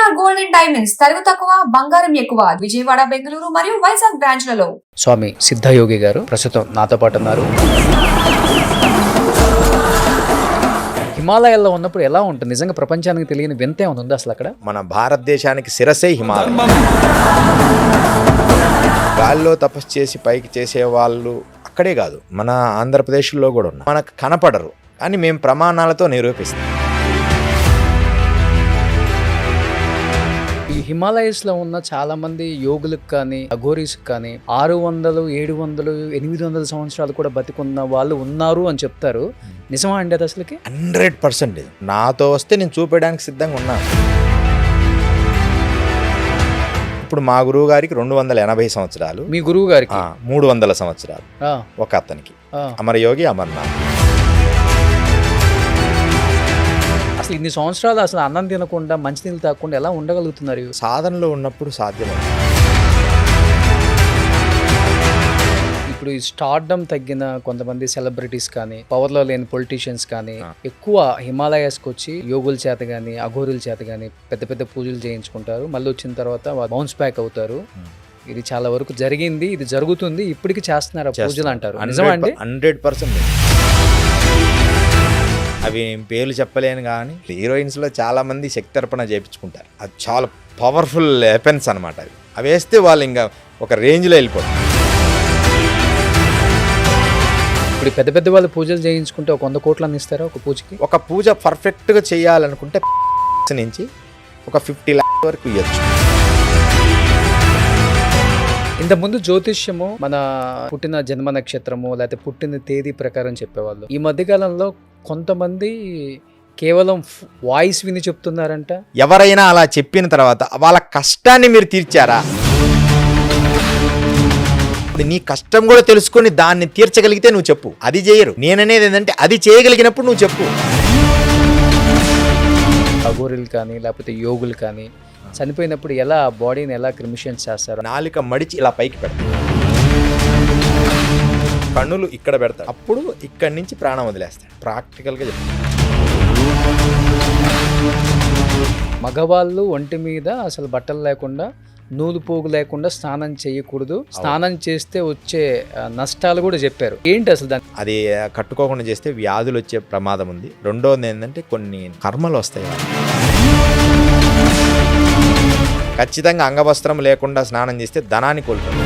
KR Gold and Diamonds తరుగు తక్కువ బంగారం ఎక్కువ విజయవాడ బెంగళూరు మరియు వైజాగ్ బ్రాంచ్లలో. స్వామి సిద్ధయోగి గారు ప్రస్తుతం నాతో పాటు ఉన్నారు. హిమాలయాల్లో ఉన్నప్పుడు ఎలా ఉంటుంది? నిజంగా ప్రపంచానికి తెలియని వింత ఏమైనా ఉందా అసలు అక్కడ? మన భారతదేశానికి శిరసే హిమాలయం. గాల్లో తపస్సు చేసి పైకి చేసే వాళ్ళు అక్కడే కాదు, మన ఆంధ్రప్రదేశ్లో కూడా ఉన్నారు. మనకు కనపడరు అని మేము ప్రమాణాలతో నిరూపిస్తాం. ఈ హిమాలయస్లో ఉన్న చాలా మంది యోగులకు కానీ అఘోరీస్కి కానీ 600, 700, 800 సంవత్సరాలు కూడా బతికున్న వాళ్ళు ఉన్నారు అని చెప్తారు. నిజమా అండి అది అసలుకి? 100% నాతో వస్తే నేను చూపించడానికి సిద్ధంగా ఉన్నాను. ఇప్పుడు మా గురువు గారికి 280 సంవత్సరాలు, మీ గురువు గారికి 300 సంవత్సరాలు, ఒక అతనికి అమరయోగి అమర్నాథ్. అసలు ఇన్ని సంవత్సరాలు అసలు అన్నం తినకుండా మంచినీళ్ళు తాగకుండా ఎలా ఉండగలుగుతున్నారు? సాధనలో ఉన్నప్పుడు సాధ్యమే. ఇప్పుడు ఈ స్టార్డమ్ తగ్గిన కొంతమంది సెలబ్రిటీస్ కానీ, పవర్లో లేని పొలిటీషియన్స్ కానీ ఎక్కువ హిమాలయాస్కి వచ్చి యోగుల చేత కానీ అఘోరుల చేత కానీ పెద్ద పెద్ద పూజలు చేయించుకుంటారు. మళ్ళీ వచ్చిన తర్వాత బౌన్స్ బ్యాక్ అవుతారు. ఇది చాలా వరకు జరిగింది, ఇది జరుగుతుంది, ఇప్పటికి చేస్తున్నారు పూజలు అంటారు. నిజమా అండి? 100%. అవి పేర్లు చెప్పలేను కానీ హీరోయిన్స్లో చాలా మంది శక్తి చేయించుకుంటారు. అది చాలా పవర్ఫుల్ వెపన్స్ అనమాట. అవి వేస్తే వాళ్ళు ఇంకా ఒక రేంజ్లో వెళ్ళిపోతారు. ఇప్పుడు పెద్ద పెద్ద వాళ్ళు పూజలు చేయించుకుంటే ఒక 100 కోట్లను ఇస్తారా ఒక పూజకి? ఒక పూజ పర్ఫెక్ట్గా చేయాలనుకుంటే నుంచి ఒక 50 lakhs వరకు ఇవ్వచ్చు. ఇంతకుముందు జ్యోతిష్యము మన పుట్టిన జన్మ నక్షత్రము లేకపోతే పుట్టిన తేదీ ప్రకారం చెప్పేవాళ్ళు. ఈ మధ్యకాలంలో కొంతమంది కేవలం వాయిస్ విని చెప్తున్నారంట. ఎవరైనా అలా చెప్పిన తర్వాత వాళ్ళ కష్టాన్ని మీరు తీర్చారా? నీ కష్టం కూడా తెలుసుకొని దాన్ని తీర్చగలిగితే నువ్వు చెప్పు. అది చేయరు. నేననేది ఏంటంటే అది చేయగలిగినప్పుడు నువ్వు చెప్పు. అఘోరులు కానీ లేకపోతే యోగులు కానీ చనిపోయినప్పుడు ఎలా బాడీని ఎలా క్రిమిషన్స్ చేస్తారు? నాలుక మడిచి ఇలా పైకి పెడతారు, కన్నులు ఇక్కడ పెడతారు, అప్పుడు ఇక్కడి నుంచి ప్రాణం వదిలేస్తాడు. ప్రాక్టికల్గా చెప్తాను. మగవాళ్ళు ఒంటి మీద అసలు బట్టలు లేకుండా నూలు పోగు లేకుండా స్నానం చేయకూడదు. స్నానం చేస్తే వచ్చే నష్టాలు కూడా చెప్పారు. ఏంటి అసలు దాన్ని? అది కట్టుకోకుండా చేస్తే వ్యాధులు వచ్చే ప్రమాదం ఉంది. రెండోది ఏంటంటే కొన్ని కర్మలు వస్తాయి. ఖచ్చితంగా అంగవస్త్రం లేకుండా స్నానం చేస్తే ధనాన్ని కోల్పోతారు.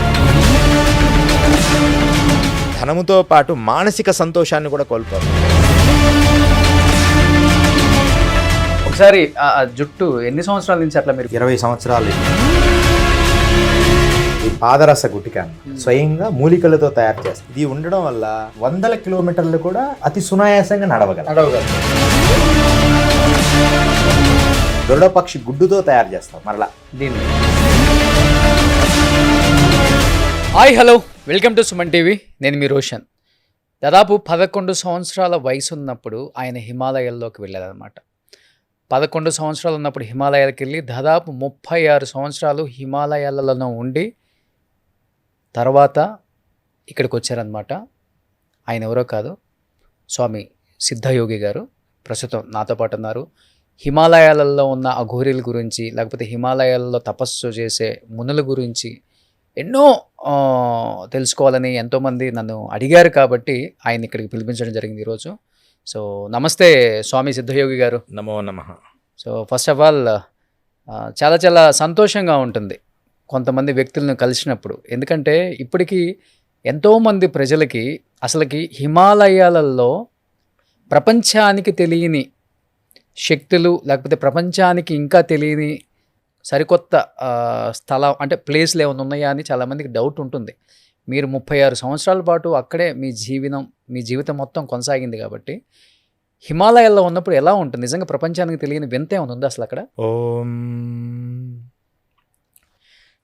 ధనముతో పాటు మానసిక సంతోషాన్ని కూడా కోల్పోతారు. ఒకసారి జుట్టు ఎన్ని సంవత్సరాల నుంచి అట్లా మీరు? 20 సంవత్సరాలు. ఈ పాదరస గుటిక స్వయంగా మూలికలతో తయారు చేస్తారు. ఇది ఉండడం వల్ల 100 కిలోమీటర్లు కూడా అతి సునాయాసంగా నడవగలరు. దొరడపక్షి గుడ్డుతో తయారు చేస్తాం మరలా దీన్ని. Hi, hello, welcome to Suman TV. నేను మీ రోషన్. దాదాపు 11 సంవత్సరాల వయసు ఉన్నప్పుడు ఆయన హిమాలయాల్లోకి వెళ్ళారనమాట. 11 సంవత్సరాలు ఉన్నప్పుడు హిమాలయాలకు వెళ్ళి దాదాపు 36 సంవత్సరాలు హిమాలయాలలో ఉండి తర్వాత ఇక్కడికి వచ్చారనమాట. ఆయన ఎవరో కాదు, స్వామి సిద్ధయోగి గారు ప్రస్తుతం నాతో పాటు ఉన్నారు. హిమాలయాలలో ఉన్న అఘోరీల గురించి లేకపోతే హిమాలయాలలో తపస్సు చేసే మునుల గురించి ఎన్నో తెలుసుకోవాలని ఎంతోమంది నన్ను అడిగారు కాబట్టి ఆయన ఇక్కడికి పిలిపించడం జరిగింది ఈరోజు. సో నమస్తే స్వామి సిద్ధయోగి గారు. నమో నమః. సో ఫస్ట్ ఆఫ్ ఆల్ చాలా చాలా సంతోషంగా ఉంటుంది కొంతమంది వ్యక్తులను కలిసినప్పుడు. ఎందుకంటే ఇప్పటికీ ఎంతోమంది ప్రజలకి అసలుకి హిమాలయాలలో ప్రపంచానికి తెలియని శక్తులు లేకపోతే ప్రపంచానికి ఇంకా తెలియని సరికొత్త స్థలం అంటే ప్లేస్లు ఏమైనా ఉన్నాయా అని చాలామందికి డౌట్ ఉంటుంది. మీరు 36 సంవత్సరాల పాటు అక్కడే మీ జీవితం మొత్తం కొనసాగింది కాబట్టి హిమాలయాల్లో ఉన్నప్పుడు ఎలా ఉంటుంది? నిజంగా ప్రపంచానికి తెలియని వింత ఏమైనా ఉందా అసలు అక్కడ? ఓం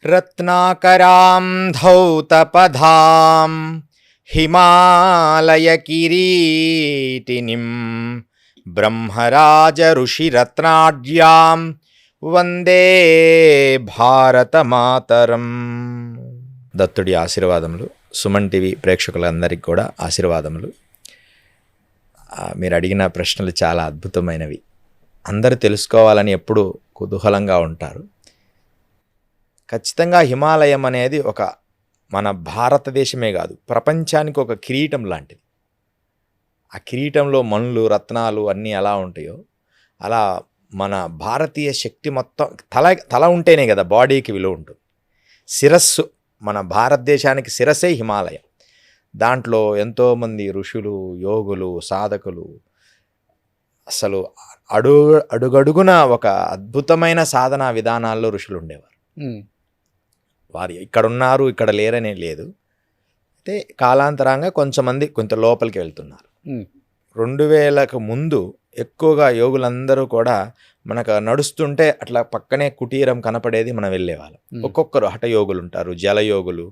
రత్నాకరాం ధౌతపధాం హిమాలయ కిరీటినిం బ్రహ్మరాజ ఋషిరత్నాఢ్యాం వందే భారతమాతరం. దత్తుడి ఆశీర్వాదములు, సుమన్ టీవీ ప్రేక్షకులందరికీ కూడా ఆశీర్వాదములు. మీరు అడిగిన ప్రశ్నలు చాలా అద్భుతమైనవి. అందరూ తెలుసుకోవాలని ఎప్పుడు కుతూహలంగా ఉంటారు. ఖచ్చితంగా హిమాలయం అనేది ఒక మన భారతదేశమే కాదు, ప్రపంచానికి ఒక కిరీటం లాంటిది. ఆ కిరీటంలో మణులు, రత్నాలు అన్నీ ఎలా ఉంటాయో అలా మన భారతీయ శక్తి మొత్తం తల ఉంటేనే కదా బాడీకి విలువ ఉంటుంది. శిరస్సు, మన భారతదేశానికి శిరస్సే హిమాలయం. దాంట్లో ఎంతోమంది ఋషులు, యోగులు, సాధకులు, అసలు అడుగడుగున ఒక అద్భుతమైన సాధనా విధానాల్లో ఋషులు ఉండేవారు. వారు ఇక్కడ ఉన్నారు, ఇక్కడ లేరనే లేదు. అయితే కాలాంతరంగా కొంత లోపలికి వెళ్తున్నారు. 2000కు ముందు ఎక్కువగా యోగులందరూ కూడా మనకు నడుస్తుంటే అట్లా పక్కనే కుటీరం కనపడేది, మనం వెళ్ళేవాళ్ళం. ఒక్కొక్కరు హఠయోగులు ఉంటారు, జలయోగులు,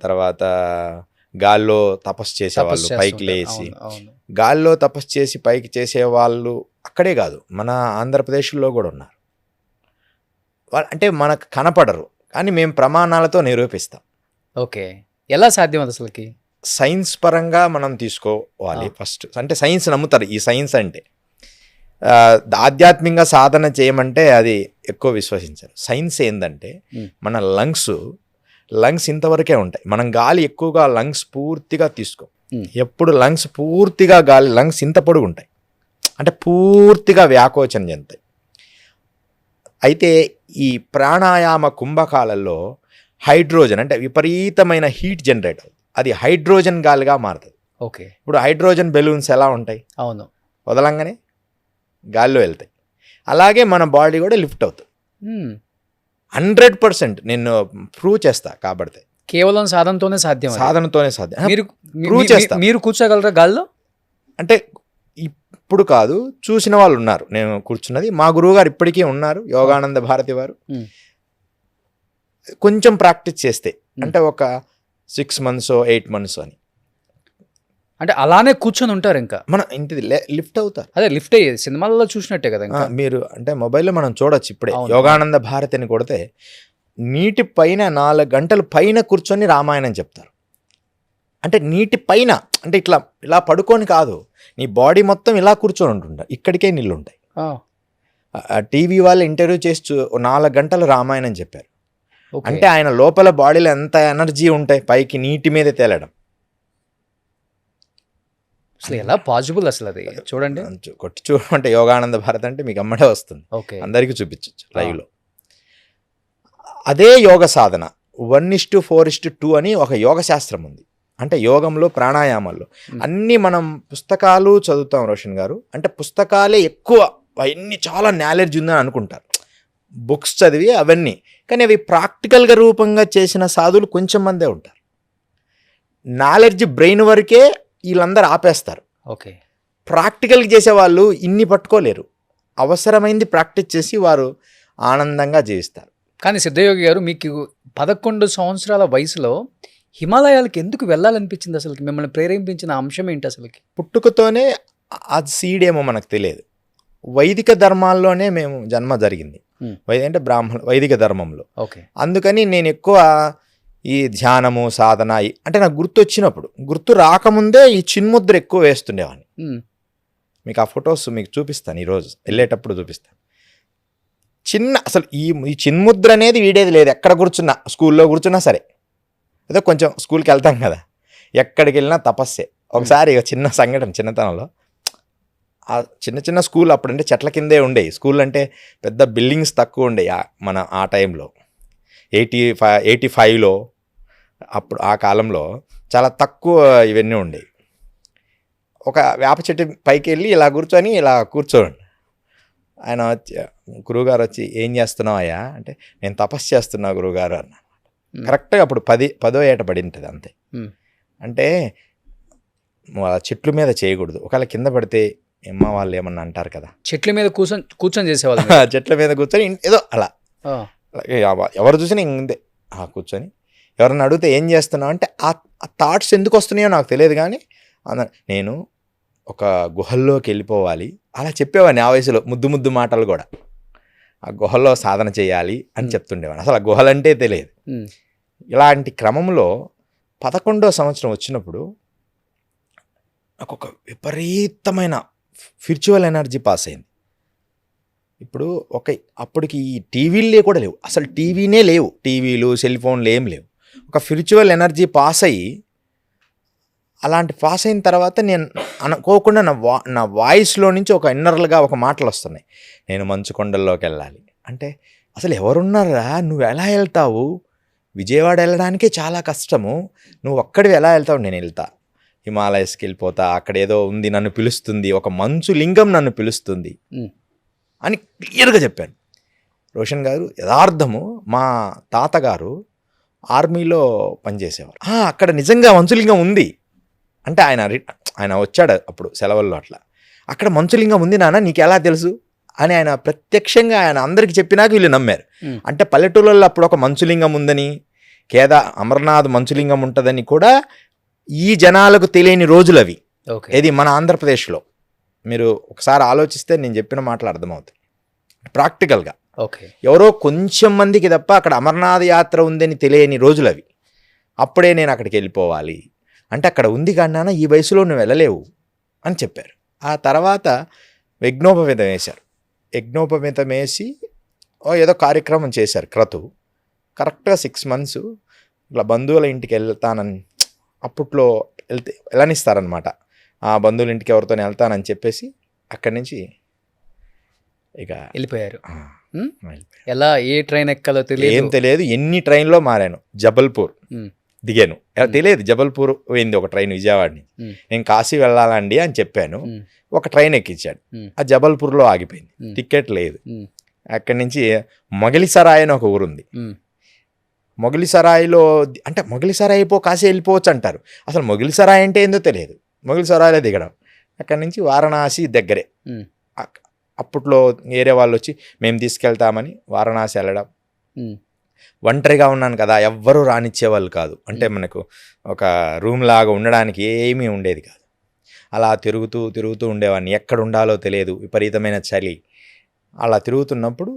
తర్వాత గాల్లో తపస్సు చేసేవాళ్ళు, పైకి లేచి గాల్లో తపస్సు చేసి పైకి చేసేవాళ్ళు అక్కడే కాదు, మన ఆంధ్రప్రదేశ్లో కూడా ఉన్నారు. అంటే మనకు కనపడరు, కానీ మేము ప్రమాణాలతో నిరూపిస్తాం. ఓకే, ఎలా సాధ్యం అది అసలుకి? సైన్స్ పరంగా మనం తీసుకోవాలి ఫస్ట్. అంటే సైన్స్ నమ్ముతారు. ఈ సైన్స్ అంటే ఆధ్యాత్మికంగా సాధన చేయమంటే అది ఎక్కువ విశ్వసించారు. సైన్స్ ఏంటంటే మన లంగ్స్ ఇంతవరకే ఉంటాయి. మనం గాలి ఎక్కువగా లంగ్స్ పూర్తిగా తీసుకోం. ఎప్పుడు లంగ్స్ పూర్తిగా లంగ్స్ ఇంత పొడుగు ఉంటాయి, అంటే పూర్తిగా వ్యాకోచన చెందుతాయి. అయితే ఈ ప్రాణాయామ కుంభకాలలో హైడ్రోజన్ అంటే విపరీతమైన హీట్ జనరేట్ అవుతుంది. అది హైడ్రోజన్ గాలిగా మారుతుంది. ఓకే, ఇప్పుడు హైడ్రోజన్ బెలూన్స్ ఎలా ఉంటాయి? అవును, వదలంగానే గాల్లో వెళ్తాయి. అలాగే మన బాడీ కూడా లిఫ్ట్ అవుతుంది. 100% నేను ప్రూవ్ చేస్తా. కాబట్టి కేవలం సాధనతోనే సాధ్యం. ప్రూవ్ చేస్తా. మీరు కూర్చోగలరా గాల్లో? అంటే ఇప్పుడు కాదు, చూసిన వాళ్ళు ఉన్నారు. నేను కూర్చున్నది మా గురువు గారు ఇప్పటికీ ఉన్నారు, యోగానంద భారతి వారు. కొంచెం ప్రాక్టీస్ చేస్తే, అంటే ఒక 6 months 8 months అని, అంటే అలానే కూర్చొని ఉంటారు. ఇంకా మన ఇంటిది లిఫ్ట్ అవుతారు. అదే లిఫ్ట్ అయ్యేది సినిమాలలో చూసినట్టే కదా. మీరు అంటే మొబైల్లో మనం చూడొచ్చు. ఇప్పుడే యోగానంద భారతి అని కొడితే నీటి పైన 4 గంటలు పైన కూర్చొని రామాయణం చెప్తారు. అంటే నీటి పైన, అంటే ఇలా పడుకొని కాదు, నీ బాడీ మొత్తం ఇలా కూర్చొని ఉంటుంటారు. ఇక్కడికే నీళ్ళు ఉంటాయి. టీవీ వాళ్ళు ఇంటర్వ్యూ చేసి 4 గంటలు రామాయణం చెప్పారు. అంటే ఆయన లోపల బాడీలో ఎంత ఎనర్జీ ఉంటాయి పైకి నీటి మీద తేలడం. అసలు ఎలా పాసిబుల్ అసలు అది? చూడండి, కొట్టి చూడమంటే యోగానంద భారత్ అంటే మీకు అమ్మడే వస్తుంది. అందరికీ చూపించవచ్చు లైవ్లో. అదే యోగ సాధన 1:4:2 అని ఒక యోగ శాస్త్రం ఉంది. అంటే యోగంలో, ప్రాణాయామాల్లో అన్నీ మనం పుస్తకాలు చదువుతాం రోషన్ గారు. అంటే పుస్తకాలే ఎక్కువ, అవన్నీ చాలా నాలెడ్జ్ ఉందని అనుకుంటారు, బుక్స్ చదివి అవన్నీ. కానీ అవి ప్రాక్టికల్గా రూపంగా చేసిన సాధువులు కొంచెం మందే ఉంటారు. నాలెడ్జ్ బ్రెయిన్ వరకే వీళ్ళందరూ ఆపేస్తారు. ఓకే, ప్రాక్టికల్గా చేసేవాళ్ళు ఇన్ని పట్టుకోలేరు. అవసరమైంది ప్రాక్టీస్ చేసి వారు ఆనందంగా జీవిస్తారు. కానీ సిద్ధయోగి గారు, మీకు 11 సంవత్సరాల వయసులో హిమాలయాలకు ఎందుకు వెళ్ళాలనిపించింది? అసలు మిమ్మల్ని ప్రేరేపించిన అంశం ఏంటి అసలుకి? పుట్టుకతోనే అది సీడేమో మనకు తెలియదు. వైదిక ధర్మాల్లోనే మేము జన్మ జరిగింది. అంటే వైదిక ధర్మంలో. ఓకే, అందుకని నేను ఎక్కువ ఈ ధ్యానము, సాధన అంటే నాకు గుర్తు వచ్చినప్పుడు, గుర్తు రాకముందే ఈ చిన్ముద్ర ఎక్కువ వేస్తుండేవాడిని. మీకు ఆ ఫొటోస్ మీకు చూపిస్తాను, ఈరోజు వెళ్ళేటప్పుడు చూపిస్తాను. అసలు ఈ చిన్ముద్ర అనేది వీడేది లేదు. ఎక్కడ కూర్చున్నా, స్కూల్లో కూర్చున్నా సరే, అదే కొంచెం స్కూల్కి వెళ్తాం కదా, ఎక్కడికి వెళ్ళినా తపస్సే. ఒకసారి చిన్న సంఘటన, చిన్నతనంలో ఆ చిన్న స్కూల్ అప్పుడంటే చెట్ల కిందే ఉండేవి. స్కూల్ అంటే పెద్ద బిల్డింగ్స్ తక్కువ ఉండేవి మన ఆ టైంలో. 85లో అప్పుడు ఆ కాలంలో చాలా తక్కువ ఇవన్నీ ఉండేవి. ఒక వేప చెట్టు పైకి వెళ్ళి ఇలా కూర్చోండి. ఆయన వచ్చి, గురువుగారు వచ్చి, ఏం చేస్తున్నావు అయ్యా అంటే, నేను తపస్సు చేస్తున్నా గురువుగారు అన్న. కరెక్ట్గా అప్పుడు 10వ ఏట పడి ఉంటుంది అంతే. అంటే చెట్ల మీద చేయకూడదు, ఒకవేళ కింద పడితే అమ్మ వాళ్ళు ఏమన్నా అంటారు కదా. చెట్ల మీద కూర్చొని చేసేవాళ్ళు. చెట్ల మీద కూర్చొని ఏదో అలా ఎవరు చూసినా ఇందే కూర్చొని, ఎవరన్నా అడిగితే ఏం చేస్తున్నావు అంటే, ఆ థాట్స్ ఎందుకు వస్తున్నాయో నాకు తెలియదు, కానీ నేను ఒక గుహల్లోకి వెళ్ళిపోవాలి అలా చెప్పేవాడిని. ఆ వయసులో ముద్దు మాటలు కూడా, ఆ గుహల్లో సాధన చేయాలి అని చెప్తుండేవాడిని. అసలు ఆ గుహలంటే తెలియదు. ఇలాంటి క్రమంలో 11వ సంవత్సరం వచ్చినప్పుడు నాకు ఒక విపరీతమైన స్పిరిచువల్ ఎనర్జీ పాస్ అయింది. ఇప్పుడు అప్పటికి ఈ టీవీలే కూడా లేవు, అసలు టీవీనే లేవు, టీవీలు సెల్ ఫోన్లు ఏం లేవు. ఒక స్పిరిచువల్ ఎనర్జీ పాస్ అయ్యి, అలాంటి పాస్ అయిన తర్వాత నేను అనుకోకుండా నా వాయిస్లో నుంచి ఒక ఇన్నర్లుగా ఒక మాటలు వస్తున్నాయి, నేను మంచు కొండల్లోకి వెళ్ళాలి అంటే. అసలు ఎవరున్నారా, నువ్వు ఎలా వెళ్తావు, విజయవాడ వెళ్ళడానికే చాలా కష్టము, నువ్వు ఒక్కడివి ఎలా వెళ్తావు, నేను వెళ్తా, హిమాలయస్కి వెళ్ళిపోతా, అక్కడ ఏదో ఉంది నన్ను పిలుస్తుంది, ఒక మంచు లింగం నన్ను పిలుస్తుంది అని క్లియర్గా చెప్పాను. రోషన్ గారు యథార్థము, మా తాతగారు ఆర్మీలో పనిచేసేవారు, అక్కడ నిజంగా మంచులింగం ఉంది అంటే ఆయన వచ్చాడు అప్పుడు సెలవుల్లో, అట్లా అక్కడ మంచులింగం ఉంది నాన్న నీకు ఎలా తెలుసు అని ఆయన ప్రత్యక్షంగా ఆయన అందరికీ చెప్పినాక వీళ్ళు నమ్మారు. అంటే పల్లెటూళ్ళల్లో అప్పుడు ఒక మంచులింగం ఉందని, అమర్నాథ్ మంచులింగం ఉంటుందని కూడా ఈ జనాలకు తెలియని రోజులు అవి. ఇది మన ఆంధ్రప్రదేశ్లో మీరు ఒకసారి ఆలోచిస్తే నేను చెప్పిన మాటలు అర్థమవుతాయి ప్రాక్టికల్గా. ఎవరో కొంచెం మందికి తప్ప అక్కడ అమర్నాథ్ యాత్ర ఉందని తెలియని రోజులు అవి. అప్పుడే నేను అక్కడికి వెళ్ళిపోవాలి అంటే, అక్కడ ఉంది కానీ నాన్న ఈ వయసులో నువ్వు వెళ్ళలేవు అని చెప్పారు. ఆ తర్వాత యజ్ఞోపవీతం వేశారు. యజ్ఞోపవీతం వేసి ఏదో కార్యక్రమం చేశారు క్రతువు. కరెక్ట్గా 6 months ఇట్లా బంధువుల ఇంటికి వెళ్తానని, అప్పట్లో వెళ్ళనిస్తారనమాట, ఆ బంధువుల ఇంటికి ఎవరితో వెళ్తానని చెప్పేసి అక్కడి నుంచి ఇక వెళ్ళిపోయారు. ఎలా, ఏ ట్రైన్ ఎక్కాలో తెలియదు, ఏం తెలియదు. ఎన్ని ట్రైన్లో మారాను, జబల్పూర్ దిగాను, తెలియదు. జబల్పూర్ పోయింది ఒక ట్రైన్ విజయవాడని, నేను కాశీ వెళ్ళాలండి అని చెప్పాను, ఒక ట్రైన్ ఎక్కించాడు, ఆ జబల్పూర్లో ఆగిపోయింది, టికెట్ లేదు. అక్కడి నుంచి మొగలిసరాయ్ అని ఒక ఊరుంది, మొగలిసరాయిలో అంటే మొగలిసరాయి కాశీ వెళ్ళిపోవచ్చు అంటారు, అసలు మొగలిసరాయ్ అంటే ఏందో తెలియదు, మొగలిసరాయిలో దిగడం. అక్కడి నుంచి వారణాసి దగ్గరే. అప్పట్లో వేరే వాళ్ళు వచ్చి మేము తీసుకెళ్తామని వారణాసి వెళ్ళడం. ఒంటరిగా ఉన్నాను కదా, ఎవ్వరూ రానిచ్చేవాళ్ళు కాదు, అంటే మనకు ఒక రూమ్ లాగా ఉండడానికి ఏమీ ఉండేది కాదు. అలా తిరుగుతూ ఉండేవాడిని, ఎక్కడ ఉండాలో తెలియదు, విపరీతమైన చలి. అలా తిరుగుతున్నప్పుడు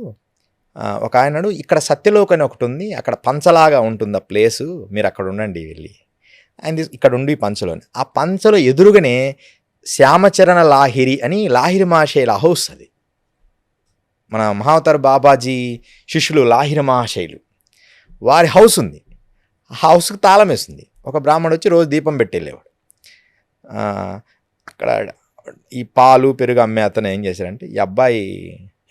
ఒక ఆయనడు, ఇక్కడ సత్యలోక్ అని ఒకటి ఉంది, అక్కడ పంచలాగా ఉంటుంది ఆ ప్లేసు, మీరు అక్కడ ఉండండి వెళ్ళి ఆయన ఇక్కడ ఉండి పంచలోని. ఆ పంచలో ఎదురుగానే శ్యామచరణ లాహిరి అని లాహిరి మహాశైల హౌస్, అది మన మహావతార్ బాబాజీ శిష్యులు లాహిరి మహాశైలు వారి హౌస్ ఉంది. ఆ హౌస్కి తాళం వేస్తుంది. ఒక బ్రాహ్మణుడు వచ్చి రోజు దీపం పెట్టి వెళ్ళేవాడు. అక్కడ ఈ పాలు పెరుగు అమ్మే అతను ఏం చేశారంటే, ఈ అబ్బాయి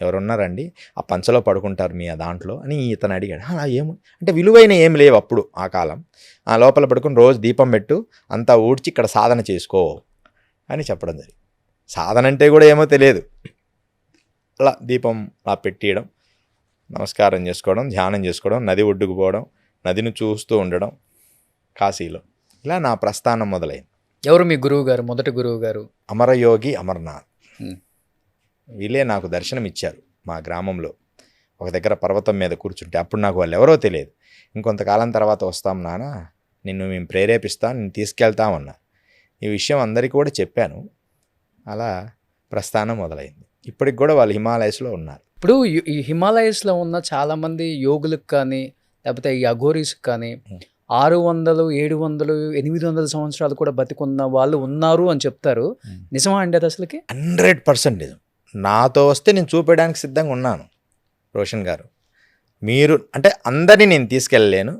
ఎవరున్నారండి ఆ పంచలో పడుకుంటారు మీ దాంట్లో అని ఇతను అడిగాడు. ఏమో అంటే విలువైన ఏం లేవు అప్పుడు ఆ కాలం. ఆ లోపల పడుకుని రోజు దీపం పెట్టు, అంతా ఊడ్చి ఇక్కడ సాధన చేసుకో అని చెప్పడం జరిగింది. సాధన అంటే కూడా ఏమో తెలియదు. అలా దీపం అలా పెట్టియడం, నమస్కారం చేసుకోవడం, ధ్యానం చేసుకోవడం, నది ఒడ్డుకు పోవడం, నదిని చూస్తూ ఉండడం కాశీలో. ఇలా నా ప్రస్థానం మొదలైంది. ఎవరు మీ గురువు గారు, మొదటి గురువు గారు? అమరయోగి అమర్నాథ్. వీళ్ళే నాకు దర్శనం ఇచ్చారు మా గ్రామంలో. ఒక దగ్గర పర్వతం మీద కూర్చుంటే అప్పుడు నాకు వాళ్ళు ఎవరో తెలియదు. ఇంకొంతకాలం తర్వాత వస్తాం నాన్న, నిన్ను మేము ప్రేరేపిస్తాం, నిన్ను తీసుకెళ్తామన్నా. ఈ విషయం అందరికీ కూడా చెప్పాను. అలా ప్రస్థానం మొదలైంది. ఇప్పటికి కూడా వాళ్ళు హిమాలయస్లో ఉన్నారు. ఇప్పుడు ఈ హిమాలయస్లో ఉన్న చాలామంది యోగులకు కానీ లేకపోతే ఈ అఘోరీస్కి కానీ 600, 700, 800 సంవత్సరాలు కూడా బతికున్న వాళ్ళు ఉన్నారు అని చెప్తారు. నిజమా అండి అది అసలుకి? 100% నిజం. నాతో వస్తే నేను చూపించడానికి సిద్ధంగా ఉన్నాను రోషన్ గారు. మీరు అంటే అందరినీ నేను తీసుకెళ్ళలేను.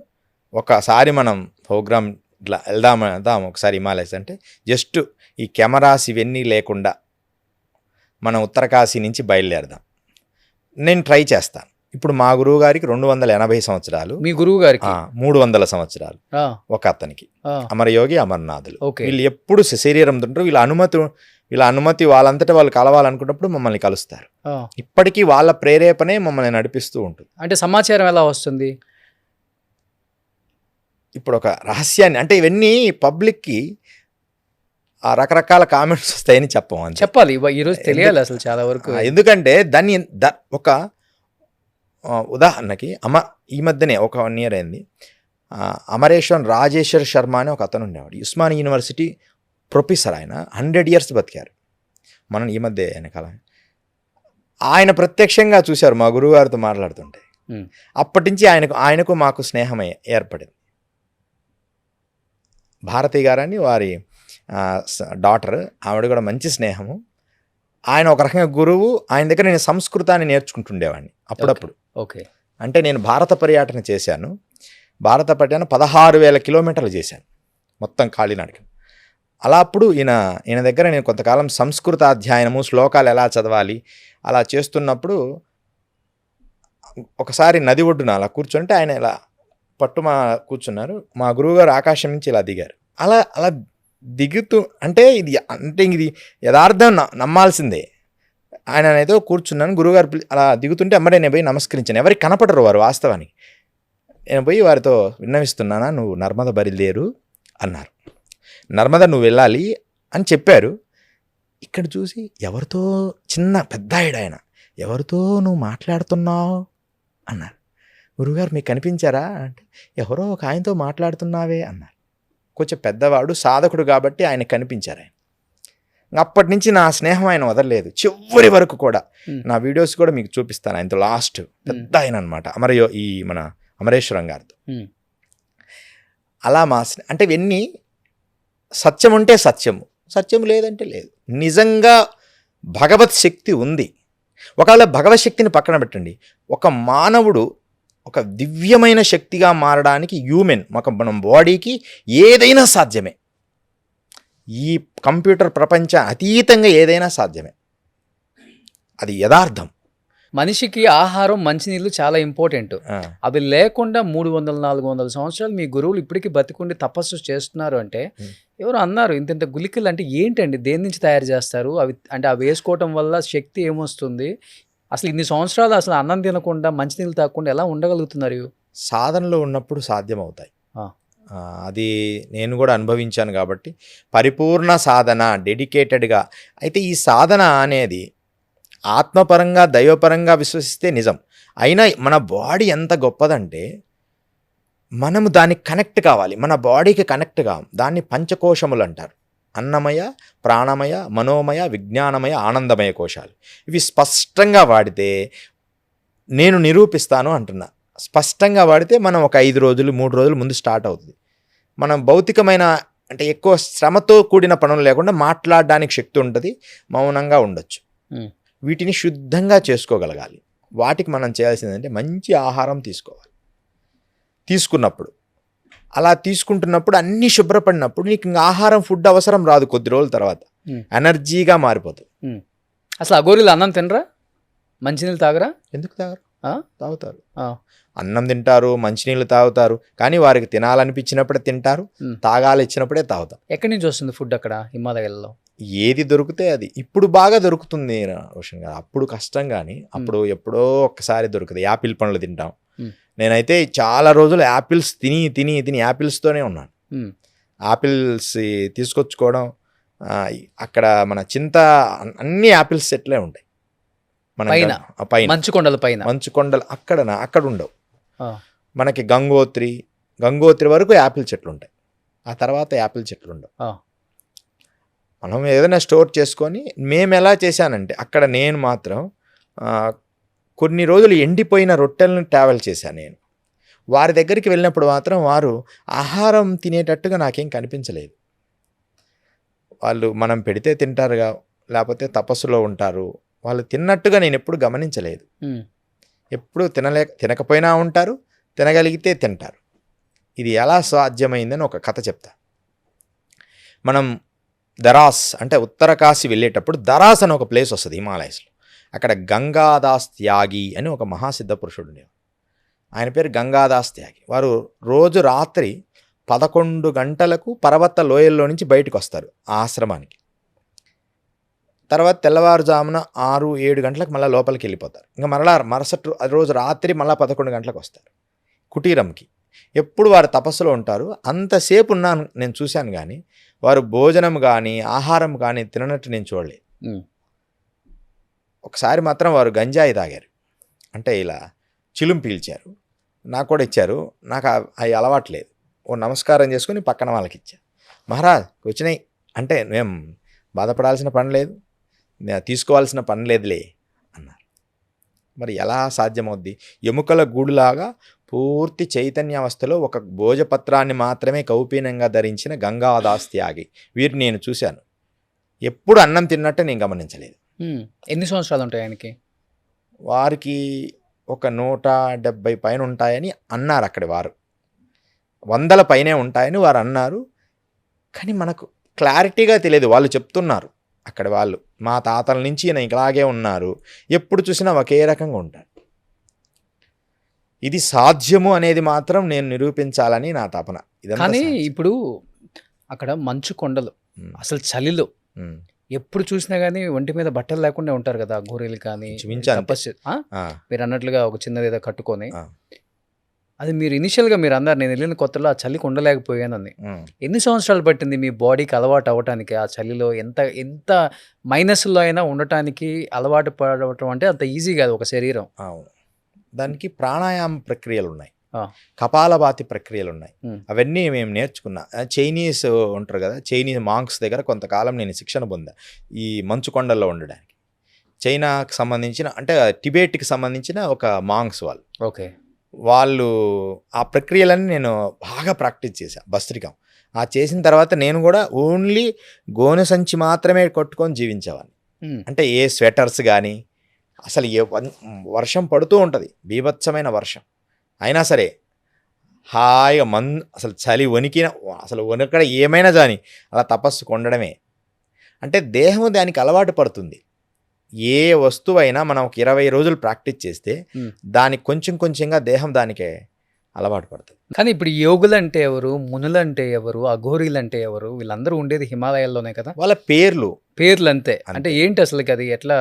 ఒకసారి మనం ప్రోగ్రామ్ ఇట్లా వెళ్దాం ఒకసారి హిమాలయస్ అంటే, జస్ట్ ఈ కెమెరాస్ ఇవన్నీ లేకుండా మనం ఉత్తరకాశీ నుంచి బయలుదేరదాం. నేను ట్రై చేస్తాను. ఇప్పుడు మా గురువు గారికి 280 సంవత్సరాలు, మీ గురువు గారికి 300 సంవత్సరాలు, ఒక అతనికి అమరయోగి అమర్నాథులు. వీళ్ళు ఎప్పుడు శరీరం తింటారు. వీళ్ళ అనుమతి వాళ్ళంతటా వాళ్ళు కలవాలనుకున్నప్పుడు మమ్మల్ని కలుస్తారు. ఇప్పటికీ వాళ్ళ ప్రేరేపణే మమ్మల్ని నడిపిస్తూ ఉంటుంది. అంటే సమాచారం ఎలా వస్తుంది? ఇప్పుడు ఒక రహస్యాన్ని అంటే ఇవన్నీ పబ్లిక్కి రకరకాల కామెంట్స్ వస్తాయని చెప్పాలి. ఈరోజు తెలియాలి అసలు చాలా వరకు. ఎందుకంటే దాన్ని ఒక ఉదాహరణకి ఈ మధ్యనే ఒక 1 year అయింది. అమరేశ్వర్ రాజేశ్వర్ శర్మ అని ఒక అతను ఉండేవాడు, ఉస్మానియా యూనివర్సిటీ ప్రొఫెసర్. ఆయన 100 years బతికారు. మనం ఈ మధ్య వెనకాల ఆయన ప్రత్యక్షంగా చూశారు మా గురువు గారితో మాట్లాడుతుంటే. అప్పటి నుంచి ఆయనకు మాకు స్నేహం ఏర్పడింది. భారతి గారని వారి డాటర్, ఆవిడ కూడా మంచి స్నేహము. ఆయన ఒక రకంగా గురువు. ఆయన దగ్గర నేను సంస్కృతాన్ని నేర్చుకుంటుండేవాడిని అప్పుడప్పుడు. ఓకే. అంటే నేను భారత పర్యటన చేశాను. భారత పర్యటన 16,000 కిలోమీటర్లు చేశాను మొత్తం కాలినడక. అలా అప్పుడు ఈయన దగ్గర నేను కొంతకాలం సంస్కృత అధ్యయనము, శ్లోకాలు ఎలా చదవాలి అలా చేస్తున్నప్పుడు ఒకసారి నది ఒడ్డున అలా కూర్చుంటే ఆయన ఇలా కూర్చున్నారు. మా గురువుగారు ఆకాశం నుంచి ఇలా దిగారు. అలా దిగుతూ అంటే ఇది యథార్థం నమ్మాల్సిందే. ఆయన ఏదో కూర్చున్నాను, గురువుగారు అలా దిగుతుంటే అమ్మడే నేను పోయి నమస్కరించాను. ఎవరికి కనపడరు వారు వాస్తవానికి. నేను పోయి వారితో విన్నవిస్తున్నానా, నువ్వు నర్మద బయలుదేరు అన్నారు. నర్మద నువ్వు వెళ్ళాలి అని చెప్పారు. ఇక్కడ చూసి ఎవరితో పెద్ద ఆయన ఎవరితో నువ్వు మాట్లాడుతున్నావు అన్నారు. గురువుగారు మీకు కనిపించారా అంటే ఎవరో ఒక ఆయనతో మాట్లాడుతున్నావే అన్నారు. కొంచెం పెద్దవాడు, సాధకుడు కాబట్టి ఆయన కనిపించారు. ఆయన అప్పటి నుంచి నా స్నేహం ఆయన వదలలేదు చివరి వరకు కూడా. నా వీడియోస్ కూడా మీకు చూపిస్తాను. ఆయనతో లాస్ట్ పెద్ద ఆయన అనమాట, మన అమరేశ్వరం గారితో. అలా అంటే ఇవన్నీ సత్యం ఉంటే సత్యము, సత్యం లేదంటే లేదు. నిజంగా భగవత్ శక్తి ఉంది. ఒకవేళ భగవత్ శక్తిని పక్కన పెట్టండి, ఒక మానవుడు ఒక దివ్యమైన శక్తిగా మారడానికి మన బాడీకి ఏదైనా సాధ్యమే. ఈ కంప్యూటర్ ప్రపంచ అతీతంగా ఏదైనా సాధ్యమే. అది యథార్థం. మనిషికి ఆహారం, మంచినీళ్ళు చాలా ఇంపార్టెంట్. అవి లేకుండా 300-400 సంవత్సరాలు మీ గురువులు ఇప్పటికీ బతికుండి తపస్సు చేస్తున్నారు అంటే ఎవరు అన్నారు ఇంత గుళికలు అంటే ఏంటండి, దేని నుంచి తయారు చేస్తారు అవి? అంటే అవి వేసుకోవటం వల్ల శక్తి ఏమొస్తుంది? అసలు ఇన్ని సంవత్సరాలు అసలు అన్నం తినకుండా మంచినీళ్ళు తాగకుండా ఎలా ఉండగలుగుతున్నారు? సాధనలో ఉన్నప్పుడు సాధ్యమవుతాయి. అది నేను కూడా అనుభవించాను కాబట్టి పరిపూర్ణ సాధన, డెడికేటెడ్గా. అయితే ఈ సాధన అనేది ఆత్మపరంగా, దైవపరంగా విశ్వసిస్తే నిజం. అయినా మన బాడీ ఎంత గొప్పదంటే మనము దానికి కనెక్ట్ కావాలి. మన బాడీకి కనెక్ట్ కావాలి. దాన్ని పంచకోశములు అంటారు. అన్నమయ, ప్రాణమయ, మనోమయ, విజ్ఞానమయ, ఆనందమయ కోశాలు. ఇవి స్పష్టంగా వాడితే నేను నిరూపిస్తాను అంటున్నా. స్పష్టంగా వాడితే మనం ఒక 5 రోజులు 3 రోజులు ముందు స్టార్ట్ అవుతుంది. మనం భౌతికమైన అంటే ఎక్కువ శ్రమతో కూడిన పనులు లేకుండా మాట్లాడడానికి శక్తి ఉంటుంది, మౌనంగా ఉండొచ్చు. వీటిని శుద్ధంగా చేసుకోగలగాలి. వాటికి మనం చేయాల్సిందంటే మంచి ఆహారం తీసుకోవాలి. తీసుకున్నప్పుడు అలా తీసుకుంటున్నప్పుడు అన్నీ శుభ్రపడినప్పుడు నీకు ఇంకా ఆహారం, ఫుడ్ అవసరం రాదు. కొద్ది రోజుల తర్వాత ఎనర్జీగా మారిపోతుంది. అసలు అఘోరీలు అన్నం తినరా, మంచినీళ్ళు తాగరా? ఎందుకు తాగరు? తాగుతారు. అన్నం తింటారు, మంచినీళ్ళు తాగుతారు. కానీ వారికి తినాలనిపించినప్పుడే తింటారు, తాగాలి ఇచ్చినప్పుడే తాగుతారు. ఎక్కడి నుంచి వస్తుంది ఫుడ్ అక్కడ హిమాలయాల్లో? ఏది దొరికితే అది. ఇప్పుడు బాగా దొరుకుతుంది రోషన్ గారు. అప్పుడు కష్టం, కానీ అప్పుడు ఎప్పుడో ఒక్కసారి దొరుకుతుంది. యాపిల్ పండ్లు తింటాం. నేనైతే చాలా రోజులు యాపిల్స్ తిని యాపిల్స్తోనే ఉన్నాను. యాపిల్స్ తీసుకొచ్చుకోవడం, అక్కడ మన అన్ని యాపిల్స్ సెట్లే ఉంటాయి. పైన మంచుకొండలు అక్కడ ఉండవు. మనకి గంగోత్రి వరకు యాపిల్ చెట్లు ఉంటాయి. ఆ తర్వాత యాపిల్ చెట్లు ఉండవు. మనం ఏదైనా స్టోర్ చేసుకొని, మేము ఎలా చేశానంటే అక్కడ నేను మాత్రం కొన్ని రోజులు ఎండిపోయిన రొట్టెలను ట్రావెల్ చేశాను. నేను వారి దగ్గరికి వెళ్ళినప్పుడు మాత్రం వారు ఆహారం తినేటట్టుగా నాకేం కనిపించలేదు. వాళ్ళు మనం పెడితే తింటారుగా, లేకపోతే తపస్సులో ఉంటారు. వాళ్ళు తిన్నట్టుగా నేను ఎప్పుడు గమనించలేదు. ఎప్పుడు తినకపోయినా ఉంటారు, తినగలిగితే తింటారు. ఇది ఎలా సాధ్యమైందని ఒక కథ చెప్తా. మనం దరాస్ అంటే ఉత్తర కాశీ వెళ్ళేటప్పుడు దరాస్ అని ఒక ప్లేస్ వస్తుంది హిమాలయస్లో. అక్కడ గంగాదాస్ త్యాగి అని ఒక మహాసిద్ధ పురుషుడు ఉండేవారు. ఆయన పేరు గంగాదాస్ త్యాగి. వారు రోజు రాత్రి 11 గంటలకు పర్వత లోయల్లో నుంచి బయటకు వస్తారు ఆశ్రమానికి. తర్వాత తెల్లవారుజామున 6-7 గంటలకు మళ్ళీ లోపలికి వెళ్ళిపోతారు. ఇంకా మరుసటి రోజు రాత్రి మళ్ళీ 11 గంటలకు వస్తారు కుటీరంకి. ఎప్పుడు వారు తపస్సులో ఉంటారు. అంతసేపు ఉన్నాను నేను చూశాను, కానీ వారు భోజనం కానీ ఆహారం కానీ తిననట్టు నేను చూడలేదు. ఒకసారి మాత్రం వారు గంజాయి తాగారు. అంటే ఇలా చిలుం పీల్చారు. నాకు కూడా ఇచ్చారు. నాకు అవి అలవాట్లేదు. ఓ నమస్కారం చేసుకుని పక్కన వాళ్ళకి ఇచ్చాను. మహారాజ్ వచ్చినాయి అంటే మేము బాధపడాల్సిన పని లేదు, తీసుకోవాల్సిన పని లేదులే అన్నారు. మరి ఎలా సాధ్యమవుద్ది? ఎముకల గూడులాగా పూర్తి చైతన్యావస్థలో ఒక భోజపత్రాన్ని మాత్రమే కౌపీనంగా ధరించిన గంగాదాస్ త్యాగి వీరిని నేను చూశాను. ఎప్పుడు అన్నం తిన్నట్టు నేను గమనించలేదు. ఎన్ని సంవత్సరాలు ఉంటాయి ఆయనకి? వారికి ఒక 170 పైన ఉంటాయని అన్నారు అక్కడి వారు. 100 పైనే ఉంటాయని వారు అన్నారు. కానీ మనకు క్లారిటీగా తెలియదు. వాళ్ళు చెప్తున్నారు అక్కడ వాళ్ళు, మా తాతల నుంచి ఈయన ఇలాగే ఉన్నారు, ఎప్పుడు చూసినా ఒకే రకంగా ఉంటారు. ఇది సాధ్యము అనేది మాత్రం నేను నిరూపించాలని నా తపన. ఇదంతా కానీ సాధ్యం. ఇప్పుడు అక్కడ మంచు కొండలు, ఉమ్, అసలు చలిలో ఉమ్, ఎప్పుడు చూసినా కానీ ఒంటి మీద బట్టలు లేకుండా ఉంటారు కదా గోరీలు కానీ ఇంచుమించు అంతే. తపస్సు ఆ, మీరు అన్నట్లుగా ఒక చిన్నది ఏదో కట్టుకొని. ఆ, అది మీరు ఇనిషియల్గా మీరు అన్నారు, నేను వెళ్ళిన కొత్తలో ఆ చలికి ఉండలేకపోయానని. ఉమ్. ఎన్ని సంవత్సరాలు పట్టింది మీ బాడీకి అలవాటు అవ్వటానికి ఆ చలిలో? ఎంత మైనస్లో అయినా ఉండటానికి అలవాటు పడటం అంటే అంత ఈజీ కాదు ఒక శరీరం. అవును, దానికి ప్రాణాయామ ప్రక్రియలు ఉన్నాయి, ఆ. కపాలభాతి ప్రక్రియలు ఉన్నాయి. ఉమ్. అవన్నీ మేము నేర్చుకున్నా. చైనీస్ ఉంటారు కదా, చైనీస్ మాంక్స్ దగ్గర కొంతకాలం నేను శిక్షణ పొందా ఈ మంచు కొండల్లో ఉండడానికి. చైనాకి సంబంధించిన అంటే టిబెట్కి సంబంధించిన ఒక మాంక్స్ ఓకే. వాళ్ళు ఆ ప్రక్రియలన్నీ నేను బాగా ప్రాక్టీస్ చేశాను. భస్త్రికం ఆ చేసిన తర్వాత నేను కూడా ఓన్లీ గోనె సంచి మాత్రమే కట్టుకొని జీవించేవాడిని. ఉమ్. అంటే ఏ స్వెటర్స్ కానీ, అసలు వర్షం పడుతూ ఉంటుంది, బీభత్సమైన వర్షం అయినా సరే హాయిగా అసలు చలి వణికిన, అసలు వణికడ ఏమైనా కానీ అలా తపస్సు కొండడమే. అంటే దేహం దానికి అలవాటు పడుతుంది. ఏ వస్తువైనా మనం ఒక 20 రోజులు ప్రాక్టీస్ చేస్తే దానికి కొంచెం కొంచెంగా దేహం దానికే అలవాటు పడుతుంది. కానీ ఇప్పుడు యోగులు అంటే ఎవరు, మునులు అంటే ఎవరు, అఘోరీలు అంటే ఎవరు? వీళ్ళందరూ ఉండేది హిమాలయాల్లోనే కదా. వాళ్ళ పేర్లు అంతే. అంటే ఏంటి అసలుకి అది ఎట్లా?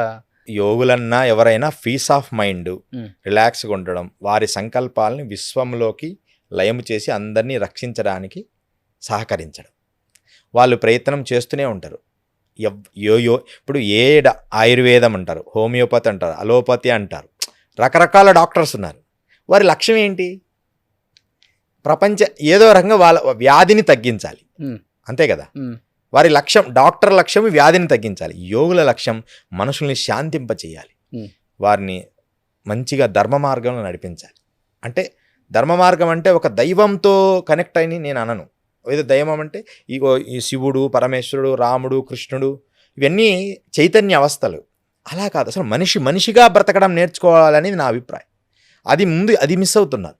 యోగులన్నా ఎవరైనా పీస్ ఆఫ్ మైండ్, ఉమ్. రిలాక్స్గా ఉండడం, వారి సంకల్పాలని విశ్వంలోకి లయము చేసి అందరినీ రక్షించడానికి సహకరించడం, వాళ్ళు ప్రయత్నం చేస్తూనే ఉంటారు. ఇప్పుడు ఆయుర్వేదం అంటారు, హోమియోపతి అంటారు, అలోపతి అంటారు, రకరకాల డాక్టర్స్ ఉన్నారు. వారి లక్ష్యం ఏంటి? ఏదో రకంగా వాళ్ళ వ్యాధిని తగ్గించాలి, అంతే కదా. వారి లక్ష్యం, డాక్టర్ లక్ష్యం వ్యాధిని తగ్గించాలి. యోగుల లక్ష్యం మనుషుల్ని శాంతింపచేయాలి, వారిని మంచిగా ధర్మ మార్గంలో నడిపించాలి. అంటే ధర్మ మార్గం అంటే ఒక దైవంతో కనెక్ట్ అని నేను అనను. ఏదో దైవం అంటే ఈ శివుడు, పరమేశ్వరుడు, రాముడు, కృష్ణుడు, ఇవన్నీ చైతన్య అవస్థలు. అలా కాదు, అసలు మనిషిగా బ్రతకడం నేర్చుకోవాలనేది నా అభిప్రాయం. అది మిస్ అవుతున్నారు.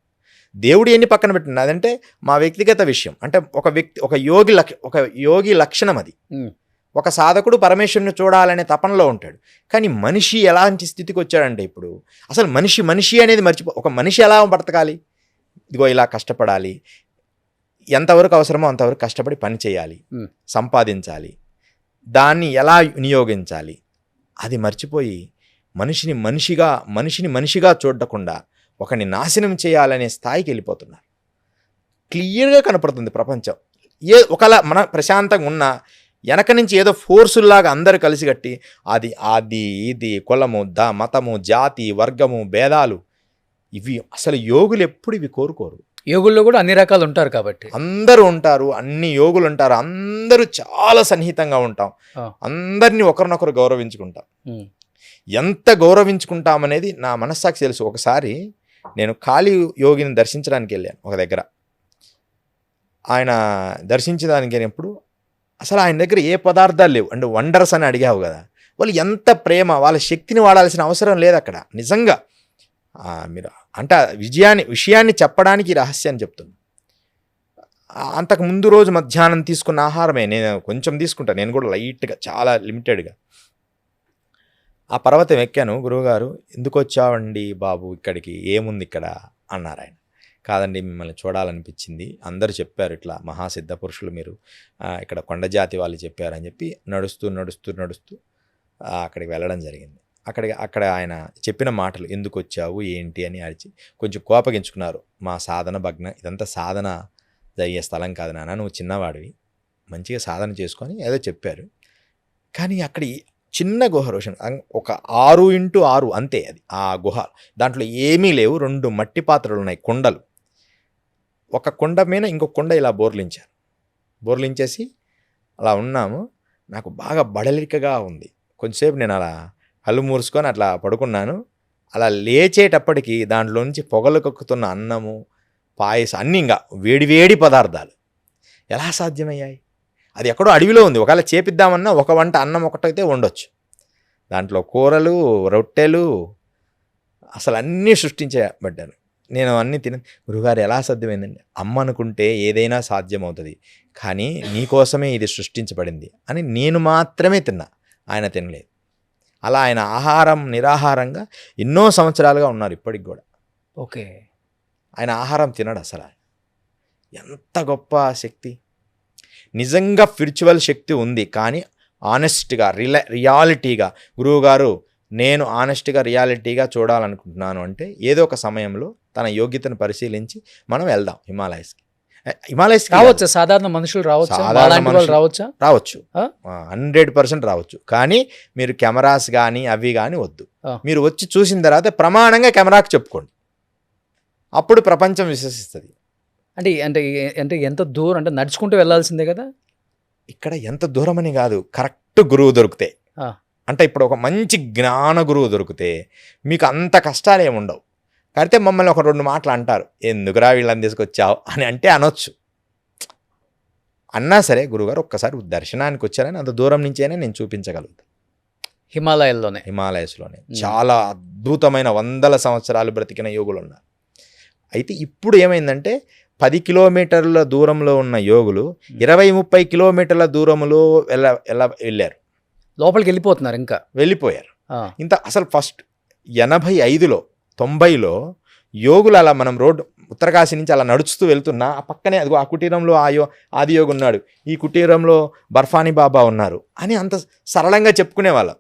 దేవుడు ఎన్ని పక్కన పెట్టింది, అదంటే మా వ్యక్తిగత విషయం. అంటే ఒక యోగి లక్షణం అది. ఒక సాధకుడు పరమేశ్వరుని చూడాలనే తపనలో ఉంటాడు. కానీ మనిషి ఎలాంటి స్థితికి వచ్చాడంటే ఇప్పుడు అసలు మనిషి అనేది ఒక మనిషి ఎలా బ్రతకాలి? ఇదిగో ఇలా కష్టపడాలి, ఎంతవరకు అవసరమో అంతవరకు కష్టపడి పని చేయాలి, సంపాదించాలి, దాన్ని ఎలా వినియోగించాలి, అది మర్చిపోయి మనిషిని మనిషిగా చూడకుండా ఒకని నాశనం చేయాలనే స్థాయికి వెళ్ళిపోతున్నారు. క్లియర్గా కనపడుతుంది ప్రపంచం. ఒకలా మన ప్రశాంతంగా ఉన్నా వెనక నుంచి ఏదో ఫోర్సుల్లాగా అందరూ కలిసి కట్టి అది ఇది కులము, మతము, జాతి, వర్గము, భేదాలు, ఇవి అసలు యోగులు ఎప్పుడు ఇవి కోరుకోరు. యోగుల్లో కూడా అన్ని రకాలు ఉంటారు కాబట్టి అందరూ ఉంటారు, అన్ని యోగులు ఉంటారు, అందరూ చాలా సన్నిహితంగా ఉంటాం, అందరినీ ఒకరినొకరు గౌరవించుకుంటాం. ఎంత గౌరవించుకుంటామనేది నా మనస్సాక్షి తెలుసు. ఒకసారి నేను కాళీ యోగిని దర్శించడానికి వెళ్ళాను ఒక దగ్గర. ఆయన దర్శించడానికి వెళ్ళినప్పుడు అసలు ఆయన దగ్గర ఏ పదార్థాలు లేవు. అంటే వండర్స్ అని అడిగావు కదా, వాళ్ళు ఎంత ప్రేమ, వాళ్ళ శక్తిని వాడాల్సిన అవసరం లేదు అక్కడ. నిజంగా మీరు అంటే విషయాన్ని చెప్పడానికి రహస్యాన్ని చెప్తున్నాను. అంతకు ముందు రోజు మధ్యాహ్నం తీసుకున్న ఆహారమే నేను కొంచెం తీసుకుంటాను, నేను కూడా లైట్గా, చాలా లిమిటెడ్గా. ఆ పర్వతం ఎక్కాను. గురువుగారు, ఎందుకు వచ్చావండి బాబు ఇక్కడికి, ఏముంది ఇక్కడ అన్నారు ఆయన. కాదండి, మిమ్మల్ని చూడాలనిపించింది, అందరూ చెప్పారు ఇట్లా మహాసిద్ధ పురుషులు మీరు, ఇక్కడ కొండజాతి వాళ్ళు చెప్పారు అని చెప్పి నడుస్తూ అక్కడికి వెళ్ళడం జరిగింది. అక్కడ ఆయన చెప్పిన మాటలు, ఎందుకు వచ్చావు ఏంటి అని అడిచి కొంచెం కోపగించుకున్నారు. మా సాధన భగ్న, ఇదంతా సాధన జరిగే స్థలం కాదు నాన్న, నువ్వు చిన్నవాడివి, మంచిగా సాధన చేసుకొని ఏదో చెప్పారు. కానీ అక్కడ చిన్న గుహ రోషన్, ఒక 6x6 అంతే అది. ఆ గుహ దాంట్లో ఏమీ లేవు, 2 మట్టి పాత్రలు ఉన్నాయి, కుండలు. ఒక కుండ మీద ఇంకొక కుండ ఇలా బోర్లించేసి అలా ఉన్నాము. నాకు బాగా బడలికగా ఉంది. కొంచెంసేపు నేను అలా కళ్ళు మూసుకొని అట్లా పడుకున్నాను. అలా లేచేటప్పటికి దాంట్లో నుంచి పొగలు కక్కుతున్న అన్నము, పాయసం, అన్నీ ఇంకా వేడివేడి పదార్థాలు ఎలా సాధ్యమయ్యాయి? అది ఎక్కడో అడవిలో ఉంది. ఒకవేళ చేపిద్దామన్నా ఒక వంట అన్నం ఒకటైతే వండొచ్చు, దాంట్లో కూరలు, రొట్టెలు అసలు అన్నీ సృష్టించబడ్డాను. నేను అన్నీ గురుగారు ఎలా సాధ్యమైందండి? అమ్మ అనుకుంటే ఏదైనా సాధ్యమవుతుంది, కానీ నీకోసమే ఇది సృష్టించబడింది అని నేను మాత్రమే తిన్నా, ఆయన తినలేదు. అలా ఆయన ఆహారం నిరాహారంగా ఎన్నో సంవత్సరాలుగా ఉన్నారు ఇప్పటికి కూడా. ఓకే. ఆయన ఆహారం తినడు అసలు. ఎంత గొప్ప శక్తి! నిజంగా స్పిరిచువల్ శక్తి ఉంది, కానీ ఆనెస్ట్గా రియాలిటీగా గురువుగారు నేను ఆనెస్ట్గా రియాలిటీగా చూడాలనుకుంటున్నాను అంటే ఏదో ఒక సమయంలో తన యోగ్యతను పరిశీలించి మనం వెళ్దాం హిమాలయస్కి. రావచ్చా? సాధారణ మనుషులు రావచ్చా? రావచ్చా? రావచ్చు, 100% రావచ్చు. కానీ మీరు కెమెరాస్ కానీ అవి కానీ వద్దు. మీరు వచ్చి చూసిన తర్వాత ప్రమాణంగా కెమెరాకి చెప్పుకోండి, అప్పుడు ప్రపంచం విశ్వసిస్తుంది. అంటే అంటే అంటే ఎంత దూరం? అంటే నడుచుకుంటూ వెళ్ళాల్సిందే కదా. ఇక్కడ ఎంత దూరం అని కాదు, కరెక్ట్ గురువు దొరికితే. అంటే ఇప్పుడు ఒక మంచి జ్ఞాన గురువు దొరికితే మీకు అంత కష్టాలు ఏమి ఉండవు. అయితే మమ్మల్ని ఒక 2 మాటలు అంటారు, ఎందుకురా వీళ్ళని తీసుకొచ్చావు అని అంటే అనొచ్చు. అన్నా సరే గురువుగారు ఒక్కసారి దర్శనానికి వచ్చారని అంత దూరం నుంచైనా నేను చూపించగలుగుతాను. హిమాలయస్లోనే చాలా అద్భుతమైన 100 సంవత్సరాలు బ్రతికిన యోగులు ఉన్నారు. అయితే ఇప్పుడు ఏమైందంటే 10 కిలోమీటర్ల దూరంలో ఉన్న యోగులు 20-30 కిలోమీటర్ల దూరంలో వెళ్ళారు, లోపలికి వెళ్ళిపోతున్నారు, ఇంకా వెళ్ళిపోయారు. ఇంత అసలు ఫస్ట్ 85లో 90లో యోగులు అలా మనం రోడ్డు ఉత్తరకాశీ నుంచి అలా నడుస్తూ వెళ్తున్నా ఆ పక్కనే అదిగో ఆ కుటీరంలో ఆదియోగి ఉన్నాడు, ఈ కుటీరంలో బర్ఫానీ బాబా ఉన్నారు అని అంత సరళంగా చెప్పుకునేవాళ్ళం.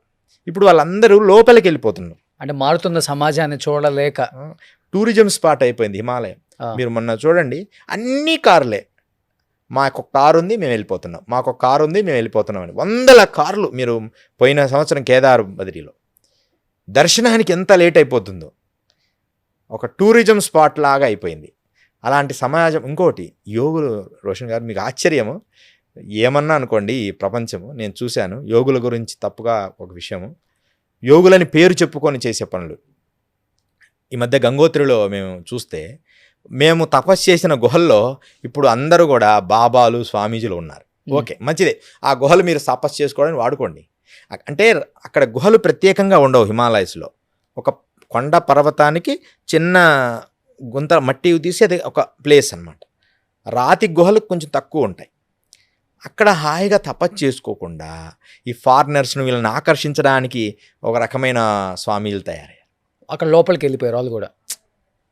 ఇప్పుడు వాళ్ళందరూ లోపలికి వెళ్ళిపోతున్నారు. అంటే మారుతున్న సమాజాన్ని చూడలేక టూరిజం స్పాట్ అయిపోయింది హిమాలయం. మీరు మొన్న చూడండి, అన్ని కార్లే. మాకు కారు ఉంది మేము వెళ్ళిపోతున్నాం, మాకు కారు ఉంది మేము వెళ్ళిపోతున్నాం అని 100 కార్లు. మీరు పోయిన సంవత్సరం కేదార్ బద్రీలో దర్శనానికి ఎంత లేట్ అయిపోతుందో, ఒక టూరిజం స్పాట్ లాగా అయిపోయింది అలాంటి సమాజం. ఇంకోటి యోగులు, రోషన్ గారు మీకు ఆశ్చర్యము ఏమన్నా అనుకోండి, ఈ ప్రపంచము నేను చూశాను యోగుల గురించి తప్పుగా ఒక విషయము, యోగులని పేరు చెప్పుకొని చేసే పనులు. ఈ మధ్య గంగోత్రిలో మేము చూస్తే, మేము తపస్సు చేసిన గుహల్లో ఇప్పుడు అందరూ కూడా బాబాలు స్వామీజీలు ఉన్నారు. ఓకే, మంచిదే, ఆ గుహలు మీరు తపస్సు చేసుకోవడానికి వాడుకోండి. అంటే అక్కడ గుహలు ప్రత్యేకంగా ఉండవు హిమాలయస్లో. ఒక కొండ పర్వతానికి చిన్న గుంత మట్టి తీసి అది ఒక ప్లేస్ అన్నమాట. రాతి గుహలు కొంచెం తక్కువ ఉంటాయి. అక్కడ హాయిగా తపస్సు చేసుకోకుండా ఈ ఫారినర్స్ను వీళ్ళని ఆకర్షించడానికి ఒక రకమైన స్వామీలు తయారయ్యారు. అక్కడ లోపలికి వెళ్ళిపోయారు వాళ్ళు కూడా.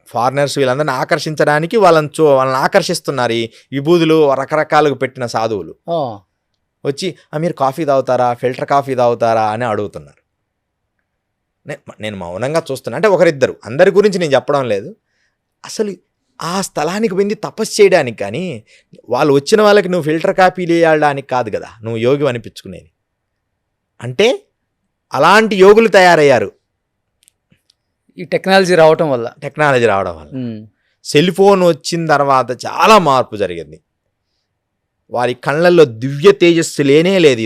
ఫారినర్స్ వీళ్ళందరినీ ఆకర్షించడానికి వాళ్ళని ఆకర్షిస్తున్నారు ఈ విభూదులు రకరకాలుగా పెట్టిన సాధువులు. వచ్చి మీరు కాఫీ తాగుతారా, ఫిల్టర్ కాఫీ తాగుతారా అని అడుగుతున్నారు. నేను మౌనంగా చూస్తున్నా. అంటే ఒకరిద్దరు, అందరి గురించి నేను చెప్పడం లేదు. అసలు ఆ స్థలానికి వెళ్ళి తపస్సు చేయడానికి, కానీ వాళ్ళు వచ్చిన వాళ్ళకి నువ్వు ఫిల్టర్ కాఫీలు వేయడానికి కాదు కదా నువ్వు యోగి అనిపించుకునేది. అంటే అలాంటి యోగులు తయారయ్యారు ఈ టెక్నాలజీ రావడం వల్ల. సెల్ ఫోన్ వచ్చిన తర్వాత చాలా మార్పు జరిగింది. వారి కళ్ళల్లో దివ్య తేజస్సు లేనే లేదు.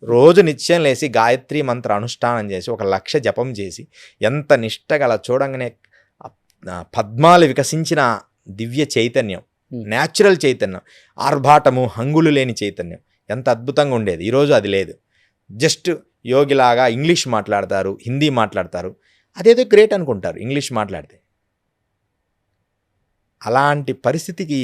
రోజు నిత్యం లేసి గాయత్రి మంత్ర అనుష్ఠానం చేసి 1,00,000 జపం చేసి ఎంత నిష్టగల చూడంగానే పద్మాలు వికసించిన దివ్య చైతన్యం, న్యాచురల్ చైతన్యం, ఆర్భాటము హంగులు లేని చైతన్యం ఎంత అద్భుతంగా ఉండేది. ఈరోజు అది లేదు. జస్ట్ యోగిలాగా ఇంగ్లీష్ మాట్లాడతారు, హిందీ మాట్లాడతారు, అదేదో గ్రేట్ అనుకుంటారు ఇంగ్లీష్ మాట్లాడితే. అలాంటి పరిస్థితికి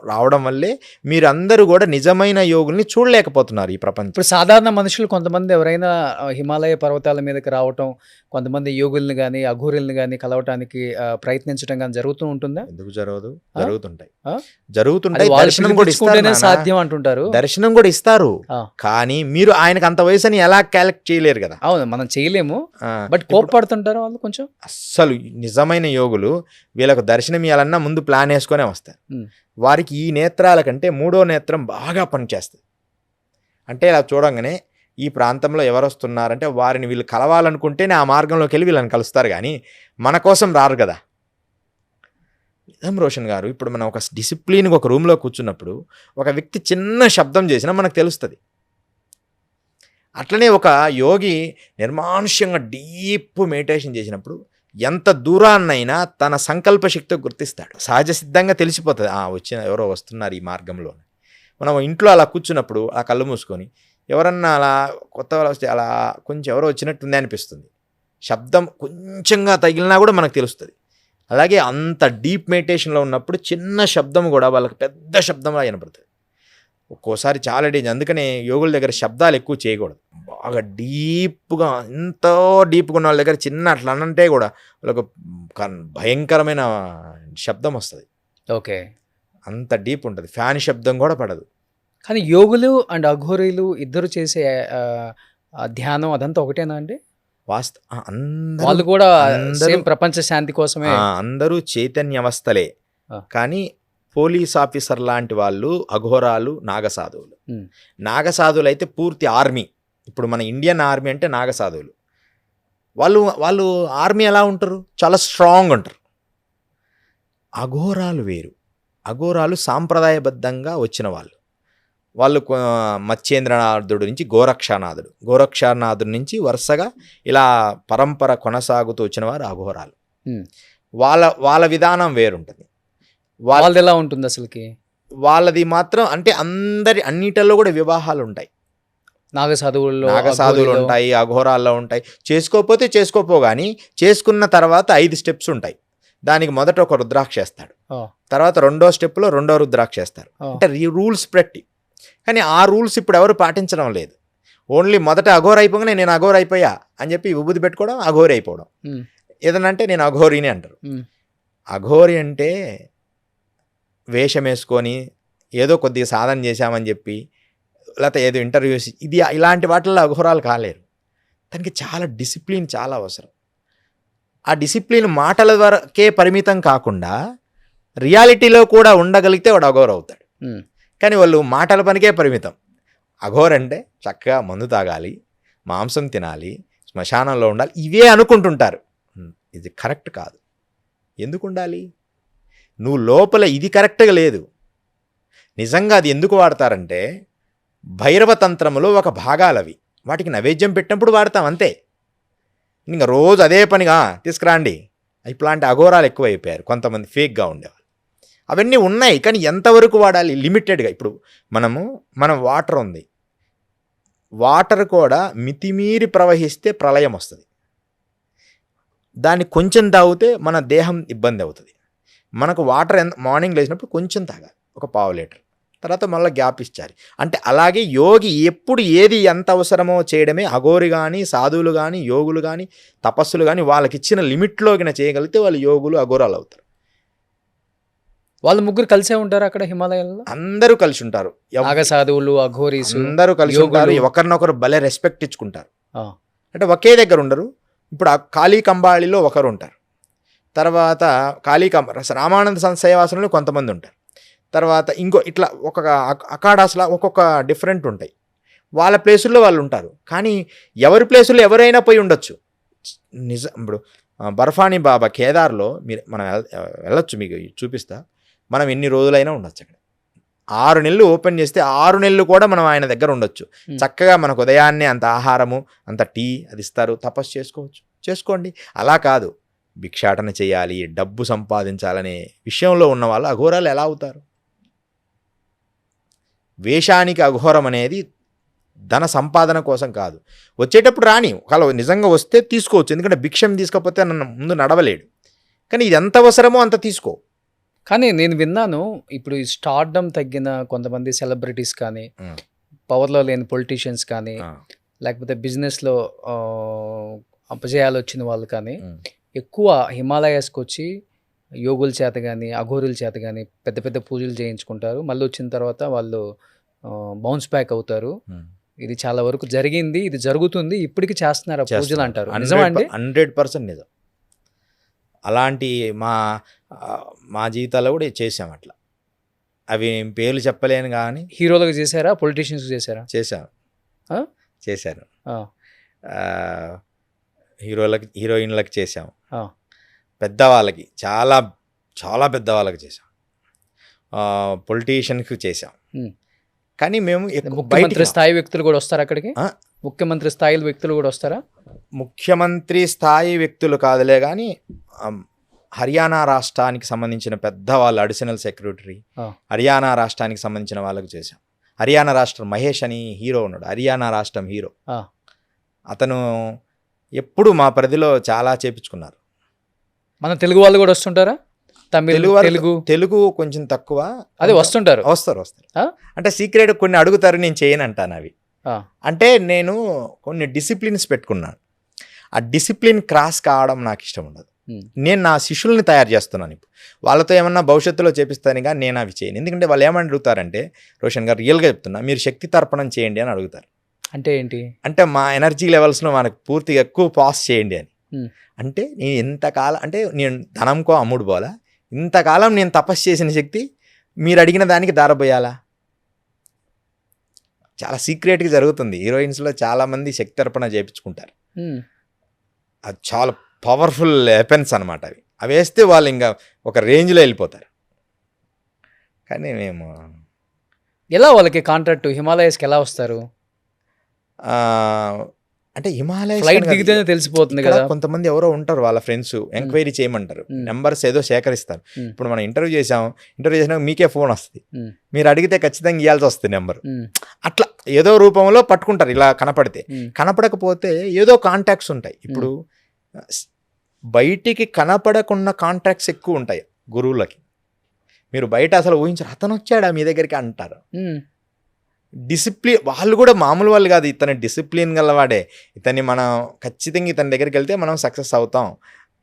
రావడం వల్లే మీరందరూ కూడా నిజమైన యోగుల్ని చూడలేకపోతున్నారు ఈ ప్రపంచం. ఇప్పుడు సాధారణ మనుషులు కొంతమంది ఎవరైనా హిమాలయ పర్వతాల మీదకి రావటం, కొంతమంది యోగుల్ని కానీ అఘోరుల్ని కానీ కలవటానికి ప్రయత్నించడం కానీ జరుగుతూ ఉంటుందా? ఎందుకు జరగదు? జరుగుతుంటాయి. దర్శనం కూడా సాధ్యం అంటుంటారు. దర్శనం కూడా ఇస్తారు, కానీ మీరు ఆయనకు అంత వయసుని ఎలా క్యాలిక్ట్ చేయలేరు కదా. అవును, మనం చేయలేము. బట్ కోప్పడుతుంటారు వాళ్ళు కొంచెం. అస్సలు నిజమైన యోగులు వీళ్ళకు దర్శనం ఇవ్వాలన్నా ముందు ప్లాన్ వేసుకొనే వస్తారు. వారికి ఈ నేత్రాల కంటే 3వ నేత్రం బాగా పనిచేస్తుంది. అంటే ఇలా చూడంగానే ఈ ప్రాంతంలో ఎవరు వస్తున్నారంటే వారిని వీళ్ళు కలవాలనుకుంటేనే ఆ మార్గంలోకి వెళ్ళి వీళ్ళని కలుస్తారు, కానీ మన కోసం రారు కదా. నిజం రోషన్ గారు, ఇప్పుడు మనం ఒక డిసిప్లిన్గా ఒక రూమ్లో కూర్చున్నప్పుడు ఒక వ్యక్తి చిన్న శబ్దం చేసినా మనకు తెలుస్తుంది. అట్లనే ఒక యోగి నిర్మానుష్యంగా డీప్ మెడిటేషన్ చేసినప్పుడు ఎంత దూరాన్నైనా తన సంకల్ప శక్తితో గుర్తిస్తాడు. సహజ సిద్ధంగా తెలిసిపోతుంది, ఎవరో వస్తున్నారు ఈ మార్గంలో. మనం ఇంట్లో అలా కూర్చున్నప్పుడు ఆ కళ్ళు మూసుకొని ఎవరన్నా అలా కొత్త వాళ్ళు వస్తే అలా కొంచెం ఎవరో వచ్చినట్టుంది అనిపిస్తుంది. శబ్దం కొంచెంగా తగిలినా కూడా మనకు తెలుస్తుంది. అలాగే అంత డీప్ మెడిటేషన్లో ఉన్నప్పుడు చిన్న శబ్దం కూడా వాళ్ళకి పెద్ద శబ్దంలా వినపడుతుంది. ఒక్కోసారి చాలా డేంజర్. అందుకనే యోగుల దగ్గర శబ్దాలు ఎక్కువ చేయకూడదు. బాగా డీప్గా, ఎంతో డీప్గా ఉన్న వాళ్ళ దగ్గర చిన్న అట్లా అనంటే కూడా వాళ్ళకు భయంకరమైన శబ్దం వస్తుంది. ఓకే. అంత డీప్ ఉంటుంది. ఫ్యాన్ శబ్దం కూడా పడదు. కానీ యోగులు అండ్ అఘోరీలు ఇద్దరు చేసే ధ్యానం అదంతా ఒకటేనా అండి? వాళ్ళు కూడా సేమ్ ప్రపంచ శాంతి కోసమే. అందరూ చైతన్యవస్థలే. కానీ పోలీస్ ఆఫీసర్ లాంటి వాళ్ళు అఘోరాలు, నాగసాధువులు. నాగసాధువులు అయితే పూర్తి ఆర్మీ. ఇప్పుడు మన ఇండియన్ ఆర్మీ అంటే నాగసాధువులు. వాళ్ళు ఆర్మీ ఎలా ఉంటారు? చాలా స్ట్రాంగ్ ఉంటారు. అఘోరాలు వేరు. అఘోరాలు సాంప్రదాయబద్ధంగా వచ్చిన వాళ్ళు. మత్స్యేంద్రనాథుడు నుంచి గోరక్షనాథుడు నుంచి వరుసగా ఇలా పరంపర కొనసాగుతూ వచ్చిన వారు అఘోరాలు. వాళ్ళ విధానం వేరుంటుంది. వాళ్ళది ఎలా ఉంటుంది అసలుకి? వాళ్ళది మాత్రం అంటే అన్నిటిలో కూడా వివాహాలు ఉంటాయి. నాగసాధువులు ఉంటాయి, అఘోరాల్లో ఉంటాయి. చేసుకోపో కానీ చేసుకున్న తర్వాత 5 స్టెప్స్ ఉంటాయి. దానికి మొదట ఒక రుద్రాక్ష వేస్తాడు, తర్వాత 2వ స్టెప్లో 2వ రుద్రాక్ష వేస్తారు. అంటే రూల్స్ పెట్టి. కానీ ఆ రూల్స్ ఇప్పుడు ఎవరు పాటించడం లేదు. ఓన్లీ మొదట అఘోర అయిపోగానే నేను అఘోర అయిపోయా అని చెప్పి విభూతి పెట్టుకోవడం, అఘోరి అయిపోవడం. ఏదనంటే నేను అఘోరిని అంటారు. అఘోరి అంటే వేషం వేసుకొని ఏదో కొద్దిగా సాధన చేశామని చెప్పి, లేకపోతే ఏదో ఇంటర్వ్యూస్ ఇలాంటి వాటిల్లో అఘోరాలు కాలేరు. దానికి చాలా డిసిప్లిన్ చాలా అవసరం. ఆ డిసిప్లిన్ మాటల వరకే పరిమితం కాకుండా రియాలిటీలో కూడా ఉండగలిగితే వాడు అఘోర అవుతాడు. కానీ వాళ్ళు మాటల పనికే పరిమితం. అఘోర అంటే చక్కగా మందు తాగాలి, మాంసం తినాలి, శ్మశానంలో ఉండాలి, ఇవే అనుకుంటుంటారు. ఇది కరెక్ట్ కాదు. ఎందుకు ఉండాలి? నువ్వు లోపల ఇది కరెక్ట్గా లేదు. నిజంగా అది ఎందుకు వాడతారంటే భైరవ తంత్రములో ఒక భాగాలవి. వాటికి నైవేద్యం పెట్టినప్పుడు వాడతాం అంతే. ఇంకా రోజు అదే పనిగా తీసుకురాండి. ఇట్లాంటి అఘోరాలు ఎక్కువ అయిపోయారు. కొంతమంది ఫేక్గా ఉండేవాళ్ళు. అవన్నీ ఉన్నాయి, కానీ ఎంతవరకు వాడాలి? లిమిటెడ్గా. ఇప్పుడు మనం వాటర్ ఉంది. వాటర్ కూడా మితిమీరి ప్రవహిస్తే ప్రళయం వస్తుంది. దాన్ని కొంచెం తాగితే మన దేహం ఇబ్బంది అవుతుంది. మనకు వాటర్ మార్నింగ్ లేచినప్పుడు కొంచెం తాగాలి, ఒక 1/2 లీటర్. తర్వాత మళ్ళీ గ్యాప్ ఇచ్చాలి. అంటే అలాగే యోగి ఎప్పుడు ఏది ఎంత అవసరమో చేయడమే. అఘోరి కానీ, సాధువులు కానీ, యోగులు కానీ, తపస్సులు కానీ వాళ్ళకి ఇచ్చిన లిమిట్లోకి చేయగలిగితే వాళ్ళు యోగులు, అఘోరాలు అవుతారు. వాళ్ళు ముగ్గురు కలిసే ఉంటారు అక్కడ హిమాలయాల్లో? అందరూ కలిసి ఉంటారు. నాగసాధువులు, అఘోరీస్ అందరూ కలిసి ఉంటారు. ఒకరినొకరు భలే రెస్పెక్ట్ ఇచ్చుకుంటారు. అంటే ఒకే దగ్గర ఉండరు. ఇప్పుడు కాళీ కంబాళిలో ఒకరు ఉంటారు. తర్వాత రామానంద సేవాసనంలో కొంతమంది ఉంటారు. తర్వాత ఇంకో ఒక్కొక్క అఖాడాస్లా ఒక్కొక్క డిఫరెంట్ ఉంటాయి. వాళ్ళ ప్లేసుల్లో వాళ్ళు ఉంటారు. కానీ ఎవరి ప్లేసుల్లో ఎవరైనా పోయి ఉండొచ్చు. ఇప్పుడు బర్ఫానీ బాబా కేదార్లో మనం వెళ్ళొచ్చు, మీకు చూపిస్తా. మనం ఎన్ని రోజులైనా ఉండొచ్చు అక్కడ. 6 నెలలు ఓపెన్ చేస్తే 6 నెలలు కూడా మనం ఆయన దగ్గర ఉండొచ్చు. చక్కగా మనకు ఉదయాన్నే అంత ఆహారము, అంత టీ అది ఇస్తారు. తపస్సు చేసుకోండి. అలా కాదు, భిక్షాటన చేయాలి, డబ్బు సంపాదించాలనే విషయంలో ఉన్న వాళ్ళు అఘోరాలు ఎలా అవుతారు? వేషానికి అఘోరం అనేది ధన సంపాదన కోసం కాదు. వచ్చేటప్పుడు రాని ఒకవేళ నిజంగా వస్తే తీసుకోవచ్చు. ఎందుకంటే భిక్షం తీసుకోకపోతే ముందు నడవలేడు. కానీ ఇది ఎంత అవసరమో అంత తీసుకో. కానీ నేను విన్నాను, ఇప్పుడు ఈ స్టార్డమ్ తగ్గిన కొంతమంది సెలబ్రిటీస్ కానీ, పవర్లో లేని పొలిటీషియన్స్ కానీ, లేకపోతే బిజినెస్లో అపజయాలు వచ్చిన వాళ్ళు కానీ ఎక్కువ హిమాలయాస్కి వచ్చి యోగుల చేత కానీ, అఘోరుల చేత కానీ పెద్ద పెద్ద పూజలు చేయించుకుంటారు. మళ్ళీ వచ్చిన తర్వాత వాళ్ళు బౌన్స్ బ్యాక్ అవుతారు. ఇది చాలా వరకు జరిగింది, ఇది జరుగుతుంది, ఇప్పటికీ చేస్తున్నారు పూజలు అంటారు. నిజమా అండి? 100% నిజం. అలాంటి మా జీవితాల్లో కూడా చేసాం అట్లా. అవి పేర్లు చెప్పలేను కానీ. హీరోలకు చేశారా, పొలిటీషియన్స్కి చేశారా? చేశాను. హీరోయిన్లకు చేసాం, పెద్దవాళ్ళకి చాలా చాలా పెద్దవాళ్ళకి చేసాం, పొలిటీషియన్కి చేసాం. కానీ మేము ముఖ్యమంత్రి స్థాయి వ్యక్తులు కూడా వస్తారు అక్కడికి? ముఖ్యమంత్రి స్థాయి వ్యక్తులు కూడా వస్తారా? ముఖ్యమంత్రి స్థాయి వ్యక్తులు కాదులే కానీ హర్యానా రాష్ట్రానికి సంబంధించిన పెద్దవాళ్ళు, అడిషనల్ సెక్రటరీ హర్యానా రాష్ట్రానికి సంబంధించిన వాళ్ళకు చేశాం. హర్యానా రాష్ట్రం మహేష్ అని హీరో ఉన్నాడు, హర్యానా రాష్ట్రం హీరో. ఆ. అతను ఎప్పుడు మా పరిధిలో చాలా చేపించుకున్నారు. మన తెలుగు వాళ్ళు కూడా వస్తుంటారా? తమిళ్, తెలుగు తెలుగు కొంచెం తక్కువ. అదే వస్తుంటారు. వస్తారు ఆ? అంటే సీక్రెట్ కొన్ని అడుగుతారు, నేను చేయను అంటాను అవి. ఆ. అంటే నేను కొన్ని డిసిప్లిన్స్ పెట్టుకున్నాను. ఆ డిసిప్లిన్ క్రాస్ కావడం నాకు ఇష్టం ఉండదు. నేను నా శిష్యుల్ని తయారు చేస్తున్నాను. ఇప్పుడు వాళ్ళతో ఏమన్నా భవిష్యత్తులో చేపిస్తాను కానీ నేను అవి చేయను. ఎందుకంటే వాళ్ళు ఏమని అడుగుతారంటే, రోషన్ గారు రియల్గా చెప్తున్నా, మీరు శక్తి తర్పణం చేయండి అని అడుగుతారు. అంటే ఏంటి? అంటే మా ఎనర్జీ లెవెల్స్లో మనకు పూర్తిగా ఎక్కువ పాస్ చేయండి అని. ఉమ్. అంటే నేను ఎంతకాలం, అంటే నేను ధనంకో అమ్ముడు పోలా, ఇంతకాలం నేను తపస్సు చేసిన శక్తి మీరు అడిగిన దానికి దారబోయాలా? చాలా సీక్రెట్గా జరుగుతుంది. హీరోయిన్స్లో చాలామంది శక్తి తర్పణ చేయించుకుంటారు. అది చాలా పవర్ఫుల్ వెపన్స్ అనమాట. అవి వేస్తే వాళ్ళు ఇంకా ఒక రేంజ్లో వెళ్ళిపోతారు. కానీ మేము ఎలా వాళ్ళకి కాంట్రాక్ట్ హిమాలయస్కి ఎలా వస్తారు? అంటే హిమాలయ ఫ్లైట్ దిగితేనే తెలిసిపోతుంది కదా. కొంతమంది ఎవరో ఉంటారు, వాళ్ళ ఫ్రెండ్స్ ఎంక్వైరీ చేయమంటారు, నెంబర్స్ ఏదో సేకరిస్తారు. ఇప్పుడు మనం ఇంటర్వ్యూ చేసినాక మీకే ఫోన్ వస్తుంది, మీరు అడిగితే ఖచ్చితంగా ఇవ్వాల్సి వస్తుంది నెంబర్. అట్లా ఏదో రూపంలో పట్టుకుంటారు. ఇలా కనపడితే, కనపడకపోతే ఏదో కాంటాక్ట్స్ ఉంటాయి. ఇప్పుడు బయటికి కనపడకున్న కాంటాక్ట్స్ ఎక్కువ ఉంటాయి గురువులకి. మీరు బయట అసలు ఊహించారు, అతను వచ్చాడా మీ దగ్గరికి అంటారు. డిసిప్లిన్, వాళ్ళు కూడా మామూలు వాళ్ళు కాదు, ఇతని డిసిప్లిన్ గలవాడే, ఇతన్ని మనం ఖచ్చితంగా ఇతని దగ్గరికి వెళ్తే మనం సక్సెస్ అవుతాం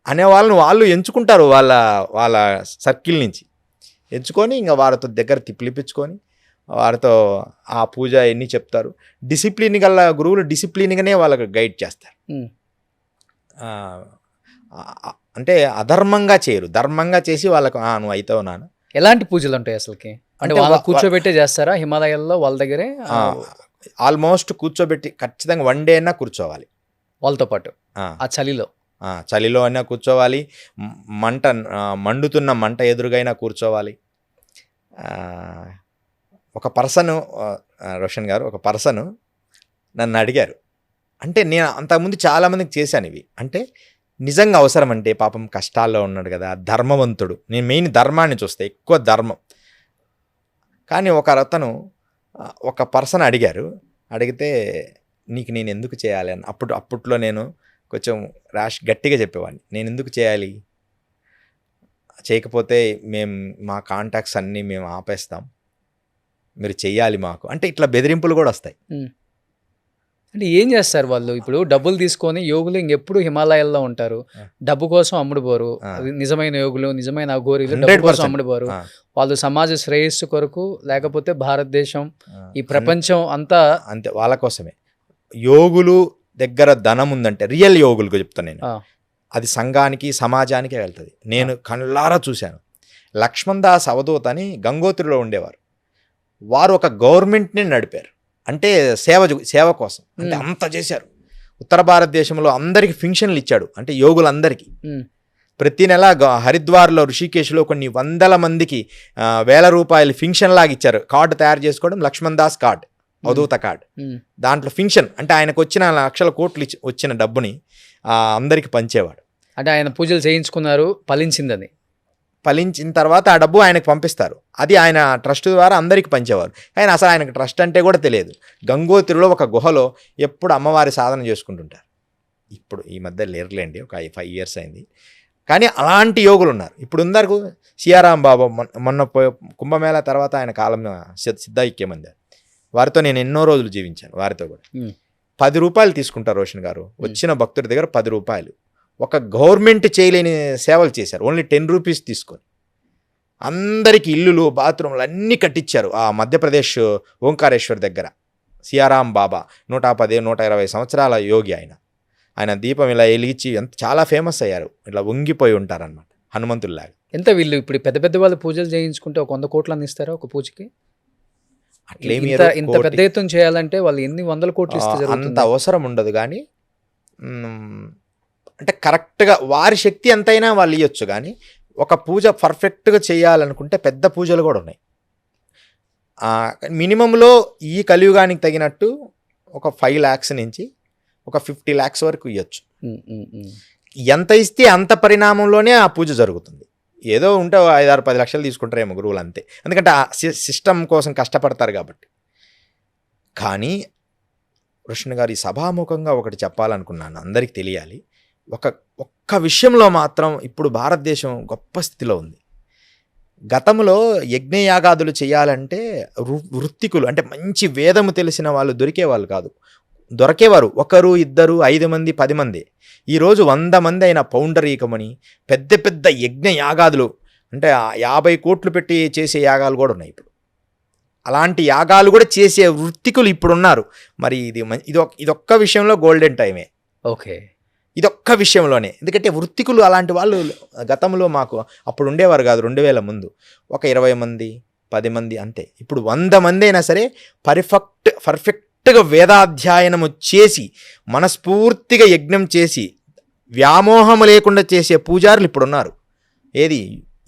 అనే వాళ్ళని వాళ్ళు ఎంచుకుంటారు. వాళ్ళ సర్కిల్ నుంచి ఎంచుకొని ఇంకా వారితో దగ్గర పిలిపించుకొని వారితో ఆ పూజ ఎన్ని చెప్తారు. డిసిప్లిన్ గల గురువులు డిసిప్లిన్గానే వాళ్ళకి గైడ్ చేస్తారు. అంటే అధర్మంగా చేయరు, ధర్మంగా చేసి వాళ్ళకు నువ్వు అవుతావు నాన్న. ఎలాంటి పూజలు ఉంటాయి అసలుకి? అంటే వాళ్ళ కూర్చోబెట్టే చేస్తారా హిమాలయాల్లో వాళ్ళ దగ్గరే? ఆల్మోస్ట్ కూర్చోబెట్టి ఖచ్చితంగా 1 డే అయినా కూర్చోవాలి వాళ్ళతో పాటు. ఆ చలిలో అయినా కూర్చోవాలి, మండుతున్న మంట ఎదురుగైనా కూర్చోవాలి. ఒక పర్సన్, రోషన్ గారు, ఒక పర్సన్ నన్ను అడిగారు. అంటే నేను అంతకుముందు చాలామందికి చేశాను ఇవి. అంటే నిజంగా అవసరం అంటే, పాపం కష్టాల్లో ఉన్నాడు కదా, ధర్మవంతుడు, నేను మెయిన్ ధర్మాన్ని చూస్తే ఎక్కువ ధర్మం. కానీ ఒక పర్సన్ అడిగితే నీకు నేను ఎందుకు చేయాలి అని. అప్పట్లో నేను కొంచెం గట్టిగా చెప్పేవాడిని, నేను ఎందుకు చేయాలి, చేయకపోతే మా కాంటాక్ట్స్ అన్నీ మేము ఆపేస్తాం, మీరు చెయ్యాలి మాకు అంటే. ఇట్లా బెదిరింపులు కూడా వస్తాయి. అంటే ఏం చేస్తారు వాళ్ళు? ఇప్పుడు డబ్బులు తీసుకొని యోగులు ఇంకెప్పుడు హిమాలయాల్లో ఉంటారు, డబ్బు కోసం అమ్ముడుపోరు. నిజమైన యోగులు, నిజమైన అఘోరీలు డబ్బు కోసం అమ్ముడుపోరు. వాళ్ళు సమాజ శ్రేయస్సు కొరకు, లేకపోతే భారతదేశం, ఈ ప్రపంచం అంతా అంతే వాళ్ళ కోసమే. యోగులు దగ్గర ధనం ఉందంటే, రియల్ యోగులకు చెప్తాను నేను, అది సంఘానికి సమాజానికే వెళ్తుంది. నేను కళ్ళారా చూశాను. లక్ష్మణ్ దాస్ అవధూత్ అని గంగోత్రిలో ఉండేవారు. వారు ఒక గవర్నమెంట్ని నడిపారు. అంటే సేవ కోసం అంటే అంత చేశారు. ఉత్తర భారతదేశంలో అందరికి ఫింక్షన్లు ఇచ్చాడు, అంటే యోగులందరికీ. ప్రతి నెల హరిద్వార్లో, ఋషికేశ్లో కొన్ని 100 మందికి 1000 రూపాయలు ఫింక్షన్ లాగా ఇచ్చారు. కార్డు తయారు చేసుకోవడం, లక్ష్మణ్ దాస్ కార్డ్, అవధూత కార్డ్. దాంట్లో ఫింక్షన్ అంటే ఆయనకు వచ్చిన లక్షల కోట్లు వచ్చిన డబ్బుని అందరికి పంచేవాడు. అంటే ఆయన పూజలు చేయించుకున్నారు, ఫలించిన తర్వాత ఆ డబ్బు ఆయనకు పంపిస్తారు. అది ఆయన ట్రస్ట్ ద్వారా అందరికి పంచేవారు. కానీ అసలు ఆయనకు ట్రస్ట్ అంటే కూడా తెలియదు. గంగోత్రిలో ఒక గుహలో ఎప్పుడు అమ్మవారి సాధన చేసుకుంటుంటారు. ఇప్పుడు ఈ మధ్య లేరులేండి, ఒక 5 years అయింది. కానీ అలాంటి యోగులు ఉన్నారు. ఇప్పుడు ఉందరకు సియారాం బాబా మొన్న కుంభమేళా తర్వాత ఆయన కాలం సిద్ధైక్యమంది. వారితో నేను ఎన్నో రోజులు జీవించాను. వారితో కూడా 10 రూపాయలు తీసుకుంటారు రోషన్ గారు. వచ్చిన భక్తుడి దగ్గర 10 రూపాయలు. ఒక గవర్నమెంట్ చేయలేని సేవలు చేశారు. ఓన్లీ 10 రూపీస్ తీసుకొని అందరికీ ఇల్లులు, బాత్రూమ్లు అన్నీ కట్టించారు. ఆ మధ్యప్రదేశ్ ఓంకారేశ్వర్ దగ్గర సియారాం బాబా 110-120 సంవత్సరాల యోగి ఆయన దీపం ఇలా వెలిగించి చాలా ఫేమస్ అయ్యారు. ఇట్లా వంగిపోయి ఉంటారనమాట, హనుమంతుల్లాగా. ఎంత వీళ్ళు ఇప్పుడు పెద్ద వాళ్ళు పూజలు చేయించుకుంటే 100 కోట్లు ఇస్తారా ఒక పూజకి? అట్లేమి ఇంత పెద్ద ఎత్తున చేయాలంటే వాళ్ళు ఎన్ని 100 కోట్లు ఇస్తే అంత అవసరం ఉండదు. కానీ అంటే కరెక్ట్గా వారి శక్తి ఎంతైనా వాళ్ళు ఇవ్వచ్చు. కానీ ఒక పూజ పర్ఫెక్ట్గా చేయాలనుకుంటే పెద్ద పూజలు కూడా ఉన్నాయి. మినిమంలో ఈ కలియుగానికి తగినట్టు ఒక 5 lakhs నుంచి ఒక 50 lakhs వరకు ఇవ్వచ్చు. ఎంత ఇస్తే అంత పరిణామంలోనే ఆ పూజ జరుగుతుంది. ఏదో ఉంటే 5-6-10 లక్షలు తీసుకుంటారేమో గురువులు, అంతే. ఎందుకంటే ఆ సిస్టమ్ కోసం కష్టపడతారు కాబట్టి. కానీ కృష్ణ గారు ఈ సభాముఖంగా ఒకటి చెప్పాలనుకున్నాను, అందరికీ తెలియాలి. ఒక్క విషయంలో మాత్రం ఇప్పుడు భారతదేశం గొప్ప స్థితిలో ఉంది. గతంలో యజ్ఞయాగాదులు చేయాలంటే వృత్తికులు అంటే మంచి వేదము తెలిసిన వాళ్ళు దొరికేవాళ్ళు కాదు. దొరికేవారు 1, 2, 5 మంది, 10 మంది. ఈరోజు 100 మంది అయిన పౌండరీకమని పెద్ద పెద్ద యజ్ఞ యాగాదులు అంటే 50 కోట్లు పెట్టి చేసే యాగాలు కూడా ఉన్నాయి ఇప్పుడు. అలాంటి యాగాలు కూడా చేసే వృత్తికులు ఇప్పుడున్నారు. మరి ఇదొక్క విషయంలో గోల్డెన్ టైమే. ఓకే, ఇదొక్క విషయంలోనే. ఎందుకంటే వృత్తికులు అలాంటి వాళ్ళు గతంలో మాకు అప్పుడు ఉండేవారు కాదు. 2000 ముందు ఒక 20 మంది 10 మంది అంతే. ఇప్పుడు 100 మంది అయినా సరే పర్ఫెక్ట్గా వేదాధ్యయనము చేసి మనస్ఫూర్తిగా యజ్ఞం చేసి వ్యామోహము లేకుండా చేసే పూజారులు ఇప్పుడు ఉన్నారు. ఏది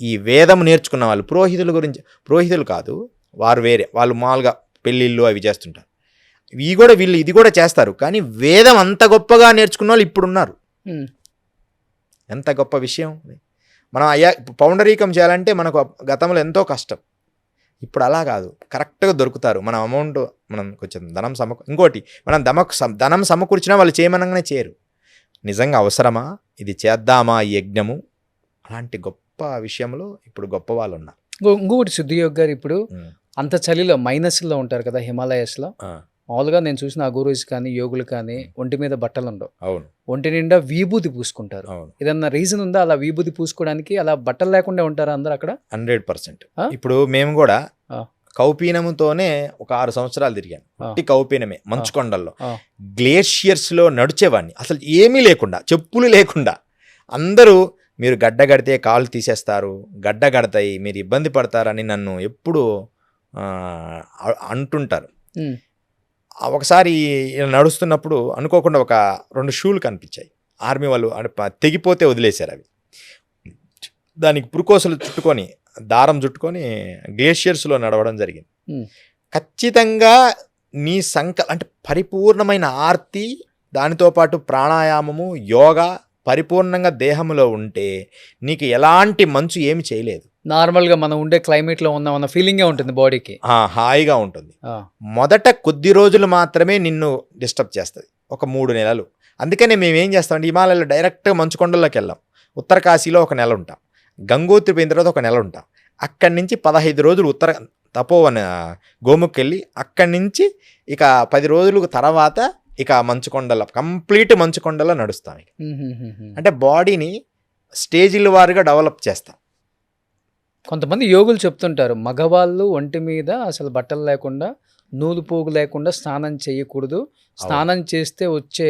ఈ వేదం నేర్చుకున్న వాళ్ళు. పురోహితులు కాదు, వారు వేరే, వాళ్ళు మామూలుగా పెళ్ళిళ్ళు అవి చేస్తుంటారు. వీళ్ళు ఇది కూడా చేస్తారు. కానీ వేదం అంత గొప్పగా నేర్చుకున్న వాళ్ళు ఇప్పుడున్నారు. ఎంత గొప్ప విషయం. మనం పౌండరీకం చేయాలంటే మనకు గతంలో ఎంతో కష్టం. ఇప్పుడు అలా కాదు, కరెక్ట్గా దొరుకుతారు. మనం అమౌంట్ మనం కొంచెం ఇంకోటి మనం ధనం సమకూర్చినా వాళ్ళు చేయమనగానే చేయరు. నిజంగా అవసరమా, ఇది చేద్దామా ఈ యజ్ఞము, అలాంటి గొప్ప విషయంలో ఇప్పుడు గొప్ప వాళ్ళు ఉన్నారు. ఇంకొకటి సిద్ధియోగ్ గారు, ఇప్పుడు అంత చలిలో మైనస్లో ఉంటారు కదా హిమాలయస్లో. మామూలుగా నేను చూసిన ఆ గురూస్ కానీ యోగులు కానీ ఒంటి మీద బట్టలు ఉండవు. అవును, ఒంటి నిండా విభూతి పూసుకుంటారు. ఏదన్నా రీజన్ ఉందా అలా విభూతి పూసుకోవడానికి? అలా బట్టలు లేకుండా ఉంటారు అందరు అక్కడ? 100%. ఇప్పుడు మేము కూడా కౌపీనముతోనే ఒక 6 సంవత్సరాలు తిరిగాను. కౌపీనమే మంచుకొండల్లో గ్లేషియర్స్లో నడిచేవాడిని. అసలు ఏమీ లేకుండా, చెప్పులు లేకుండా. అందరూ మీరు గడ్డ కడితే కాళ్ళు తీసేస్తారు, గడ్డ కడతాయి, మీరు ఇబ్బంది పడతారని నన్ను ఎప్పుడు అంటుంటారు. ఒకసారి నడుస్తున్నప్పుడు అనుకోకుండా ఒక 2 షూలు కనిపించాయి. ఆర్మీ వాళ్ళు తెగిపోతే వదిలేశారు. అవి దానికి పురుకోసలు చుట్టుకొని దారం చుట్టుకొని గ్లేషియర్స్లో నడవడం జరిగింది. ఖచ్చితంగా నీ అంటే పరిపూర్ణమైన ఆర్తి, దానితో పాటు ప్రాణాయామము, యోగా పరిపూర్ణంగా దేహంలో ఉంటే నీకు ఎలాంటి మంచు ఏమి చేయలేదు. నార్మల్గా మనం ఉండే క్లైమేట్లో ఉన్న ఫీలింగే ఉంటుంది, బాడీకి హాయిగా ఉంటుంది. మొదట కొద్ది రోజులు మాత్రమే నిన్ను డిస్టర్బ్ చేస్తుంది, ఒక 3 నెలలు. అందుకనే మేము ఏం చేస్తామంటే హిమాలయాలో డైరెక్ట్గా మంచుకొండల్లోకి వెళ్ళాం. ఉత్తరకాశీలో 1 నెల ఉంటాం, గంగోత్రి పోయిన తర్వాత 1 నెల ఉంటాం. అక్కడి నుంచి 15 రోజులు ఉత్తర తపోవన గోముఖ్ వెళ్ళి అక్కడి నుంచి ఇక 10 రోజుల తర్వాత ఇక కంప్లీట్ మంచుకొండలో నడుస్తాం. అంటే బాడీని స్టేజీల వారుగా డెవలప్ చేస్తాం. కొంతమంది యోగులు చెప్తుంటారు మగవాళ్ళు ఒంటి మీద అసలు బట్టలు లేకుండా, నూలు పోగు లేకుండా స్నానం చేయకూడదు, స్నానం చేస్తే వచ్చే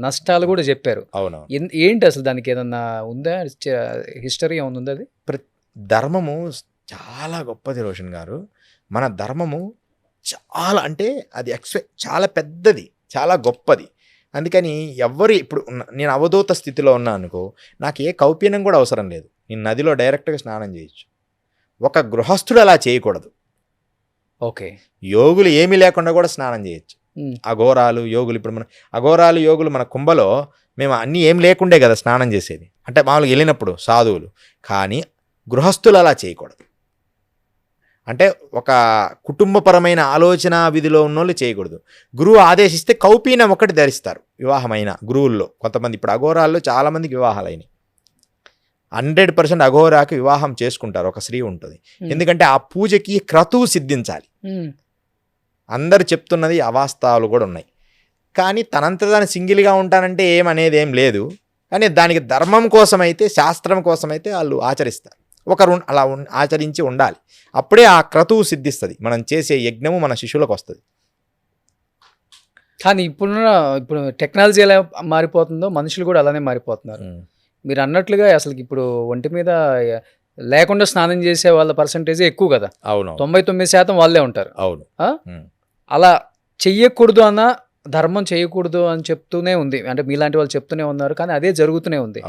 నష్టాలు కూడా చెప్పారు. అవును. ఏంటి అసలు దానికి ఏదన్నా ఉందా, హిస్టరీ ఏమన్నా ఉందా? అది ధర్మము చాలా గొప్పది రోషన్ గారు. మన ధర్మము చాలా అంటే అది చాలా పెద్దది, చాలా గొప్పది. అందుకని ఇప్పుడు నేను అవధూత స్థితిలో ఉన్నా అనుకో, నాకు ఏ కౌపీనం కూడా అవసరం లేదు. నేను నదిలో డైరెక్ట్గా స్నానం చేయొచ్చు. ఒక గృహస్థుడు అలా చేయకూడదు. ఓకే, యోగులు ఏమీ లేకుండా కూడా స్నానం చేయొచ్చు. అఘోరాలు యోగులు, ఇప్పుడు మన అఘోరాలు యోగులు మన కుంభలో మేము అన్నీ ఏం లేకుండే కదా స్నానం చేసేది. అంటే మామూలుగా వెళ్ళినప్పుడు సాధువులు. కానీ గృహస్థులు అలా చేయకూడదు. అంటే ఒక కుటుంబపరమైన ఆలోచన విధిలో ఉన్నోళ్ళు చేయకూడదు. గురువు ఆదేశిస్తే కౌపీనం ఒకటి ధరిస్తారు వివాహమైన గురువుల్లో. కొంతమంది ఇప్పుడు అఘోరాల్లో చాలామందికి వివాహాలైనవి. 100% అఘోరాకి వివాహం చేసుకుంటారు, ఒక స్త్రీ ఉంటుంది. ఎందుకంటే ఆ పూజకి క్రతువు సిద్ధించాలి. అందరు చెప్తున్నది అవాస్తవాలు కూడా ఉన్నాయి. కానీ తనంత దాన్ని సింగిల్గా ఉంటానంటే ఏమనేది ఏం లేదు. కానీ దానికి ధర్మం కోసమైతే, శాస్త్రం కోసమైతే వాళ్ళు ఆచరిస్తారు. ఒకరు అలా ఆచరించి ఉండాలి. అప్పుడే ఆ క్రతువు సిద్ధిస్తుంది. మనం చేసే యజ్ఞము మన శిష్యులకు వస్తుంది. కానీ ఇప్పుడు టెక్నాలజీ ఎలా మారిపోతుందో మనుషులు కూడా అలానే మారిపోతున్నారు. మీరు అన్నట్లుగా అసలు ఇప్పుడు ఒంటి మీద లేకుండా స్నానం చేసే వాళ్ళ పర్సంటేజ్ ఎక్కువ కదా. అవును, 99% వాళ్ళే ఉంటారు. అవును. అలా చెయ్యకూడదు అన్న ధర్మం చేయకూడదు అని చెప్తూనే ఉంది, అంటే మీలాంటి వాళ్ళు చెప్తూనే ఉన్నారు. కానీ అదే జరుగుతూనే ఉంది.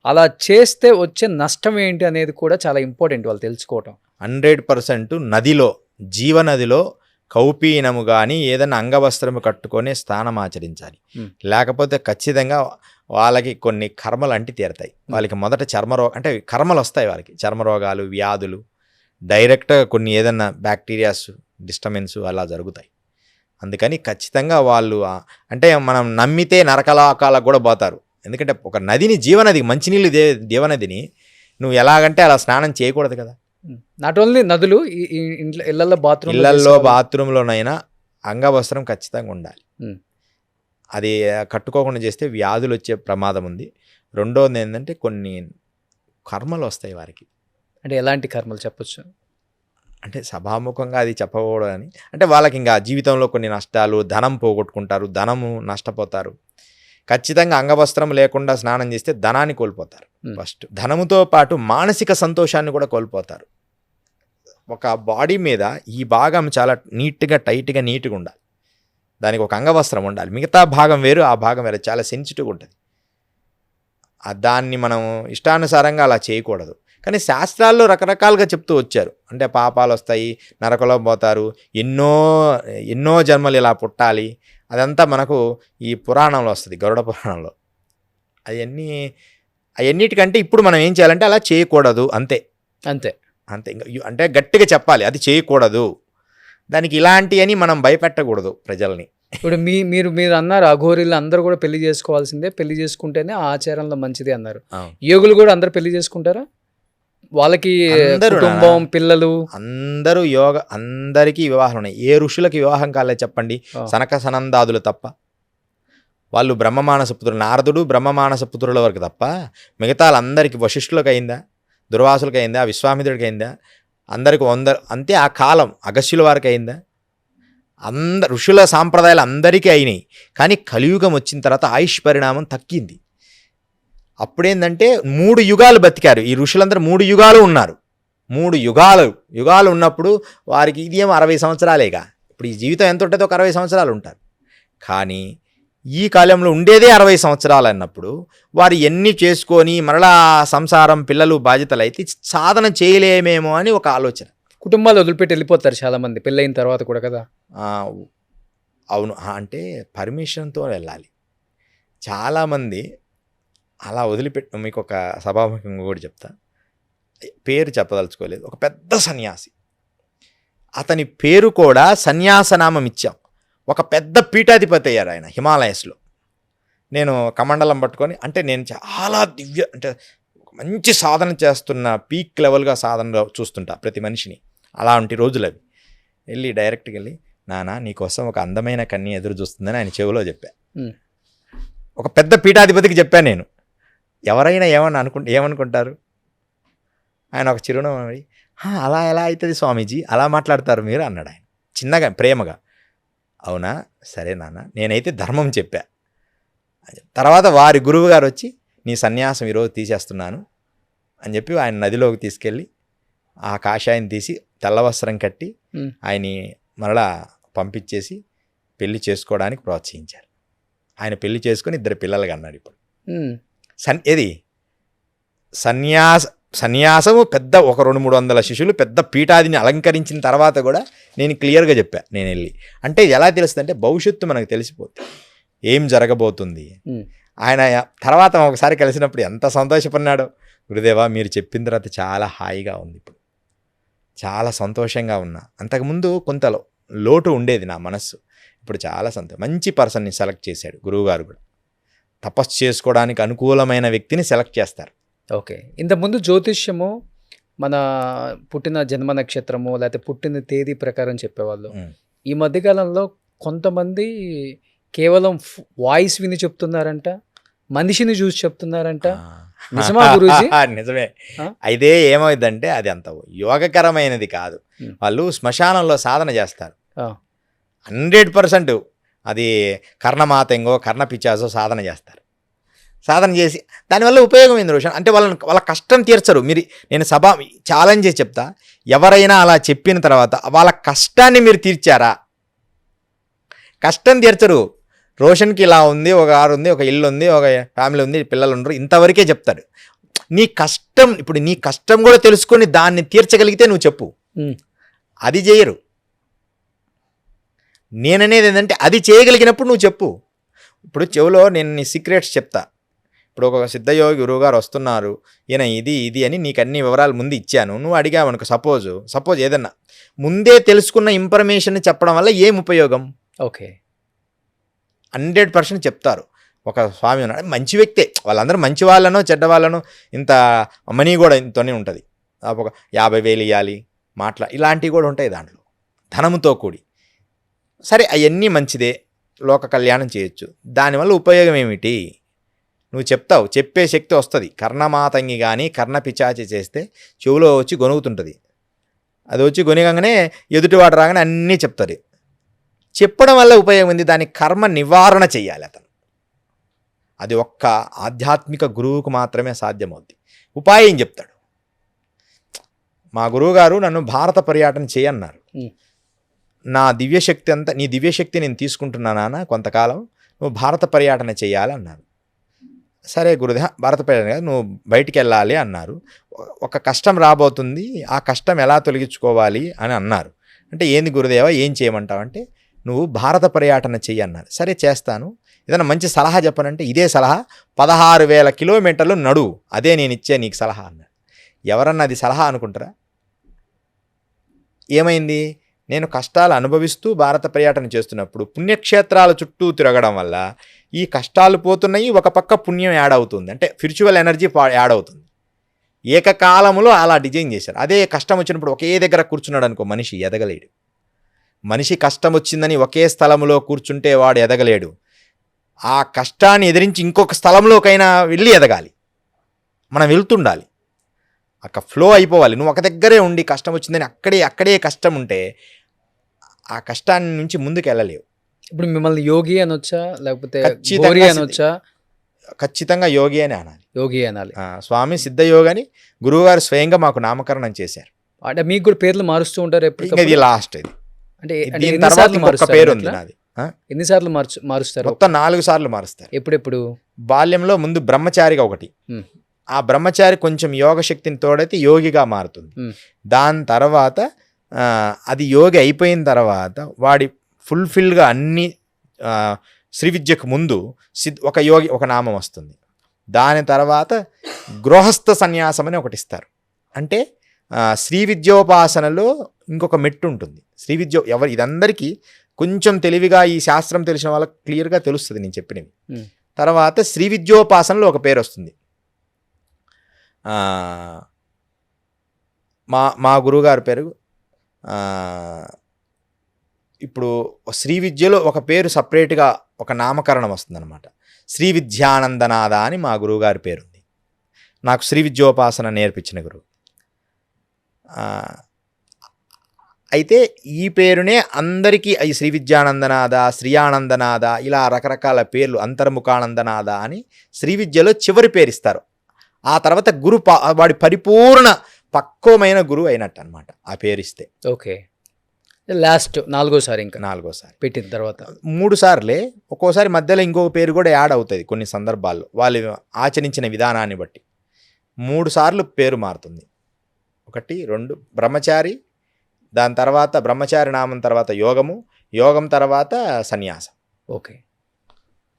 అలా చేస్తే వచ్చే నష్టం ఏంటి అనేది కూడా చాలా ఇంపార్టెంట్ వాళ్ళు తెలుసుకోవటం. 100% నదిలో, జీవనదిలో కౌపీనము కానీ ఏదైనా అంగవస్త్రము కట్టుకొని స్నానం ఆచరించాలి. లేకపోతే ఖచ్చితంగా వాళ్ళకి కొన్ని కర్మలు అంటి తీరతాయి. వాళ్ళకి మొదట అంటే కర్మలు వస్తాయి వాళ్ళకి, చర్మరోగాలు, వ్యాధులు, డైరెక్ట్గా కొన్ని ఏదన్నా బ్యాక్టీరియాస్ డిస్టర్బెన్స్ అలా జరుగుతాయి. అందుకని ఖచ్చితంగా వాళ్ళు అంటే మనం నమ్మితే నరకలోకాలకు కూడా పోతారు. ఎందుకంటే ఒక నదిని జీవనది, మంచినీళ్ళు జీవనదిని నువ్వు ఎలాగంటే అలా స్నానం చేయకూడదు కదా. నాట్ ఓన్లీ నదులు, ఇళ్లలో బాత్రూంలోనైనా అంగవస్త్రం ఖచ్చితంగా ఉండాలి. అది కట్టుకోకుండా చేస్తే వ్యాధులు వచ్చే ప్రమాదం ఉంది. రెండోది ఏంటంటే కొన్ని కర్మలు వస్తాయి వారికి. అంటే ఎలాంటి కర్మలు చెప్పొచ్చు? అంటే సభాముఖంగా అది చెప్పకూడదు అని, అంటే వాళ్ళకి ఇంకా జీవితంలో కొన్ని నష్టాలు, ధనం పోగొట్టుకుంటారు, ధనము నష్టపోతారు. ఖచ్చితంగా అంగవస్త్రం లేకుండా స్నానం చేస్తే ధనాన్ని కోల్పోతారు. ఫస్ట్ ధనముతో పాటు మానసిక సంతోషాన్ని కూడా కోల్పోతారు. ఒక బాడీ మీద ఈ భాగం చాలా నీట్గా టైట్గా నీట్గా ఉండాలి, దానికి ఒక అంగవస్త్రం ఉండాలి. మిగతా భాగం వేరు, ఆ భాగం వేరు, చాలా సెన్సిటివ్గా ఉంటుంది. దాన్ని మనం ఇష్టానుసారంగా అలా చేయకూడదు. కానీ శాస్త్రాల్లో రకరకాలుగా చెప్తూ వచ్చారు. అంటే పాపాలు వస్తాయి, నరకలో పోతారు, ఎన్నో జన్మలు ఇలా పుట్టాలి, అదంతా మనకు ఈ పురాణంలో వస్తుంది, గరుడ పురాణంలో. అవన్నిటికంటే ఇప్పుడు మనం ఏం చేయాలంటే అలా చేయకూడదు, అంతే అంతే అంతే. అంటే గట్టిగా చెప్పాలి, అది చేయకూడదు, దానికి ఇలాంటి అని మనం భయపెట్టకూడదు ప్రజల్ని. ఇప్పుడు మీరు అన్నారు అఘోరీలు అందరూ కూడా పెళ్లి చేసుకోవాల్సిందే, పెళ్లి చేసుకుంటేనే ఆ ఆచారంలో మంచిది అన్నారు. యోగులు కూడా అందరు పెళ్లి చేసుకుంటారా? వాళ్ళకి కుటుంబం, పిల్లలు అందరూ అందరికీ వివాహాలు ఉన్నాయి. ఏ ఋషులకి వివాహం కాలేదు చెప్పండి? సనక సనందాదులు తప్ప. వాళ్ళు బ్రహ్మమానస పుత్రులు, నారదుడు బ్రహ్మమానస పుత్రుల వరకు తప్ప మిగతా వాళ్ళందరికీ, వశిష్ఠులకు అయిందా, దుర్వాసులకు అయిందా, విశ్వామిత్రుడికి అయిందా, అందరికి అంతే. ఆ కాలం అగస్యుల వారికి అయిందా? ఋషుల సాంప్రదాయాలు అందరికీ అయినాయి. కానీ కలియుగం వచ్చిన తర్వాత ఆయుష్ పరిణామం తగ్గింది. అప్పుడేంటంటే 3 యుగాలు బతికారు ఈ ఋషులందరూ. 3 యుగాలు ఉన్నారు. 3 యుగాలు ఉన్నప్పుడు వారికి ఇది ఏమో 60 సంవత్సరాలేగా. ఇప్పుడు ఈ జీవితం ఎంత ఉంటుందో ఒక 60 సంవత్సరాలు ఉంటారు. కానీ ఈ కాలంలో ఉండేదే 60 సంవత్సరాలు అన్నప్పుడు వారు ఎన్ని చేసుకొని మరలా సంసారం, పిల్లలు, బాధ్యతలు అయితే సాధన చేయలేమేమో అని ఒక ఆలోచన. కుటుంబాలు వదిలిపెట్టి వెళ్ళిపోతారు చాలామంది పెళ్ళైన తర్వాత కూడా కదా. అవును, అంటే పర్మిషన్తో వెళ్ళాలి. చాలామంది అలా వదిలిపెట్టి, మీకు ఒక సభాముఖంగా కూడా చెప్తా, పేరు చెప్పదలుచుకోలేదు. ఒక పెద్ద సన్యాసి, అతని పేరు కూడా సన్యాసనామం ఇచ్చాం. ఒక పెద్ద పీఠాధిపతి అయ్యారు ఆయన హిమాలయస్లో. నేను కమండలం పట్టుకొని, అంటే నేను చాలా అంటే మంచి సాధన చేస్తున్న పీక్ లెవెల్గా సాధన చూస్తుంటా ప్రతి మనిషిని. అలాంటి రోజులు అవి. వెళ్ళి డైరెక్ట్గా వెళ్ళి, నానా నీకోసం ఒక అందమైన కన్య ఎదురు చూస్తుందని ఆయన చెవిలో చెప్పా. ఒక పెద్ద పీఠాధిపతికి చెప్పాను నేను. ఎవరైనా ఏమనుకుంటారు? ఆయన ఒక చిరునవ్వు, అలా ఎలా అవుతుంది స్వామీజీ, అలా మాట్లాడతారు మీరు అన్నాడు ఆయన చిన్నగా, ప్రేమగా. అవునా, సరే నాన్న, నేనైతే ధర్మం చెప్పా. తర్వాత వారి గురువు గారు వచ్చి, నీ సన్యాసం ఈరోజు తీసేస్తున్నాను అని చెప్పి ఆయన నదిలోకి తీసుకెళ్ళి ఆ కాషాయం తీసి తెల్లవస్త్రం కట్టి ఆయన్ని మరలా పంపించేసి పెళ్లి చేసుకోవడానికి ప్రోత్సహించారు. ఆయన పెళ్లి చేసుకొని 2 పిల్లలుగా అన్నాడు. ఇప్పుడు సన్యాసము పెద్ద ఒక 200-300 శిష్యులు, పెద్ద పీఠాదిని అలంకరించిన తర్వాత కూడా నేను క్లియర్గా చెప్పా. నేను వెళ్ళి అంటే ఎలా తెలుస్తుంది అంటే భవిష్యత్తు మనకు తెలిసిపోతుంది, ఏం జరగబోతుంది. ఆయన తర్వాత ఒకసారి కలిసినప్పుడు ఎంత సంతోషపడినాడో. గురుదేవా, మీరు చెప్పిన తర్వాత చాలా హాయిగా ఉంది, ఇప్పుడు చాలా సంతోషంగా ఉన్నా. అంతకుముందు కొంత లోటు ఉండేది నా మనస్సు, ఇప్పుడు చాలా మంచి పర్సన్ని సెలెక్ట్ చేశాడు గురువుగారు కూడా. తపస్సు చేసుకోవడానికి అనుకూలమైన వ్యక్తిని సెలెక్ట్ చేస్తారు. ఓకే. ఇంతకుముందు జ్యోతిష్యము మన పుట్టిన జన్మ నక్షత్రము లేకపోతే పుట్టిన తేదీ ప్రకారం చెప్పేవాళ్ళు. ఈ మధ్యకాలంలో కొంతమంది కేవలం వాయిస్ విని చెప్తున్నారంట, మనిషిని చూసి చెప్తున్నారంట. నిజమా గురూజీ? నిజమే. అయితే ఏమైందంటే అది అంత యోగకరమైనది కాదు. వాళ్ళు శ్మశానంలో సాధన చేస్తారు 100%. అది కర్ణమాతంగో కర్ణపిచాసో సాధన చేస్తారు. సాధన చేసి దానివల్ల ఉపయోగం ఏంది రోషన్ అంటే వాళ్ళ కష్టం తీర్చరు. నేను ఛాలెంజ్ చేసి చెప్తా, ఎవరైనా అలా చెప్పిన తర్వాత వాళ్ళ కష్టాన్ని మీరు తీర్చారా? కష్టం తీర్చరు. రోషన్కి ఇలా ఉంది, ఒక కారు ఉంది, ఒక ఇల్లు ఉంది, ఒక ఫ్యామిలీ ఉంది, పిల్లలు ఉండరు, ఇంతవరకే చెప్తాడు. ఇప్పుడు నీ కష్టం కూడా తెలుసుకొని దాన్ని తీర్చగలిగితే నువ్వు చెప్పు. అది చేయరు. నేననేది ఏంటంటే అది చేయగలిగినప్పుడు నువ్వు చెప్పు. ఇప్పుడు చెవులో నేను నీ సీక్రెట్స్ చెప్తా. ఇప్పుడు ఒక సిద్ధయోగి గురువుగారు వస్తున్నారు, ఈయన ఇది అని నీకు అన్ని వివరాలు ముందు ఇచ్చాను, నువ్వు అడిగావు అనుకో. సపోజ్ ఏదన్నా ముందే తెలుసుకున్న ఇన్ఫర్మేషన్ చెప్పడం వల్ల ఏం ఉపయోగం? ఓకే. 100% చెప్తారు. ఒక స్వామి ఉన్నాడు, మంచి వ్యక్తే, వాళ్ళందరూ మంచి వాళ్ళనో చెడ్డ వాళ్ళనో ఇంత మనీ కూడా ఇంతనే ఉంటుంది. ఒక 50,000 ఇవ్వాలి ఇలాంటివి కూడా ఉంటాయి దాంట్లో, ధనంతో కూడి. సరే అవన్నీ మంచిదే, లోక కళ్యాణం చేయొచ్చు. దానివల్ల ఉపయోగం ఏమిటి? నువ్వు చెప్తావు, చెప్పే శక్తి వస్తుంది. కర్ణమాతంగి కానీ కర్ణపిచాచి చేస్తే చెవులో వచ్చి గొనుగుతుంటుంది. అది వచ్చి గొనిగంగానే ఎదుటివాడు రాగానే అన్నీ చెప్తుంది. చెప్పడం వల్ల ఉపయోగం ఉంది, దాని కర్మ నివారణ చెయ్యాలి అతను. అది ఒక్క ఆధ్యాత్మిక గురువుకు మాత్రమే సాధ్యమవుద్ది. ఉపాయం చెప్తాడు. మా గురువుగారు నన్ను భారత పర్యటన చేయన్నారు. నా దివ్యశక్తి అంతా, నీ దివ్యశక్తి నేను తీసుకుంటున్నానా కొంతకాలం, నువ్వు భారత పర్యటన చేయాలి అన్నారు. సరే గురుదేవ, భారత పర్యటన కాదు, నువ్వు బయటికి వెళ్ళాలి అన్నారు. ఒక కష్టం రాబోతుంది, ఆ కష్టం ఎలా తొలగించుకోవాలి అని అన్నారు. అంటే ఏంది గురుదేవ, ఏం చేయమంటావు అంటే, నువ్వు భారత పర్యటన చెయ్యి అన్నారు. సరే చేస్తాను, ఏదైనా మంచి సలహా చెప్పనంటే ఇదే సలహా, 16,000 కిలోమీటర్లు నడువు, అదే నేను ఇచ్చే నీకు సలహా అన్నాడు. ఎవరన్నా అది సలహా అనుకుంటారా? ఏమైంది? నేను కష్టాలు అనుభవిస్తూ భారత పర్యటన చేస్తున్నప్పుడు పుణ్యక్షేత్రాల చుట్టూ తిరగడం వల్ల ఈ కష్టాలు పోతున్నాయి, ఒక పక్క పుణ్యం యాడ్ అవుతుంది, అంటే స్పిరిచువల్ ఎనర్జీ యాడ్ అవుతుంది. ఏకకాలంలో అలా డిజైన్ చేశారు. అదే కష్టం వచ్చినప్పుడు ఒకే దగ్గర కూర్చున్నాడు అనుకో, మనిషి ఎదగలేడు. మనిషి కష్టం వచ్చిందని ఒకే స్థలంలో కూర్చుంటే వాడు ఎదగలేడు. ఆ కష్టాన్ని ఎదిరించి ఇంకొక స్థలంలోకైనా వెళ్ళి ఎదగాలి. మనం వెళ్తుండాలి, అక్కడ ఫ్లో అయిపోవాలి. నువ్వు ఒక దగ్గరే ఉండి కష్టం వచ్చిందని అక్కడే కష్టం ఉంటే ఆ కష్టాన్ని నుంచి ముందుకు వెళ్ళలేవు. ఇప్పుడు మిమ్మల్ని యోగి అనొచ్చా, లేకపోతే ఖచ్చితంగా గోరి అనొచ్చా? ఖచ్చితంగా యోగి అని అనాలి. యోగి అనాలి. స్వామి సిద్ధయోగని గురువుగారు స్వయంగా మాకు నామకరణం చేశారు. అంటే మీకు కూడా పేర్లు మారుస్తూ ఉంటారు ఎప్పుడు? ఇది లాస్ట్. ఇది అంటే దీని తర్వాత ఇంకొక పేరు ఉంది నాది. ఎన్నిసార్లు మారుస్తారు? మొత్తం 4 సార్లు మారుస్తారు. ఎప్పుడెప్పుడు? బాల్యంలో ముందు బ్రహ్మచారిగా ఒకటి, ఆ బ్రహ్మచారి కొంచెం యోగ శక్తిని తోడైతే యోగిగా మారుతుంది. దాని తర్వాత అది యోగి అయిపోయిన తర్వాత వాడి ఫుల్ఫిల్గా అన్ని శ్రీ విద్యకు ముందు ఒక యోగి ఒక నామం వస్తుంది. దాని తర్వాత గృహస్థ సన్యాసం అని ఒకటి ఇస్తారు. అంటే శ్రీ విద్యోపాసనలో ఇంకొక మెట్టు ఉంటుంది. శ్రీ విద్య ఇదందరికీ కొంచెం తెలివిగా ఈ శాస్త్రం తెలిసిన వాళ్ళకి క్లియర్గా తెలుస్తుంది నేను చెప్పినవి. తర్వాత శ్రీ విద్యోపాసనలో ఒక పేరు వస్తుంది. మా గురువుగారి పేరు ఇప్పుడు శ్రీ విద్యలో ఒక పేరు సపరేట్గా ఒక నామకరణం వస్తుందన్నమాట. శ్రీ విద్యానందనాథ అని మా గురువుగారి పేరుంది. నాకు శ్రీ విద్యోపాసన నేర్పించిన గురువు. అయితే ఈ పేరునే అందరికీ ఈ శ్రీ విద్యానందనాథ, శ్రీ ఆనందనాథ ఇలా రకరకాల పేర్లు, అంతర్ముఖానందనాథ అని శ్రీ విద్యలో చివరి పేరు ఇస్తారు. ఆ తర్వాత వాడి పరిపూర్ణ పక్వమైన గురువు అయినట్టు అనమాట ఆ పేరు ఇస్తే. ఓకే. లాస్ట్ 4వ సారి, ఇంకా 4వ సారి పెట్టిన తర్వాత 3 సార్లే. ఒక్కోసారి మధ్యలో ఇంకొక పేరు కూడా యాడ్ అవుతుంది కొన్ని సందర్భాల్లో, వాళ్ళు ఆచరించిన విధానాన్ని బట్టి 3 సార్లు పేరు మారుతుంది. 1, 2 బ్రహ్మచారి, దాని తర్వాత బ్రహ్మచారి నామం తర్వాత యోగం తర్వాత సన్యాసం. ఓకే.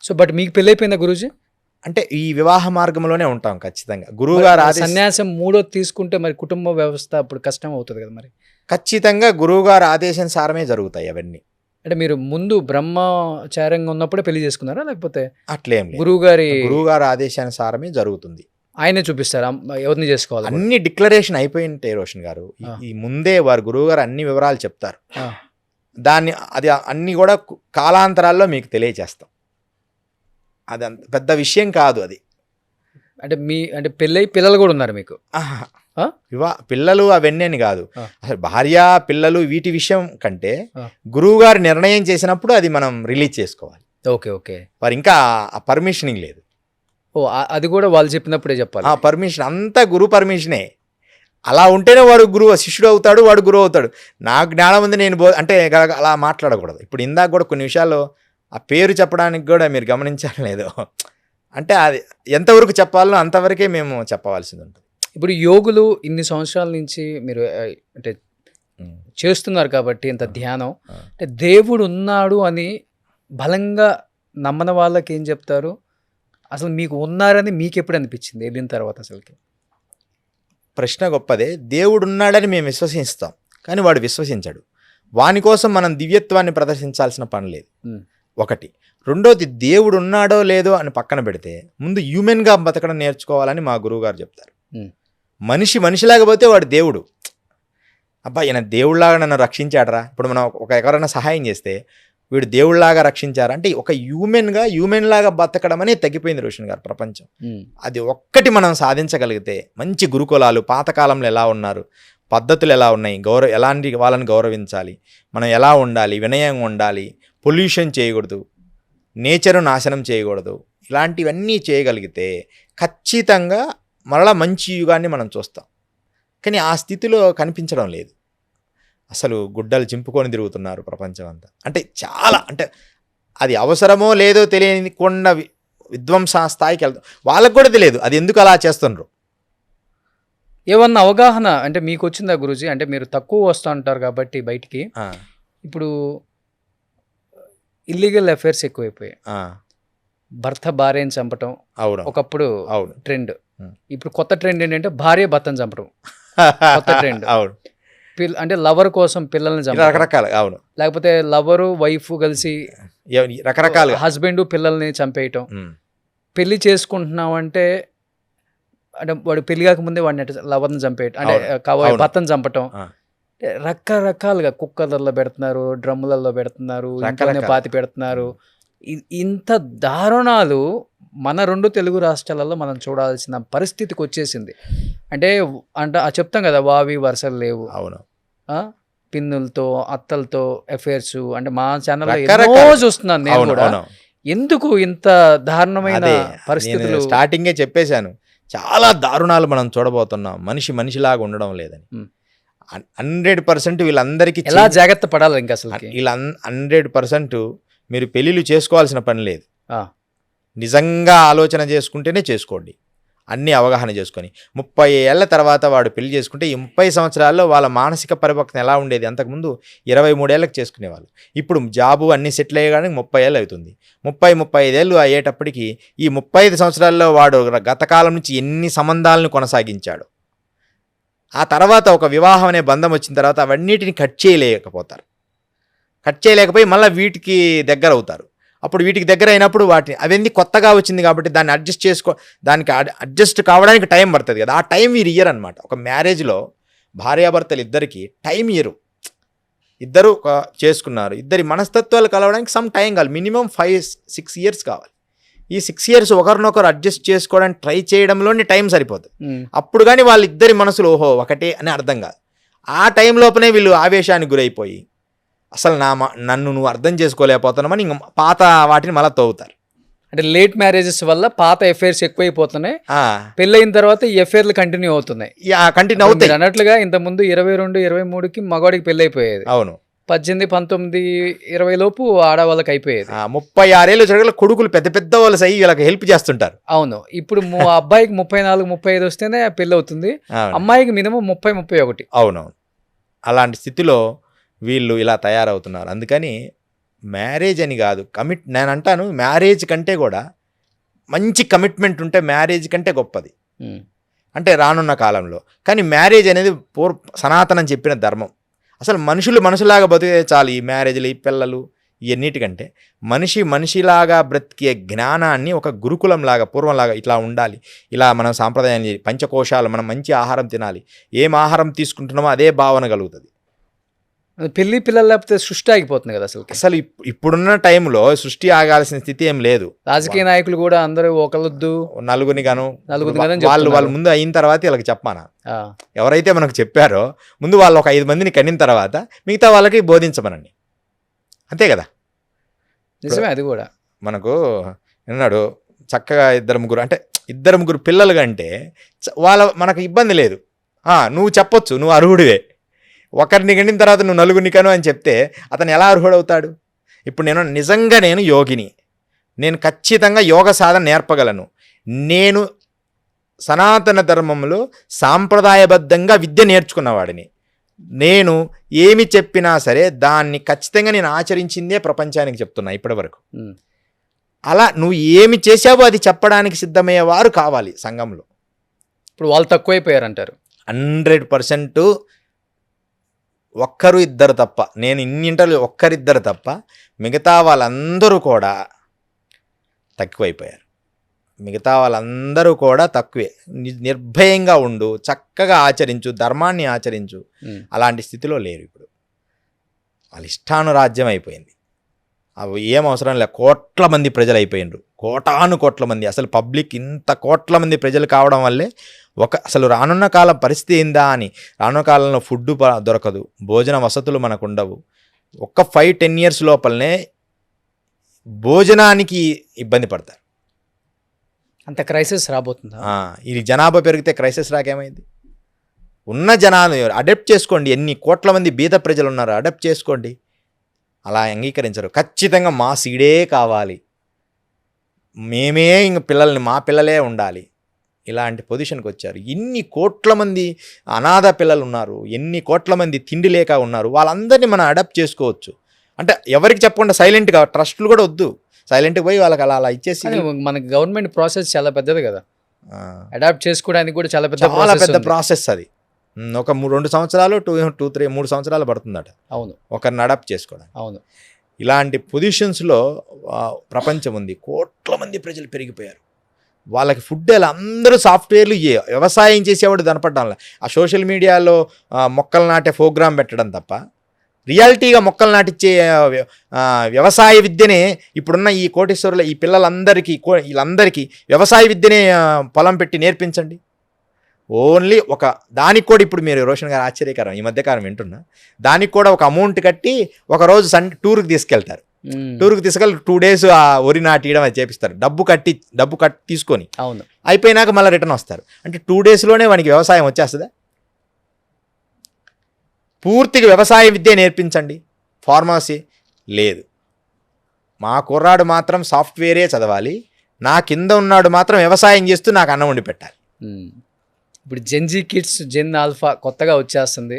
సో బట్ మీకు పెళ్ళి అయిపోయిందా గురూజీ? అంటే ఈ వివాహ మార్గంలోనే ఉంటాం ఖచ్చితంగా. గురువుగారు సన్యాసం 3వ తీసుకుంటే మరి కుటుంబ వ్యవస్థ అప్పుడు కష్టం అవుతుంది కదా మరి? ఖచ్చితంగా గురువుగారు ఆదేశానుసారమే జరుగుతాయి అవన్నీ. అంటే మీరు ముందు బ్రహ్మచార్యంగా ఉన్నప్పుడే పెళ్లి చేసుకున్నారా, లేకపోతే అట్లేం లేదు? గురువుగారు ఆదేశానుసారమే జరుగుతుంది. ఆయనే చూపిస్తారా ఎవరిని చేసుకోవాలి? అన్ని డిక్లరేషన్ అయిపోయింటాయి రోషన్ గారు. ఈ ముందే వారు గురువుగారు అన్ని వివరాలు చెప్తారు. దాన్ని అది అన్ని కూడా కాలాంతరాల్లో మీకు తెలియచేస్తాం. అది అంత పెద్ద విషయం కాదు అది. అంటే పెళ్ళై పిల్లలు కూడా ఉన్నారు మీకు? పిల్లలు అవన్నీ అని కాదు. అసలు భార్య పిల్లలు వీటి విషయం కంటే గురువుగారు నిర్ణయం చేసినప్పుడు అది మనం రిలీజ్ చేసుకోవాలి. Okay okay. వారు ఇంకా పర్మిషనింగ్ లేదు. అది కూడా వాళ్ళు చెప్పినప్పుడే చెప్పాలి. ఆ పర్మిషన్ అంతా గురువు పర్మిషనే. అలా ఉంటేనే వాడు గురువు శిష్యుడు అవుతాడు, వాడు గురువు అవుతాడు. నాకు జ్ఞానం ఉంది నేను అంటే అలా మాట్లాడకూడదు. ఇప్పుడు ఇందాక కూడా కొన్ని విషయాల్లో ఆ పేరు చెప్పడానికి కూడా మీరు గమనించాలి లేదో, అంటే అది ఎంతవరకు చెప్పాలో అంతవరకే మేము చెప్పవలసింది ఉంటుంది. ఇప్పుడు యోగులు ఇన్ని సంవత్సరాల నుంచి మీరు అంటే చేస్తున్నారు కాబట్టి ఇంత ధ్యానం, అంటే దేవుడు ఉన్నాడు అని బలంగా నమ్మని వాళ్ళకి ఏం చెప్తారు? అసలు మీకు ఉన్నారని మీకు ఎప్పుడు అనిపించింది వెళ్ళిన తర్వాత? అసలుకి ప్రశ్న గొప్పదే. దేవుడు ఉన్నాడని మేము విశ్వసిస్తాం, కానీ వాడు విశ్వసించాడు. వాని కోసం మనం దివ్యత్వాన్ని ప్రదర్శించాల్సిన పని లేదు. ఉమ్. ఒకటి. రెండోది, దేవుడు ఉన్నాడో లేదో అని పక్కన పెడితే ముందు హ్యూమెన్గా బతకడం నేర్చుకోవాలని మా గురువుగారు చెప్తారు. ఉమ్. మనిషి మనిషిలాగా పోతే వాడు దేవుడు. అబ్బా ఈయన దేవుడిలాగా నన్ను రక్షించాడరా. ఇప్పుడు మనం ఎవరైనా సహాయం చేస్తే వీడు దేవుడిలాగా రక్షించారా అంటే ఒక హ్యూమెన్ లాగా బతకడం అనేది తగ్గిపోయింది రోషన్ గారు ప్రపంచం. అది ఒక్కటి మనం సాధించగలిగితే, మంచి గురుకులాలు పాతకాలంలో ఎలా ఉన్నారు, పద్ధతులు ఎలా ఉన్నాయి, ఎలాంటి వాళ్ళని గౌరవించాలి, మనం ఎలా ఉండాలి, వినయంగా ఉండాలి, పొల్యూషన్ చేయకూడదు, నేచరు నాశనం చేయకూడదు, ఇలాంటివన్నీ చేయగలిగితే ఖచ్చితంగా మరలా మంచి యుగాన్ని మనం చూస్తాం. కానీ ఆ స్థితిలో కనిపించడం లేదు. అసలు గుడ్డలు చింపుకొని తిరుగుతున్నారు ప్రపంచం అంతా. అంటే చాలా, అంటే అది అవసరమో లేదో తెలియకుండా విధ్వంస స్థాయికి వెళ్తాం. వాళ్ళకు కూడా తెలియదు అది ఎందుకు అలా చేస్తున్నారు. ఏమన్నా అవగాహన అంటే మీకు వచ్చిందా గురూజీ? అంటే మీరు తక్కువ వస్తూ ఉంటారు కాబట్టి బయటికి. ఇప్పుడు ఇల్లీగల్ అఫైర్స్ ఎక్కువైపోయాయి. భర్త భార్యని చంపటం అవును ఒకప్పుడు అవును ట్రెండ్. ఇప్పుడు కొత్త ట్రెండ్ ఏంటంటే భార్య భర్తను చంపడం కొత్త ట్రెండ్. అవును. అంటే లవర్ కోసం పిల్లల్ని చంపడం, రకరకాల. అవును. లేకపోతే లవరు వైఫ్ కలిసి రకరకాల హస్బెండ్ పిల్లల్ని చంపేయటం. పెళ్లి చేసుకుంటున్నాం అంటే వాడు పెళ్లి కాకముందే వాడిని లవర్ని చంపేయటం, అంటే భర్తను చంపటం. రకరకాలుగా కుక్కర్లలో పెడుతున్నారు, డ్రమ్ములలో పెడుతున్నారు, ఇంట్లోనే పాతి పెడుతున్నారు. ఇంత దారుణాలు మన 2 తెలుగు రాష్ట్రాలలో మనం చూడాల్సిన పరిస్థితికి వచ్చేసింది. అంటే చెప్తాం కదా, వావి వరుసలు లేవు. అవును. పిన్నులతో అత్తలతో అఫైర్స్. అంటే మా ఛానల్లో చూస్తున్నాను నేను కూడా. ఎందుకు ఇంత దారుణమైన పరిస్థితులు? స్టార్టింగే చెప్పేశాను, చాలా దారుణాలు మనం చూడబోతున్నాం. మనిషిలాగా ఉండడం లేదని. 100% వీళ్ళందరికీ ఎలా జాగ్రత్త పడాలి ఇంకా అసలు? వీళ్ళ 100% మీరు పెళ్ళిళ్ళు చేసుకోవాల్సిన పని లేదు. నిజంగా ఆలోచన చేసుకుంటేనే చేసుకోండి, అన్నీ అవగాహన చేసుకొని. 30 ఏళ్ల తర్వాత వాడు పెళ్లి చేసుకుంటే ఈ 30 సంవత్సరాల్లో వాళ్ళ మానసిక పరిపక్వత ఎలా ఉండేది? అంతకుముందు 23 ఏళ్ళకి చేసుకునేవాళ్ళు. ఇప్పుడు జాబు అన్నీ సెటిల్ అయ్యడానికి 30 ఏళ్ళు అవుతుంది. 35 ఏళ్ళు అయ్యేటప్పటికి ఈ 35 సంవత్సరాల్లో వాడు గతకాలం నుంచి ఎన్ని సంబంధాలను కొనసాగించాడు. ఆ తర్వాత ఒక వివాహం అనే బంధం వచ్చిన తర్వాత అవన్నిటిని కట్ చేయలేకపోయి మళ్ళీ వీటికి దగ్గర అవుతారు. అప్పుడు వీటికి దగ్గర అయినప్పుడు అవన్నీ కొత్తగా వచ్చింది కాబట్టి దాన్ని దానికి అడ్జస్ట్ కావడానికి టైం పడుతుంది కదా. ఆ టైం వీరు ఇయ్యరు అనమాట. ఒక మ్యారేజ్లో భార్యాభర్తలు ఇద్దరికి టైం ఇయ్యరు. ఇద్దరు చేసుకున్నారు, ఇద్దరి మనస్తత్వాలు కలవడానికి సమ్ టైం కావాలి. మినిమం 5-6 ఇయర్స్ కావాలి. ఈ 6 ఇయర్స్ ఒకరినొకరు అడ్జస్ట్ చేసుకోవడానికి ట్రై చేయడంలోనే టైం సరిపోతుంది. అప్పుడు కానీ వాళ్ళిద్దరి మనసులు ఓహో ఒకటే అని అర్థం కాదు. ఆ టైం లోపనే వీళ్ళు ఆవేశానికి గురైపోయి అసలు నన్ను నువ్వు అర్థం చేసుకోలేకపోతున్నామని ఇంక పాత వాటిని మళ్ళీ తవ్వుతారు. అంటే లేట్ మ్యారేజెస్ వల్ల పాత ఎఫైర్స్ ఎక్కువైపోతున్నాయి. పెళ్ళైన తర్వాత ఈ ఎఫైర్లు కంటిన్యూ అవుతున్నాయి. అన్నట్లుగా ఇంతకుముందు 22-23కి మగవాడికి పెళ్ళి అయిపోయేది. అవును. 18, 19, 20 లోపు ఆడవాళ్ళకి అయిపోయేది. 36 ఏళ్ళు జరగల కొడుకులు పెద్ద వాళ్ళు సై వీళ్ళకి హెల్ప్ చేస్తుంటారు. అవును. ఇప్పుడు అబ్బాయికి 34-35 వస్తేనే పెళ్ళి అవుతుంది, అమ్మాయికి మినిమం 30-31. అవునవును. అలాంటి స్థితిలో వీళ్ళు ఇలా తయారవుతున్నారు. అందుకని మ్యారేజ్ అని కాదు, నేను అంటాను మ్యారేజ్ కంటే కూడా మంచి కమిట్మెంట్ ఉంటే మ్యారేజ్ కంటే గొప్పది అంటే రానున్న కాలంలో. కానీ మ్యారేజ్ అనేది సనాతనం చెప్పిన ధర్మం. అసలు మనుషులాగా బతికే చాలు. ఈ మ్యారేజ్లు, ఈ పిల్లలు, ఇవన్నిటికంటే మనిషిలాగా బ్రతికే జ్ఞానాన్ని ఒక గురుకులంలాగా పూర్వంలాగా ఇట్లా ఉండాలి, ఇలా మనం సాంప్రదాయం పంచకోశాలు, మనం మంచి ఆహారం తినాలి, ఏం ఆహారం తీసుకుంటున్నామో అదే భావన కలుగుతుంది. పెళ్లి పిల్లలు లేకపోతే సృష్టి ఆగిపోతుంది కదా అసలు. ఇప్పుడున్న టైంలో సృష్టి ఆగాల్సిన స్థితి ఏం లేదు. రాజకీయ నాయకులు కూడా అందరూ ఒకళ్ళొద్దు నలుగురిని వాళ్ళు ముందు అయిన తర్వాత వీళ్ళకి చెప్పానా? ఎవరైతే మనకు చెప్పారో ముందు వాళ్ళు ఒక 5 మందిని కనిన తర్వాత మిగతా వాళ్ళకి బోధించమనండి, అంతే కదా. నిజమే. అది కూడా మనకు విన్నాడు చక్కగా 2-3 పిల్లలు కంటే మనకు ఇబ్బంది లేదు. నువ్వు చెప్పొచ్చు, నువ్వు అర్హుడివే. ఒకరిని గండిన తర్వాత నువ్వు 4 కను అని చెప్తే అతను ఎలా అర్హుడవుతాడు? ఇప్పుడు నేను యోగిని, నేను ఖచ్చితంగా యోగ సాధన నేర్పగలను, నేను సనాతన ధర్మంలో సాంప్రదాయబద్ధంగా విద్య నేర్చుకున్నవాడిని, నేను ఏమి చెప్పినా సరే దాన్ని ఖచ్చితంగా నేను ఆచరించిందే ప్రపంచానికి చెప్తున్నా ఇప్పటి వరకు. అలా నువ్వు ఏమి చేసావో అది చెప్పడానికి సిద్ధమయ్యేవారు కావాలి సంఘంలో. ఇప్పుడు వాళ్ళు తక్కువైపోయారంటారు. 100% ఒక్కరు ఇద్దరు తప్ప, నేను ఇన్ని ఇంటర్వ్యూ ఒక్కరిద్దరు తప్ప మిగతా వాళ్ళందరూ కూడా తక్కువైపోయారు. మిగతా వాళ్ళందరూ కూడా తక్కువే. నిర్భయంగా ఉండు, చక్కగా ఆచరించు, ధర్మాన్ని ఆచరించు, అలాంటి స్థితిలో లేరు ఇప్పుడు. వాళ్ళ ఇష్టానురాజ్యం అయిపోయింది. అవి ఏం అవసరం లేదు. కోట్ల మంది ప్రజలు అయిపోయినరు, కోట్ల మంది. అసలు పబ్లిక్ ఇంత కోట్ల మంది ప్రజలు కావడం వల్లే అసలు రానున్న కాలం పరిస్థితి ఏందా అని. రానున్న కాలంలో ఫుడ్ దొరకదు, భోజన వసతులు మనకు ఉండవు. ఒక్క 5-10 years లోపలనే భోజనానికి ఇబ్బంది పడతారు. అంత క్రైసిస్ రాబోతుందా? ఇది జనాభా పెరిగితే క్రైసిస్ రాకేమైంది? ఉన్న జనాలు అడాప్ట్ చేసుకోండి. ఎన్ని కోట్ల మంది బీద ప్రజలు ఉన్నారు, అడాప్ట్ చేసుకోండి. అలా అంగీకరించరు. ఖచ్చితంగా మా సీడే కావాలి, మేమే ఇంక పిల్లల్ని మా పిల్లలే ఉండాలి, ఇలాంటి పొజిషన్కి వచ్చారు. ఇన్ని కోట్ల మంది అనాథ పిల్లలు ఉన్నారు, ఎన్ని కోట్ల మంది తిండి లేక ఉన్నారు. వాళ్ళందరినీ మనం అడాప్ట్ చేసుకోవచ్చు. అంటే ఎవరికి చెప్పకుండా సైలెంట్గా, ట్రస్టులు కూడా వద్దు, సైలెంట్గా పోయి వాళ్ళకి అలా ఇచ్చేసి. మనకి గవర్నమెంట్ ప్రాసెస్ చాలా పెద్దది కదా, అడాప్ట్ చేసుకోవడానికి కూడా చాలా పెద్ద ప్రాసెస్ అది. ఒక 2 సంవత్సరాలు 3 సంవత్సరాలు పడుతుందట. అవును, ఒకరిని అడాప్ట్ చేసుకోవడానికి. అవును. ఇలాంటి పొజిషన్స్లో ప్రపంచం ఉంది. కోట్ల మంది ప్రజలు పెరిగిపోయారు. వాళ్ళకి ఫుడ్ ఎలా, అందరూ సాఫ్ట్వేర్లు, వ్యవసాయం చేసేవాడు కనపడడం. ఆ సోషల్ మీడియాలో మొక్కలు నాటే ప్రోగ్రాం పెట్టడం తప్ప రియాలిటీగా మొక్కలు నాటిచ్చే వ్యవసాయ విద్యనే ఇప్పుడున్న ఈ కోటీశ్వరుల ఈ పిల్లలందరికీ వీళ్ళందరికీ వ్యవసాయ విద్యనే పొలం పెట్టి నేర్పించండి. ఓన్లీ దానికి కూడా ఇప్పుడు మీరు రోషన్ గారు ఆశ్చర్యకరం, ఈ మధ్యకాలం వింటున్నా, దానికి కూడా ఒక అమౌంట్ కట్టి ఒకరోజు టూర్కి తీసుకెళ్తారు. టూర్కి తీసుకెళ్ళి 2 days ఆ వరి నాటియడం అది చేపిస్తారు. డబ్బు కట్టి తీసుకొని, అవును, అయిపోయినాక మళ్ళీ రిటర్న్ వస్తారు. అంటే 2 daysలోనే వానికి వ్యవసాయం వచ్చేస్తుందా? పూర్తిగా వ్యవసాయ విద్య నేర్పించండి. ఫార్మసీ లేదు, మా కుర్రాడు మాత్రం సాఫ్ట్వేరే చదవాలి, నా కింద ఉన్నాడు మాత్రం వ్యవసాయం చేస్తూ నాకు అన్నం వండి పెట్టాలి. ఇప్పుడు జెన్జీ కిడ్స్, జెన్ ఆల్ఫా కొత్తగా వచ్చేస్తుంది.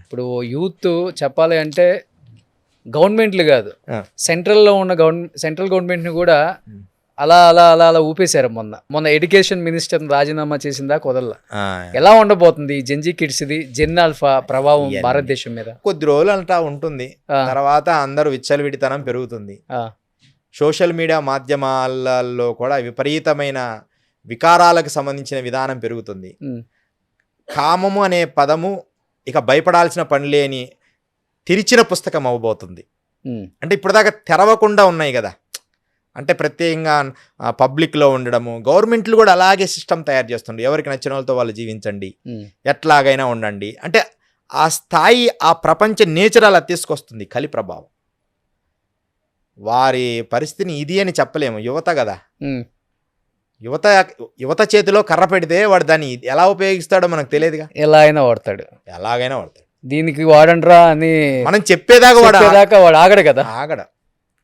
ఇప్పుడు యూత్ చెప్పాలి అంటే గవర్నమెంట్లు కాదు, సెంట్రల్లో ఉన్న సెంట్రల్ గవర్నమెంట్ని కూడా అలా అలా అలా అలా ఊపేశారు. మొన్న ఎడ్యుకేషన్ మినిస్టర్ రాజీనామా చేసిందా కుదరలా. ఎలా ఉండబోతుంది జెన్జీ కిడ్స్ ఇది, జెన్ ఆల్ఫా ప్రభావం భారతదేశం మీద? కొద్ది రోజులు అంటా ఉంటుంది, తర్వాత అందరూ విచ్చలవిడితనం పెరుగుతుంది. సోషల్ మీడియా మాధ్యమాలలో కూడా విపరీతమైన వికారాలకు సంబంధించిన విధానం పెరుగుతుంది. కామము అనే పదము ఇక భయపడాల్సిన పని లేని తెరిచిన పుస్తకం అవ్వబోతుంది. అంటే ఇప్పటిదాకా తెరవకుండా ఉన్నాయి కదా, అంటే ప్రత్యేకంగా పబ్లిక్లో ఉండడము. గవర్నమెంట్లు కూడా అలాగే సిస్టమ్ తయారు చేస్తుండే, ఎవరికి నచ్చిన వాళ్ళతో వాళ్ళు జీవించండి, ఎట్లాగైనా ఉండండి. అంటే ఆ స్థాయి, ఆ ప్రపంచ నేచర్ అలా తీసుకొస్తుంది కలి ప్రభావం. వారి పరిస్థితిని ఇది అని చెప్పలేము. యువత కదా, యువత చేతిలో కర్ర పెడితే వాడు దాన్ని ఎలా ఉపయోగిస్తాడో మనకు తెలియదుగా. ఎలాగైనా వాడతాడు. దీనికి వాడండ్రా అని మనం చెప్పేదాకా వాడు ఆగడు కదా, ఆగడ.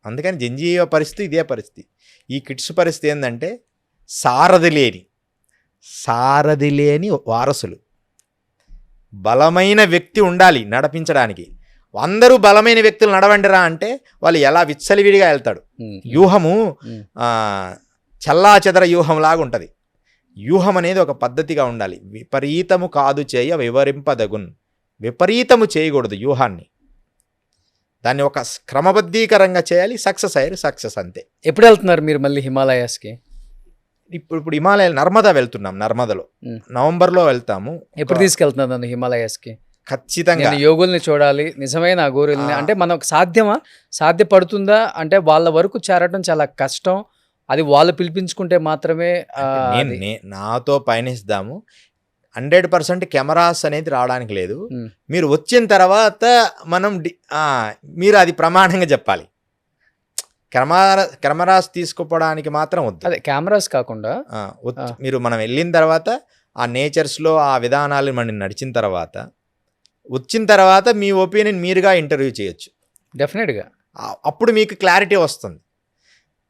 అందుకని జంజీవ పరిస్థితి ఇదే పరిస్థితి. ఈ కిడ్స్ పరిస్థితి ఏంటంటే సారథి లేని వారసులు. బలమైన వ్యక్తి ఉండాలి నడిపించడానికి. అందరూ బలమైన వ్యక్తులు నడవండిరా అంటే వాళ్ళు ఎలా విచ్చలివిడిగా వెళ్తాడు. వ్యూహము చల్లా చెదర వ్యూహం లాగా ఉంటుంది. వ్యూహం అనేది ఒక పద్ధతిగా ఉండాలి. విపరీతము కాదు చేయ వివరింపదగున్, విపరీతము చేయకూడదు వ్యూహాన్ని. దాన్ని ఒక క్రమబద్ధీకరంగా చేయాలి. సక్సెస్ అంతే. ఎప్పుడు వెళ్తున్నారు మీరు మళ్ళీ హిమాలయాస్కి? ఇప్పుడు హిమాలయాలు నర్మదా వెళ్తున్నాం. నర్మదలో నవంబర్లో వెళ్తాము. ఎప్పుడు తీసుకెళ్తున్నారు నన్ను హిమాలయాస్కి? ఖచ్చితంగా యోగుల్ని చూడాలి, నిజమైన గోరుల్ని. అంటే మనకు సాధ్యపడుతుందా? అంటే వాళ్ళ వరకు చేరటం చాలా కష్టం, అది వాళ్ళు పిలిపించుకుంటే మాత్రమే. నాతో పయనిస్తాము. 100% కెమెరాస్ అనేది రావడానికి లేదు. మీరు వచ్చిన తర్వాత మీరు అది ప్రమాణంగా చెప్పాలి. కెమెరాస్ తీసుకుపోవడానికి మాత్రం వద్దు. అదే కెమెరాస్ కాకుండా మనం వెళ్ళిన తర్వాత ఆ నేచర్స్లో ఆ విధానాలు మనం నడిచిన తర్వాత, వచ్చిన తర్వాత మీ ఒపీనియన్ మీరుగా ఇంటర్వ్యూ చేయొచ్చు. డెఫినెట్గా అప్పుడు మీకు క్లారిటీ వస్తుంది.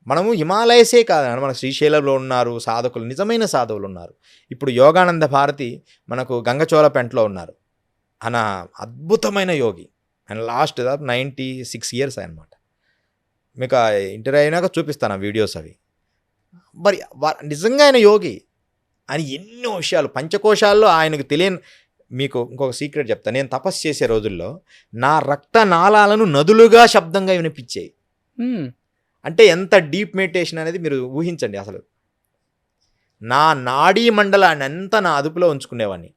మనము హిమాలయసే కాదు, మన శ్రీశైలంలో ఉన్నారు సాధకులు, నిజమైన సాధువులు ఉన్నారు. ఇప్పుడు యోగానంద భారతి మనకు గంగచోళపెంటలో ఉన్నారు. ఆయన అద్భుతమైన యోగి. ఆయన లాస్ట్ 96 years అనమాట. మీకు ఇంటర్వ్యూ అయినాక చూపిస్తాను ఆ వీడియోస్ అవి. మరి నిజంగా ఆయన యోగి. ఆయన ఎన్నో విషయాలు, పంచకోశాల్లో ఆయనకు తెలియని మీకు ఇంకొక సీక్రెట్ చెప్తాను. నేను తపస్సు చేసే రోజుల్లో నా రక్తనాళాలను నదులుగా శబ్దంగా వినిపించాయి. అంటే ఎంత డీప్ మెడిటేషన్ అనేది మీరు ఊహించండి. అసలు నా నాడీ మండలాన్ని అంతా నా అదుపులో ఉంచుకునేవాడిని.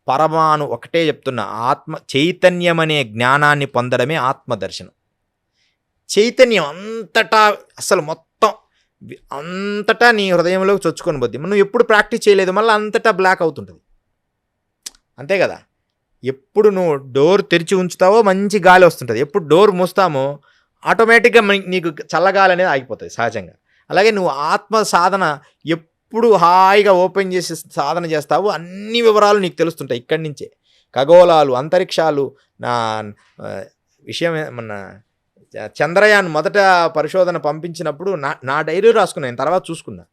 పరమాణు ఒకటే చెప్తున్నా, ఆత్మ చైతన్యం అనే జ్ఞానాన్ని పొందడమే ఆత్మదర్శనం. చైతన్యం అంతటా అసలు మొత్తం అంతటా నీ హృదయంలోకి చొచ్చుకొని పోద్ది. మనం ఎప్పుడు ప్రాక్టీస్ చేయలేదు, మళ్ళీ అంతటా బ్లాక్ అవుతుంటుంది. అంతే కదా. ఎప్పుడు నువ్వు డోర్ తెరిచి ఉంచుతావో మంచి గాలి వస్తుంటుంది, ఎప్పుడు డోర్ మూస్తామో ఆటోమేటిక్గా నీకు చల్లగాలి అనేది ఆగిపోతుంది సహజంగా. అలాగే నువ్వు ఆత్మ సాధన ఎప్పుడు హాయిగా ఓపెన్ చేసి సాధన చేస్తావో అన్ని వివరాలు నీకు తెలుస్తుంటాయి ఇక్కడి నుంచే. ఖగోళాలు, అంతరిక్షాలు. నా విషయం మన చంద్రయాన్ మొదట పరిశోధన పంపించినప్పుడు నా డైరీ రాసుకున్నాను, తర్వాత చూసుకున్నా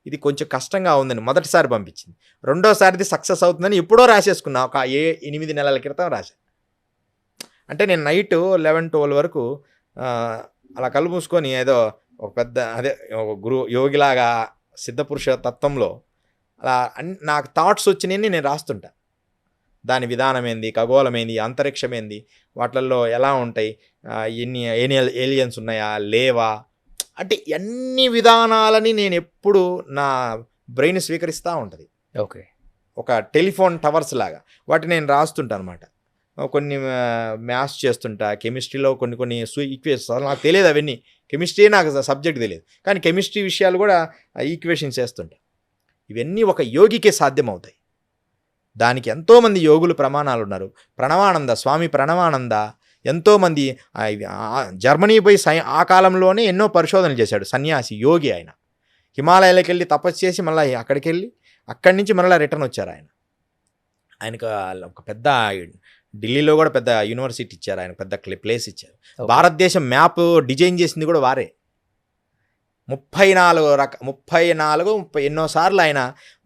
ఇది కొంచెం కష్టంగా ఉందని. మొదటిసారి పంపించింది, రెండోసారిది సక్సెస్ అవుతుందని ఎప్పుడో రాసేసుకున్నా, ఒక 8 నెలల క్రితం రాశాను. అంటే నేను నైట్ 11-12 వరకు అలా కళ్ళు మూసుకొని ఏదో ఒక పెద్ద ఒక యోగిలాగా సిద్ధపురుష తత్వంలో అలా నాకు థాట్స్ వచ్చినాయని నేను రాస్తుంటా. దాని విధానం ఏంది, ఖగోళమేంది, అంతరిక్షమేంది, వాటిల్లో ఎలా ఉంటాయి, ఎన్ని ఏలియన్స్ ఉన్నాయా లేవా, అంటే అన్ని విధానాలని నేను ఎప్పుడు నా బ్రెయిన్ స్వీకరిస్తూ ఉంటుంది. ఓకే, ఒక టెలిఫోన్ టవర్స్ లాగా వాటిని నేను రాస్తుంటాను అనమాట. కొన్ని మ్యాథ్స్ చేస్తుంటా, కెమిస్ట్రీలో కొన్ని ఈక్వేషన్స్ నాకు తెలియదు, అవన్నీ కెమిస్ట్రీ నాకు సబ్జెక్ట్ తెలియదు, కానీ కెమిస్ట్రీ విషయాలు కూడా ఈక్వేషన్స్ చేస్తుంటా. ఇవన్నీ ఒక యోగికే సాధ్యమవుతాయి. దానికి ఎంతోమంది యోగులు ప్రమాణాలు ఉన్నారు. ప్రణవానంద స్వామి ప్రణవానంద ఎంతోమంది జర్మనీ పోయి ఆ కాలంలోనే ఎన్నో పరిశోధనలు చేశాడు. సన్యాసి యోగి ఆయన. హిమాలయాలకు వెళ్ళి తపస్సు చేసి మళ్ళీ అక్కడికి వెళ్ళి అక్కడి నుంచి మళ్ళీ రిటర్న్ వచ్చారు ఆయన. ఆయనకు ఒక పెద్ద ఢిల్లీలో కూడా పెద్ద యూనివర్సిటీ ఇచ్చారు, ఆయన పెద్ద ప్లేస్ ఇచ్చారు. భారతదేశం మ్యాప్ డిజైన్ చేసింది కూడా వారే. 34 ఎన్నోసార్లు ఆయన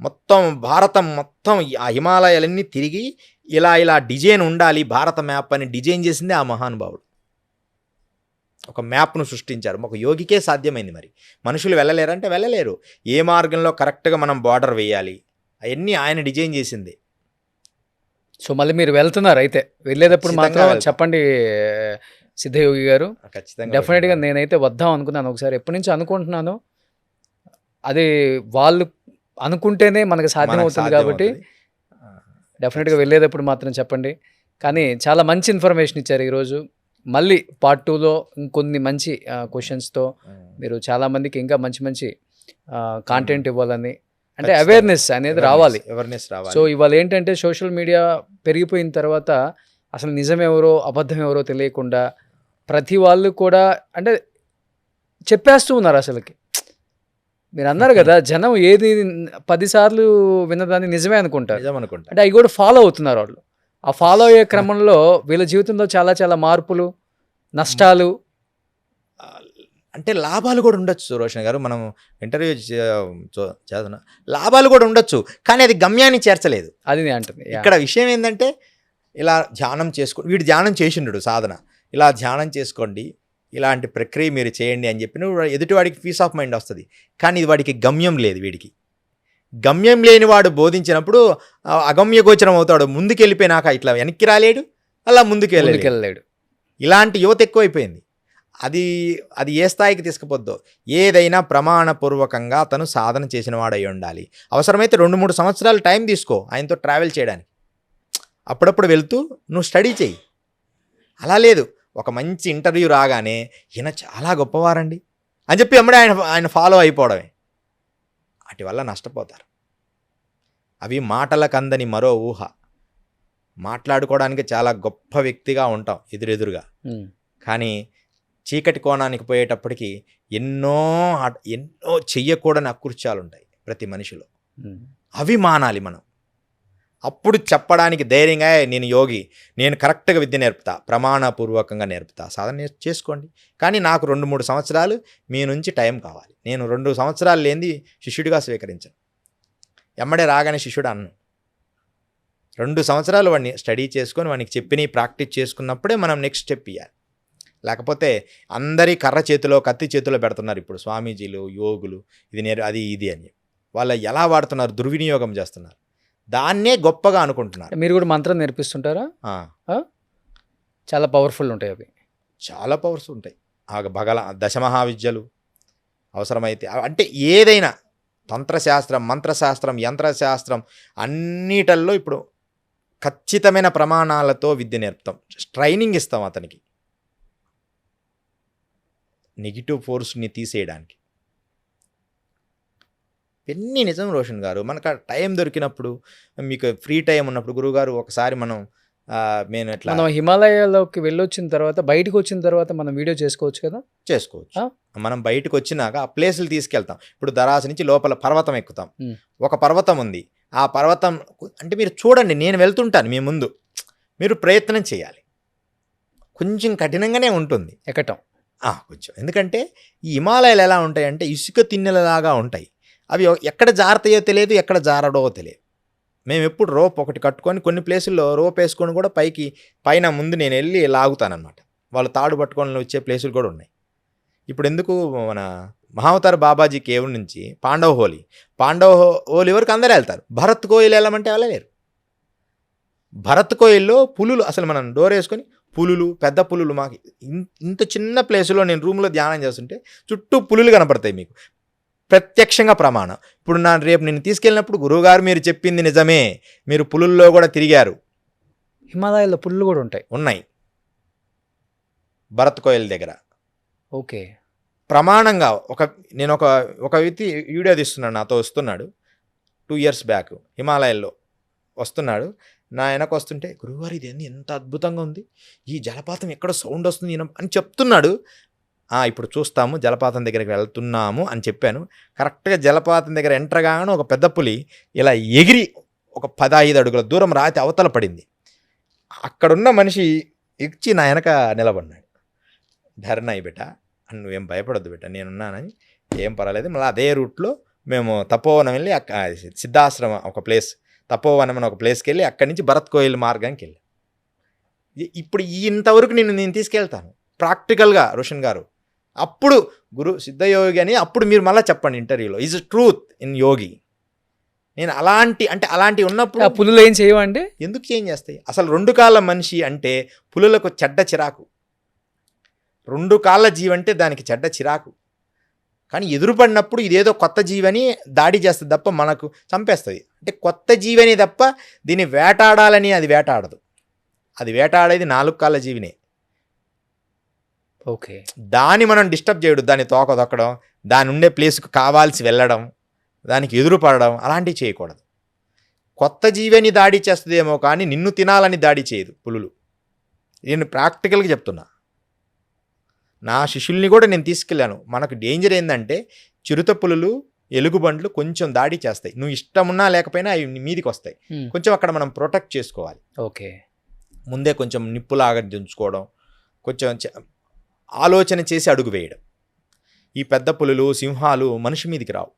మొత్తం భారతం మొత్తం ఆ హిమాలయాలన్నీ తిరిగి ఇలా డిజైన్ ఉండాలి భారత మ్యాప్ అని డిజైన్ చేసింది ఆ మహానుభావుడు. ఒక మ్యాప్ను సృష్టించారు. ఒక యోగికే సాధ్యమైంది. మరి మనుషులు వెళ్ళలేరంటే వెళ్ళలేరు. ఏ మార్గంలో కరెక్ట్గా మనం బార్డర్ వేయాలి అవన్నీ ఆయన డిజైన్ చేసింది. సో మళ్ళీ మీరు వెళ్తున్నారు అయితే, వెళ్ళేటప్పుడు మాత్రం చెప్పండి సిద్ధయోగి గారు. ఖచ్చితంగా డెఫినెట్గా నేనైతే వద్దాం అనుకున్నాను ఒకసారి, ఎప్పటి నుంచి అనుకుంటున్నాను. అది వాళ్ళు అనుకుంటేనే మనకు సాధ్యం అవుతుంది కాబట్టి డెఫినెట్గా వెళ్ళేటప్పుడు మాత్రం చెప్పండి. కానీ చాలా మంచి ఇన్ఫర్మేషన్ ఇచ్చారు ఈరోజు. మళ్ళీ పార్ట్ 2లో ఇంకొన్ని మంచి క్వశ్చన్స్తో మీరు చాలామందికి ఇంకా మంచి కాంటెంట్ ఇవ్వాలని, అంటే అవేర్నెస్ అనేది రావాలి. సో ఇవాళ ఏంటంటే సోషల్ మీడియా పెరిగిపోయిన తర్వాత అసలు నిజం ఎవరో అబద్ధం ఎవరో తెలియకుండా ప్రతి వాళ్ళు కూడా అంటే చెప్పేస్తూ ఉన్నారు. అసలుకి మీరు అన్నారు కదా, జనం ఏది 10 సార్లు విన్నదాన్ని నిజమే అనుకుంటారు. అంటే అవి కూడా ఫాలో అవుతున్నారు వాళ్ళు. ఆ ఫాలో అయ్యే క్రమంలో వీళ్ళ జీవితంలో చాలా మార్పులు, నష్టాలు, అంటే లాభాలు కూడా ఉండొచ్చు. రోషన్ గారు, మనం ఇంటర్వ్యూ చేస్తున్నా, లాభాలు కూడా ఉండొచ్చు, కానీ అది గమ్యాన్ని చేర్చలేదు. అది నేను అంటుంది. ఇక్కడ విషయం ఏంటంటే ఇలా ధ్యానం వీడు ధ్యానం చేసిండు సాధన, ఇలా ధ్యానం చేసుకోండి, ఇలాంటి ప్రక్రియ మీరు చేయండి అని చెప్పిన ఎదుటివాడికి పీస్ ఆఫ్ మైండ్ వస్తుంది. కానీ ఇది వాడికి గమ్యం లేదు. వీడికి గమ్యం లేని వాడు బోధించినప్పుడు అగమ్య గోచరం అవుతాడు. ముందుకు వెళ్ళిపోయినాక ఇట్లా వెనక్కి రాలేడు, అలా ముందుకు వెళ్ళలేడు. ఇలాంటి యువత ఎక్కువైపోయింది. అది ఏ స్థాయికి తీసుకుపోద్దో. ఏదైనా ప్రమాణపూర్వకంగా తను సాధన చేసిన వాడు అయి ఉండాలి. అవసరమైతే 2-3 సంవత్సరాలు టైం తీసుకో ఆయనతో ట్రావెల్ చేయడానికి. అప్పుడప్పుడు వెళ్తూ నువ్వు స్టడీ చేయి. అలా లేదు, ఒక మంచి ఇంటర్వ్యూ రాగానే ఈయన చాలా గొప్పవారండి అని చెప్పి అమ్మడే ఆయన ఫాలో అయిపోవడమే. వాటి వల్ల నష్టపోతారు. అవి మాటలకు అందని మరో ఊహ. మాట్లాడుకోవడానికి చాలా గొప్ప వ్యక్తిగా ఉంటాం ఎదురెదురుగా, కానీ చీకటి కోణానికి పోయేటప్పటికి ఎన్నో చెయ్యకూడని అకృత్యాలు ఉంటాయి ప్రతి మనిషిలో. అవి మానాలి మనం. అప్పుడు చెప్పడానికి ధైర్యంగా, నేను యోగి, నేను కరెక్ట్గా విద్య నేర్పుతా, ప్రమాణపూర్వకంగా నేర్పుతా, సాధన చేసుకోండి, కానీ నాకు 2-3 సంవత్సరాలు మీ నుంచి టైం కావాలి. నేను 2 సంవత్సరాలు లేనిది శిష్యుడిగా స్వీకరించను. ఎమ్మడే రాగానే శిష్యుడు అన్ను. 2 సంవత్సరాలు వాడిని స్టడీ చేసుకొని వాడికి చెప్పిన ప్రాక్టీస్ చేసుకున్నప్పుడే మనం నెక్స్ట్ స్టెప్ ఇవ్వాలి. లేకపోతే అందరి కర్ర చేతిలో కత్తి చేతిలో పెడుతున్నారు ఇప్పుడు స్వామీజీలు, యోగులు, ఇది అది అని. వాళ్ళు ఎలా వాడుతున్నారు, దుర్వినియోగం చేస్తున్నారు. దాన్నే గొప్పగా అనుకుంటున్నారు. మీరు కూడా మంత్రం నేర్పిస్తుంటారా? ఆ, చాలా పవర్ఫుల్ ఉంటాయి అవి. చాలా పవర్స్ ఉంటాయి. ఆ దశమహావిద్యలు అవసరమైతే అంటే ఏదైనా తంత్రశాస్త్రం, మంత్రశాస్త్రం, యంత్రశాస్త్రం అన్నిటల్లో ఇప్పుడు ఖచ్చితమైన ప్రమాణాలతో విద్య నేర్పుతాం. ట్రైనింగ్ ఇస్తాం అతనికి నెగిటివ్ ఫోర్స్ని తీసేయడానికి. ఇవన్నీ నిజం రోషన్ గారు. మనకు టైం దొరికినప్పుడు, మీకు ఫ్రీ టైం ఉన్నప్పుడు, గురువుగారు ఒకసారి మనం మనం హిమాలయాల్లోకి వెళ్ళొచ్చిన తర్వాత, బయటకు వచ్చిన తర్వాత మనం వీడియో చేసుకోవచ్చు కదా? చేసుకోవచ్చు. మనం బయటకు వచ్చినాక ఆ ప్లేసులు తీసుకెళ్తాం. ఇప్పుడు దరాస నుంచి లోపల పర్వతం ఎక్కుతాం. ఒక పర్వతం ఉంది. ఆ పర్వతం అంటే మీరు చూడండి, నేను వెళ్తుంటాను మీ ముందు, మీరు ప్రయత్నం చేయాలి. కొంచెం కఠినంగానే ఉంటుంది ఎక్కటం కొంచెం. ఎందుకంటే ఈ హిమాలయాలు ఎలా ఉంటాయంటే ఇసుక తిన్నెలలాగా ఉంటాయి. అవి ఎక్కడ జారుతాయో తెలియదు, ఎక్కడ జారడో తెలియదు. మేము ఎప్పుడు రోప్ ఒకటి కట్టుకొని, కొన్ని ప్లేసుల్లో రోప్ వేసుకొని కూడా పైన ముందు నేను వెళ్ళి లాగుతానమాట. వాళ్ళు తాడు పట్టుకొని వచ్చే ప్లేసులు కూడా ఉన్నాయి. ఇప్పుడు ఎందుకు మన మహావతార్ బాబాజీ కేవ్ నుంచి పాండవ హోలీ వరకు అందరూ వెళ్తారు. భరత్ కోయిల్ వెళ్ళమంటే వెళ్ళలేరు. భరత్ కోయిల్లో పులులు, అసలు మనం డోర్ వేసుకొని పులులు, పెద్ద పులులు, మాకు ఇంత చిన్న ప్లేసులో నేను రూమ్లో ధ్యానం చేస్తుంటే చుట్టూ పులులు కనపడతాయి మీకు, ప్రత్యక్షంగా ప్రమాణం. ఇప్పుడు రేపు నేను తీసుకెళ్ళినప్పుడు, గురువుగారు మీరు చెప్పింది నిజమే, మీరు పులుల్లో కూడా తిరిగారు. హిమాలయాల్లో పులులు కూడా ఉన్నాయి భరత్ కోయిల్ దగ్గర. ఓకే. ప్రమాణంగా నేను ఒక వ్యక్తి వీడియో తీస్తున్నాడు, నాతో వస్తున్నాడు 2 years బ్యాక్, హిమాలయాల్లో వస్తున్నాడు. నా వెనక వస్తుంటే, గురువుగారు ఇది ఎంత అద్భుతంగా ఉంది, ఈ జలపాతం ఎక్కడ సౌండ్ వస్తుంది అని చెప్తున్నాడు. ఇప్పుడు చూస్తాము, జలపాతం దగ్గరికి వెళ్తున్నాము అని చెప్పాను. కరెక్ట్గా జలపాతం దగ్గర ఎంటర్ కాగానే ఒక పెద్ద పులి ఇలా ఎగిరి ఒక 15 అడుగుల దూరం రాతి అవతల పడింది. అక్కడున్న మనిషి ఎక్కి నా వెనక నిలబడినాడు. ధర్నాయి బిడ్డ, నువ్వేం భయపడద్దు బిడ్డ, నేనున్నానని, ఏం పర్వాలేదు. మళ్ళీ అదే రూట్లో మేము తపోవనం వెళ్ళి, సిద్ధాశ్రమం ఒక ప్లేస్, తపోవనం అని ఒక ప్లేస్కి వెళ్ళి, అక్కడి నుంచి భరత్ కోయిల్ మార్గానికి వెళ్ళి, ఇప్పుడు ఇంతవరకు నేను తీసుకెళ్తాను ప్రాక్టికల్గా రోషన్ గారు. అప్పుడు గురు సిద్ధయోగి అని అప్పుడు మీరు మళ్ళీ చెప్పండి ఇంటర్వ్యూలో, ఈజ్ ట్రూత్ ఇన్ యోగి. నేను అలాంటి ఉన్నప్పుడు పులులు ఏం చేయవండి? ఎందుకు చేంజ్ చేస్తాయి? అసలు 2 కాళ్ళ మనిషి అంటే పులులకు చెడ్డ చిరాకు. 2 కాళ్ళ జీవి అంటే దానికి చెడ్డ చిరాకు. కానీ ఎదురుపడినప్పుడు ఇదేదో కొత్త జీవని దాడి చేస్తుంది తప్ప మనకు చంపేస్తుంది. అంటే కొత్త జీవని తప్ప దీన్ని వేటాడాలని అది వేటాడదు. అది వేటాడేది 4 కాళ్ళ జీవినే. ఓకే. దాన్ని మనం డిస్టర్బ్ చేయడం, దాన్ని తోక దొక్కడం, దాని ఉండే ప్లేస్కి కావాల్సి వెళ్ళడం, దానికి ఎదురుపడడం, అలాంటివి చేయకూడదు. కొత్త జీవిని దాడి చేస్తుందేమో కానీ నిన్ను తినాలని దాడి చేయదు పులులు. నేను ప్రాక్టికల్గా చెప్తున్నా. నా శిష్యుల్ని కూడా నేను తీసుకెళ్ళాను. మనకు డేంజర్ ఏంటంటే చిరుత పులులు, ఎలుగుబండ్లు కొంచెం దాడి చేస్తాయి. నువ్వు ఇష్టమున్నా లేకపోయినా అవి మీదికి వస్తాయి. కొంచెం అక్కడ మనం ప్రొటెక్ట్ చేసుకోవాలి. ఓకే. ముందే కొంచెం నిప్పులాగా దించుకోవడం, కొంచెం ఆలోచన చేసి అడుగు వేయడం. ఈ పెద్ద పులులు, సింహాలు మనిషి మీదికి రావు.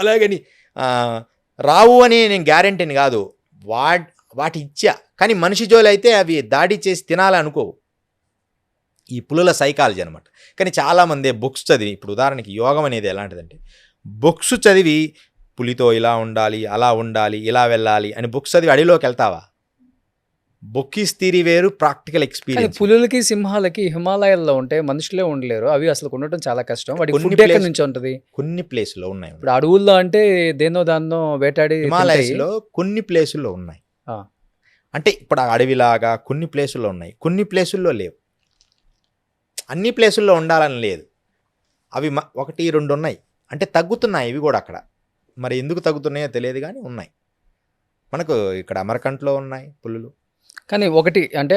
అలాగని రావు అని నేను గ్యారెంటీని కాదు, వాటి ఇచ్చా. కానీ మనిషి జోలి అయితే అవి దాడి చేసి తినాలి అనుకోవు. ఈ పులుల సైకాలజీ అనమాట. కానీ చాలామంది బుక్స్ చదివి, ఇప్పుడు ఉదాహరణకి యోగం అనేది ఎలాంటిదంటే, బుక్స్ చదివి పులితో ఇలా ఉండాలి, అలా ఉండాలి, ఇలా వెళ్ళాలి అని బుక్స్ చదివి అడవిలోకి వెళ్తావా? బుక్కిస్ థియరీ వేరు, ప్రాక్టికల్ ఎక్స్పీరియన్స్. పులులకి, సింహాలకి హిమాలయాల్లో ఉంటే మనుషులే ఉండలేరు. అవి అసలు ఉండటం చాలా కష్టం. వాటి ఫుడ్ ఎక్కడి నుంచి ఉంటుంది? కొన్ని ప్లేసుల్లో ఉన్నాయి. ఇప్పుడు అడవుల్లో అంటే దాన్నో వేటాడి, హిమాలయాస్లో కొన్ని ప్లేసుల్లో ఉన్నాయి. అంటే ఇప్పుడు అడవిలాగా కొన్ని ప్లేసుల్లో ఉన్నాయి, కొన్ని ప్లేసుల్లో లేవు. అన్ని ప్లేసుల్లో ఉండాలని లేదు. అవి 1, 2 ఉన్నాయి. అంటే తగ్గుతున్నాయి ఇవి కూడా అక్కడ. మరి ఎందుకు తగ్గుతున్నాయో తెలియదు కానీ ఉన్నాయి. మనకు ఇక్కడ అమరకంట్లో ఉన్నాయి పులులు. కానీ ఒకటి అంటే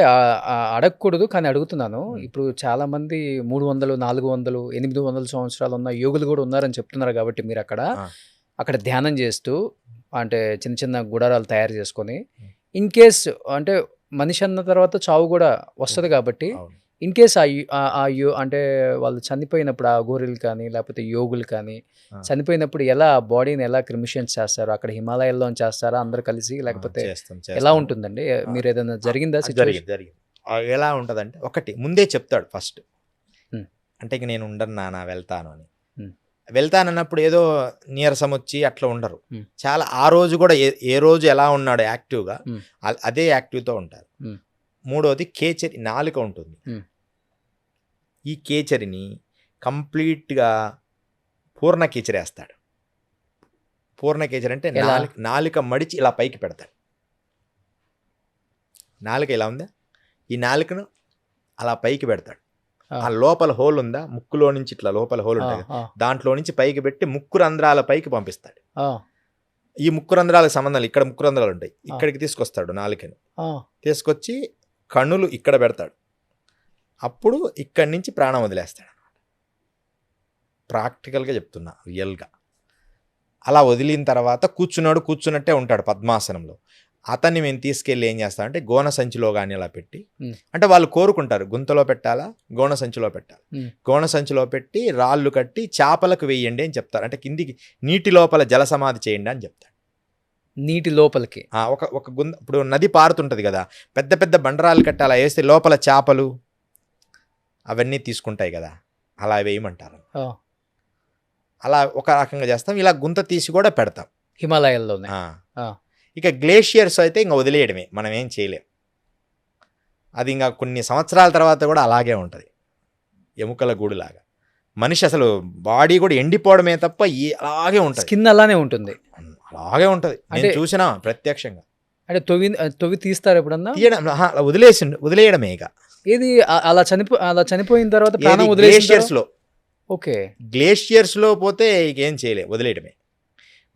అడగకూడదు కానీ అడుగుతున్నాను. ఇప్పుడు చాలామంది 300, 400, 800 సంవత్సరాలు ఉన్న యోగులు కూడా ఉన్నారని చెప్తున్నారు. కాబట్టి మీరు అక్కడ ధ్యానం చేస్తూ, అంటే చిన్న చిన్న గుడారాలు తయారు చేసుకొని, ఇన్ కేస్ అంటే మనిషి అన్న తర్వాత చావు కూడా వస్తుంది. కాబట్టి ఇన్ కేస్ అంటే వాళ్ళు చనిపోయినప్పుడు, ఆ గోరీలు కానీ లేకపోతే యోగులు కానీ చనిపోయినప్పుడు ఎలా బాడీని ఎలా క్రిమిషన్స్ చేస్తారు? అక్కడ హిమాలయాల్లో చేస్తారా అందరు కలిసి, లేకపోతే ఎలా ఉంటుందండి? మీరు ఏదైనా జరిగిందా? జరిగింది. ఎలా ఉంటుందంటే, ఒకటి ముందే చెప్తాడు ఫస్ట్, అంటే ఇక నేను ఉండను నాన్న, వెళ్తాను అని. వెళ్తానన్నప్పుడు ఏదో నీరసం వచ్చి అట్లా ఉండరు. మ్. చాలా ఆ రోజు కూడా ఏ రోజు ఎలా ఉన్నాడో యాక్టివ్గా మ్. అదే యాక్టివ్తో ఉంటారు. మ్. మూడోది కేచరి, నాలుక ఉంటుంది. మ్. ఈ కేచరిని కంప్లీట్గా పూర్ణ కేచరేస్తాడు. పూర్ణ కేచరి అంటే ఎలా? నాలుక మడిచి ఇలా పైకి పెడతాడు. నాలుక ఇలా ఉందా, ఈ నాలుకను అలా పైకి పెడతాడు. ఆ లోపల హోల్ ఉందా, ముక్కులో నుంచి ఇట్లా లోపల హోల్ ఉంటుంది, దాంట్లో నుంచి పైకి పెట్టి ముక్కు రంధ్రాల పైకి పంపిస్తాడు. ఈ ముక్కు రంధ్రాలకు సంబంధాలు, ఇక్కడ ముక్కు రంధ్రాలు ఉంటాయి, ఇక్కడికి తీసుకొస్తాడు నాలుకని. తీసుకొచ్చి కన్నులు ఇక్కడ పెడతాడు. అప్పుడు ఇక్కడి నుంచి ప్రాణం వదిలేస్తాడు. ప్రాక్టికల్గా చెప్తున్నా, రియల్గా. అలా వదిలిన తర్వాత కూర్చున్నట్టే ఉంటాడు పద్మాసనంలో. అతన్ని మేము తీసుకెళ్ళి ఏం చేస్తామంటే గోన సంచిలో కానీ అలా పెట్టి, అంటే వాళ్ళు కోరుకుంటారు గుంతలో పెట్టాలా, గోన సంచిలో పెట్టాలి. గోన సంచిలో పెట్టి రాళ్ళు కట్టి చేపలకు వేయండి అని చెప్తారు. అంటే కిందికి నీటి లోపల జల సమాధి చేయండి అని చెప్తాడు. నీటి లోపలికి ఒక గుంత, ఇప్పుడు నది పారుతుంటుంది కదా, పెద్ద పెద్ద బండరాలు కట్టి అలా వేస్తే లోపల చేపలు అవన్నీ తీసుకుంటాయి కదా, అలా వేయమంటారు. అలా ఒక రకంగా చేస్తాం. ఇలా గుంత తీసి కూడా పెడతాం హిమాలయాల్లోనే. ఇక గ్లేషియర్స్ అయితే ఇంకా వదిలేయడమే, మనం ఏం చేయలేం. అది ఇంకా కొన్ని సంవత్సరాల తర్వాత కూడా అలాగే ఉంటుంది, ఎముకల గూడులాగా. మనిషి అసలు బాడీ కూడా ఎండిపోవడమే తప్ప అలాగే ఉంటుంది, స్కిన్ అలానే ఉంటుంది, అలాగే ఉంటుంది. నేను చూసినా ప్రత్యక్షంగా. అంటే తొవి తీస్తారు ఎప్పుడన్నా? తీయడం వదిలేయడమే. ఇక ఏది అలా చనిపోయిన తర్వాత ప్రాణం గ్లేషియర్స్లో. ఓకే, గ్లేషియర్స్లో పోతే ఇకేం చేయలే, వదిలేయడమే.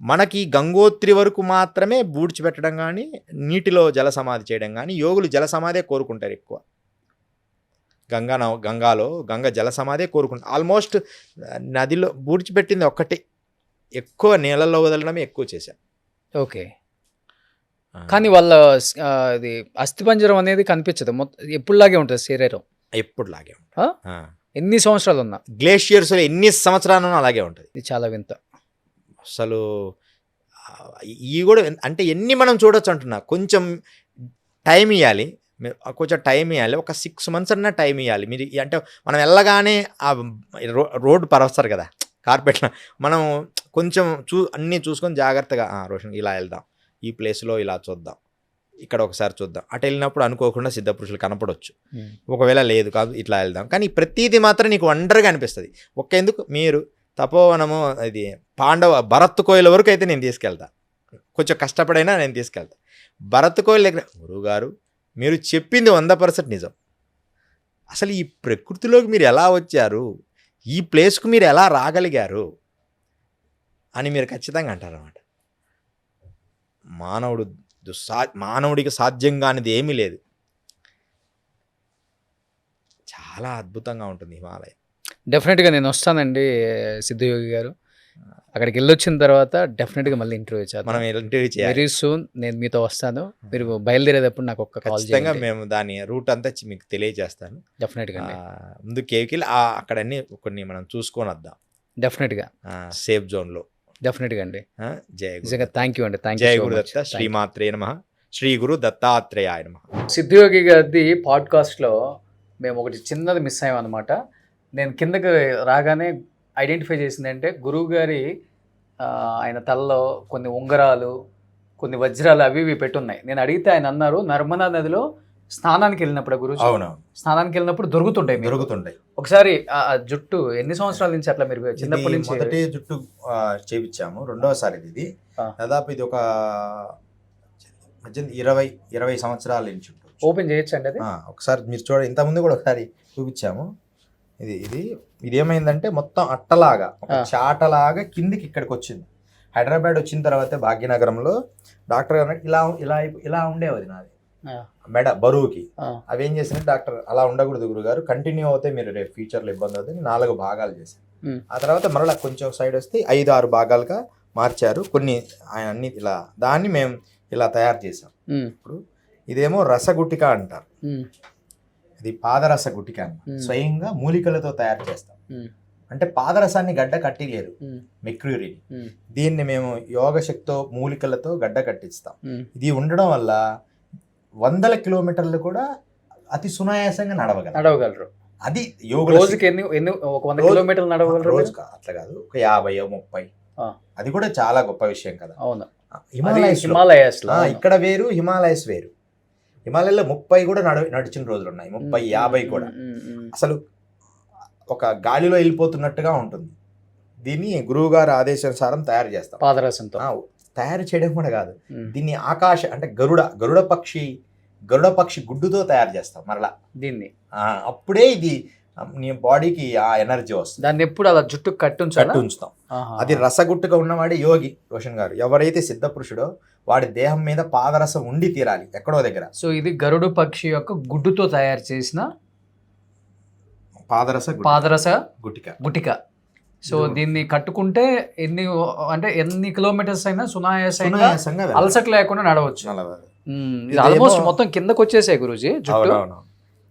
మనకి గంగోత్రి వరకు మాత్రమే బూడ్చిపెట్టడం కానీ, నీటిలో జల సమాధి చేయడం కానీ. యోగులు జల సమాధే కోరుకుంటారు ఎక్కువ. గంగాలో జల సమాధే కోరుకుంటారు. ఆల్మోస్ట్ నదిలో బూడ్చిపెట్టింది ఒక్కటే, ఎక్కువ నీళ్ళల్లో వదలడమే ఎక్కువ చేశారు. ఓకే, కానీ వాళ్ళ అది అస్థిపంజరం అనేది కనిపించదు, ఎప్పుడులాగే ఉంటుంది శరీరం, ఎప్పుడులాగే ఉంటుంది. ఎన్ని సంవత్సరాలు ఉన్నా గ్లేషియర్స్లో ఎన్ని సంవత్సరాలు అలాగే ఉంటుంది. ఇది చాలా వింత అసలు. ఇవి కూడా అంటే ఎన్ని మనం చూడొచ్చు అంటున్నా. కొంచెం టైం ఇవ్వాలి, కొంచెం టైం ఇవ్వాలి. ఒక 6 months అన్నా టైం ఇవ్వాలి మీరు. అంటే మనం వెళ్ళగానే ఆ రోడ్డు పరస్తారు కదా కార్పెట్లో, మనం కొంచెం అన్నీ చూసుకొని జాగ్రత్తగా రోషన్ ఇలా వెళ్దాం, ఈ ప్లేస్లో ఇలా చూద్దాం, ఇక్కడ ఒకసారి చూద్దాం. అటు వెళ్ళినప్పుడు అనుకోకుండా సిద్ధపురుషులు కనపడవచ్చు, ఒకవేళ లేదు కాదు ఇట్లా వెళ్దాం. కానీ ప్రతిదీ మాత్రం నీకు వండర్గా అనిపిస్తుంది. ఎందుకు మీరు తపోవనము, ఇది భరత్ కోయిల వరకు అయితే నేను తీసుకెళ్తా, కొంచెం కష్టపడైనా నేను తీసుకెళ్తా. భరత్ కోయిల దగ్గర గురువుగారు మీరు చెప్పింది 100% నిజం. అసలు ఈ ప్రకృతిలోకి మీరు ఎలా వచ్చారు, ఈ ప్లేస్కు మీరు ఎలా రాగలిగారు అని మీరు ఖచ్చితంగా అంటారు అన్నమాట. మానవుడికి సాధ్యం కానిది ఏమీ లేదు. చాలా అద్భుతంగా ఉంటుంది హిమాలయం. డెఫినెట్గా నేను వస్తానండి సిద్ధయోగి గారు. అక్కడికి వెళ్ళొచ్చిన తర్వాత డెఫినెట్గా మళ్ళీ ఇంటర్వ్యూ చేద్దాం. మనం ఇంటర్వ్యూ చేయాలి. వెరీ సూన్ నేను మీతో వస్తాను. మీరు బయలుదేరేటప్పుడు నాకు ఒక్క కాల్ ఖచ్చితంగా మేము దాని రూట్ అంతా మీకు తెలియజేస్తాను. డెఫినెట్గా ముందు కేవికి అక్కడ అన్ని కొన్ని మనం చూసుకొని వద్దాం. డెఫినెట్గా సేఫ్ జోన్లో. డెఫినెట్గా అండి. జయ థ్యాంక్ యూ అండి. జయ గురుదత్త శ్రీమాత్రే నమః, శ్రీ గురు దత్తాత్రేయాయ నమః. సిద్ధయోగి గారి పాడ్కాస్ట్లో మేము ఒకటి చిన్నది మిస్ అయ్యాం అనమాట. నేను కిందకి రాగానే ఐడెంటిఫై చేసింది అంటే గురువు గారి ఆయన తలలో కొన్ని ఉంగరాలు, కొన్ని వజ్రాలు అవి ఇవి పెట్టున్నాయి. నేను అడిగితే ఆయన అన్నారు నర్మదా నదిలో స్నానానికి వెళ్ళినప్పుడు గురువు స్నానానికి వెళ్ళినప్పుడు దొరుకుతుంటాయి. ఒకసారి ఆ జుట్టు ఎన్ని సంవత్సరాల నుంచి అట్లా మీరు చిన్నప్పటి నుంచి? మొదటి జుట్టు చేపించాము, రెండవసారి ఇది. దాదాపు ఇది ఒక 20 సంవత్సరాల నుంచి ఓపెన్ చేయొచ్చు అండి అది. ఒకసారి మీరు చూడండి, ఇంతకుముందు కూడా ఒకసారి చూపించాము. ఇది ఏమైందంటే మొత్తం అట్టలాగా, ఒక చాటలాగా కిందికి ఇక్కడికి వచ్చింది. హైదరాబాద్ వచ్చిన తర్వాత భాగ్యనగరంలో డాక్టర్ గారు ఇలా ఉండేది నాది మెడ బరువుకి. అవి ఏం చేసినట్టు డాక్టర్ అలా ఉండకూడదు గురుగారు, కంటిన్యూ అవుతాయి, మీరు రేపు ఫ్యూచర్లో ఇబ్బంది అవుతుంది. 4 భాగాలు చేశారు. ఆ తర్వాత మరలా కొంచెం సైడ్ వస్తే 5-6 భాగాలుగా మార్చారు. కొన్ని ఆయన అన్ని ఇలా దాన్ని మేము ఇలా తయారు చేసాం. ఇప్పుడు ఇదేమో రసగుట్టిక అంటారు, ఇది పాదరస గుట్టిక అన్నమాట. స్వయంగా మూలికలతో తయారు చేస్తాం. అంటే పాదరసాన్ని గడ్డ కట్టిలేదు, మెక్యూరీని. దీన్ని మేము యోగ శక్తితో మూలికలతో గడ్డ కట్టిస్తాం. ఇది ఉండడం వల్ల 100 కిలోమీటర్లు కూడా అతి సునాయాసంగా నడవగలరు. అది యోగుల రోజుకి ఎన్ని ఒక 100 కిలోమీటర్లు నడవగలరు రోజు అట్లా కాదు, ఒక 50-30. అది కూడా చాలా గొప్ప విషయం కదా. అవును, హిమాలయస్ ఇక్కడ వేరు, హిమాలయస్ వేరు. హిమాలయాల్లో 30 కూడా నడిచిన రోజులు ఉన్నాయి, 30-50 కూడా. అసలు ఒక గాలిలో వెళ్ళిపోతున్నట్టుగా ఉంటుంది. దీన్ని గురువు గారి ఆదేశానుసారం తయారు చేస్తాం, పాదరసంతో. తయారు చేయడం కూడా కాదు, దీన్ని ఆకాశ అంటే గరుడ పక్షి గుడ్డుతో తయారు చేస్తాం మరలా దీన్ని. అప్పుడే ఇది నీ బాడీకి ఆ ఎనర్జీ వస్తుంది. దాన్ని ఎప్పుడు అలా జుట్టు కట్టి ఉంచుతాం. అది రసగుట్టుగా ఉన్నవాడే యోగి. రోషన్ గారు ఎవరైతే సిద్ధ పురుషుడో వాడి దేహం మీద పాదరసం ఉండి తీరాలి ఎక్కడో దగ్గర. సో ఇది గరుడు పక్షి యొక్క గుడ్డుతో తయారు చేసిన పాదరస గుటిక. సో దీన్ని కట్టుకుంటే ఎన్ని కిలోమీటర్స్ అయినా సునాయాసంగా అలసట లేకుండా నడవచ్చు. ఇది ఆల్మోస్ట్ మొత్తం కిందకు వచ్చేసాయి గురూజీ జుట్టు.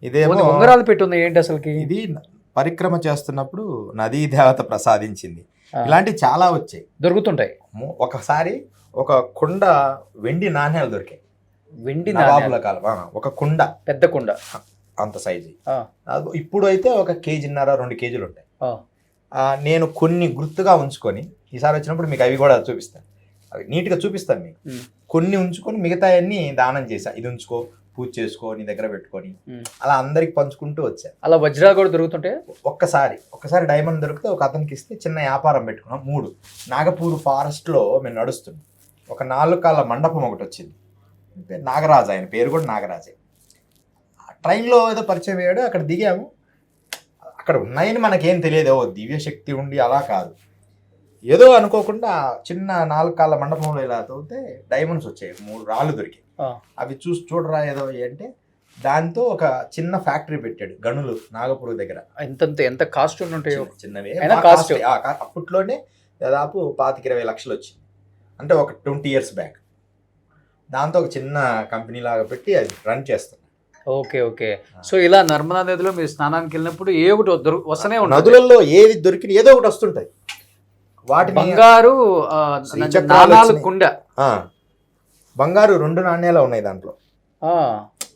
ఇదేమో ఉంగరాలు పెట్టుంది ఏంటి అసలుకి? ఇది పరిక్రమ చేస్తున్నప్పుడు నదీ దేవత ప్రసాదించింది. ఇలాంటివి చాలా వచ్చాయి, దొరుకుతుంటాయి. ఒకసారి ఒక కుండ వెండి నాణ్యాలు దొరికాయి. వెండి నవాబుల కాలం ఒక కుండ, పెద్ద కుండ అంత సైజు. ఇప్పుడు అయితే 1.5 కేజీన్నర 2 కేజీలు ఉంటాయి. నేను కొన్ని గుర్తుగా ఉంచుకొని ఈసారి వచ్చినప్పుడు మీకు అవి కూడా చూపిస్తాను, అవి నీట్గా చూపిస్తాను మీకు. కొన్ని ఉంచుకొని మిగతా అన్ని దానం చేశా. ఇది ఉంచుకో, పూజ చేసుకో, నీ దగ్గర పెట్టుకొని అలా అందరికి పంచుకుంటూ వచ్చా. అలా వజ్రాలు కూడా దొరుకుతుంటాయి. ఒక్కసారి డైమండ్ దొరికితే ఒక అతనికి ఇస్తే చిన్న వ్యాపారం పెట్టుకున్నాం. 3 నాగపూర్ ఫారెస్ట్లో మేము నడుస్తున్నాం. ఒక 4 కాళ్ళ మండపం ఒకటి వచ్చింది, నాగరాజు, ఆయన పేరు కూడా నాగరాజే. ట్రైన్లో ఏదో పరిచయం అయ్యాడు, అక్కడ దిగాము. అక్కడ ఉన్నాయని మనకేం తెలియదు, దివ్య శక్తి ఉండి అలా కాదు, ఏదో అనుకోకుండా చిన్న 4 కాళ్ళ మండపంలో ఇలా తవ్వితే డైమండ్స్ వచ్చాయి. 3 రాళ్ళు దొరికాయి. అవి చూడరా ఏదో అంటే దాంతో ఒక చిన్న ఫ్యాక్టరీ పెట్టాడు గనులు నాగపూర్ దగ్గర. ఎంత కాస్ట్ ఉంటాయో చిన్నవే. అప్పట్లోనే దాదాపు 25-20 లక్షలు వచ్చింది, అంటే ఒక 20 years బ్యాక్. దాంతో ఒక చిన్న కంపెనీ లాగా పెట్టి అది రన్ చేస్తాం. ఓకే. సో ఇలా నర్మదా నదిలో మీరు స్నానానికి వెళ్ళినప్పుడు ఏ ఒకటి వస్తూనే ఉంటుంది. నదులలో ఏది దొరికిన ఏదో ఒకటి వస్తుంటాయి. వాటి బంగారు కుండ, బంగారు 2 నాణ్యాలు ఉన్నాయి దాంట్లో,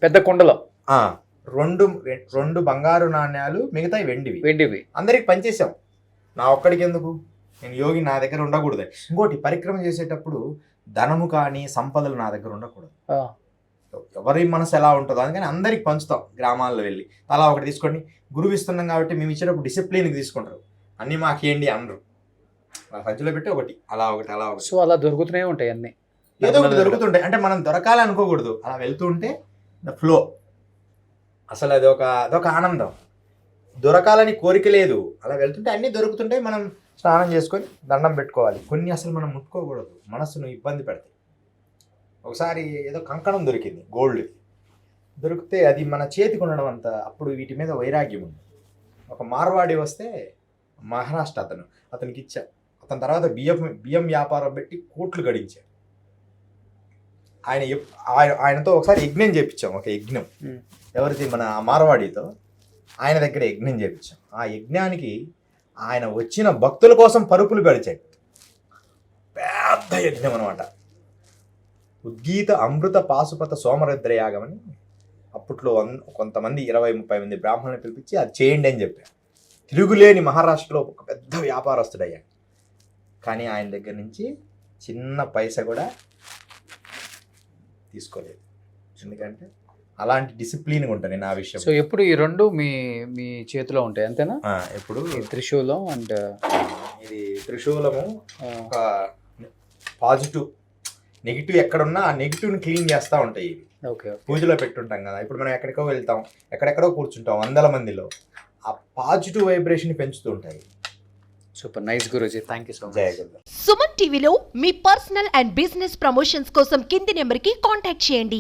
పెద్ద కుండలో 2 బంగారు నాణ్యాలు, మిగతాయి వెండివి. అందరికి పనిచేసాం. నా ఒక్కడికి ఎందుకు, నేను యోగి, నా దగ్గర ఉండకూడదు. ఇంకోటి, పరిక్రమ చేసేటప్పుడు ధనము కానీ సంపదలు నా దగ్గర ఉండకూడదు. ఎవరి మనసు ఎలా ఉంటుందో అందుకని అందరికి పంచుతాం. గ్రామాల్లో వెళ్ళి అలా ఒకటి తీసుకోండి, గురువు ఇస్తున్నాం కాబట్టి మేము ఇచ్చేటప్పుడు డిసిప్లిన్కి తీసుకుంటారు. అన్నీ మాకేంటి అనరు, సంచిలో పెట్టి ఒకటి అలా ఒకటి. సో అలా దొరుకుతూనే ఉంటాయి, అన్నీ ఏదో ఒకటి దొరుకుతుంటాయి. అంటే మనం దొరకాలి అనుకోకూడదు, అలా వెళ్తూ ఉంటే ద ఫ్లో. అసలు అదొక ఆనందం. దొరకాలని కోరిక లేదు, అలా వెళ్తుంటే అన్నీ దొరుకుతుంటాయి. మనం స్నానం చేసుకొని దండం పెట్టుకోవాలి. కొన్ని అసలు మనం ముట్టుకోకూడదు, మనసును ఇబ్బంది పెడతాయి. ఒకసారి ఏదో కంకణం దొరికింది, గోల్డ్ దొరికితే అది మన చేతికి ఉండడం అంత, అప్పుడు వీటి మీద వైరాగ్యం ఉంది. ఒక మార్వాడి వస్తే మహారాష్ట్ర అతనికి ఇచ్చా. అతని తర్వాత బియ్యం వ్యాపారం పెట్టి కోట్లు గడించాడు. ఆయనతో ఒకసారి యజ్ఞం చేయించాం, ఒక యజ్ఞం. ఎవరిది, మన మార్వాడితో ఆయన దగ్గర యజ్ఞం చేయించాం. ఆ యజ్ఞానికి ఆయన వచ్చిన భక్తుల కోసం పరుపులు గడిచాడు. పెద్ద యజ్ఞం అనమాట. ఉద్గీత అమృత పాశుపత సోమరుద్రయాగమని అప్పట్లో కొంతమంది 20-30 మంది బ్రాహ్మణులు పిలిపించి అది చేయండి అని చెప్పారు. తిరుగులేని మహారాష్ట్రలో ఒక పెద్ద వ్యాపారస్తుడయ్యాడు. కానీ ఆయన దగ్గర నుంచి చిన్న పైసా కూడా తీసుకోలేదు, ఎందుకంటే అలాంటి డిసిప్లిన్గా ఉంటాను నా విషయం. సో ఎప్పుడు ఈ 2 మీ చేతిలో ఉంటాయి అంతేనా? ఎప్పుడు త్రిశూలం అండ్ ఇది త్రిశూలము ఒక పాజిటివ్, నెగిటివ్ ఎక్కడున్నా ఆ నెగిటివ్ని క్లీన్ చేస్తూ ఉంటాయి ఇవి. పూజలో పెట్టుంటాం కదా, ఇప్పుడు మనం ఎక్కడికో వెళ్తాం, ఎక్కడెక్కడో కూర్చుంటాం 100 మందిలో, ఆ పాజిటివ్ వైబ్రేషన్ పెంచుతూ ఉంటాయి. సూపర్ నైస్ గురూజీ, థ్యాంక్ యూ సో మచ్. జయ గురు. సుమన్ టీవీలో మీ పర్సనల్ అండ్ బిజినెస్ ప్రమోషన్స్ కోసం కింది నెంబర్కి కాంటాక్ట్ చేయండి.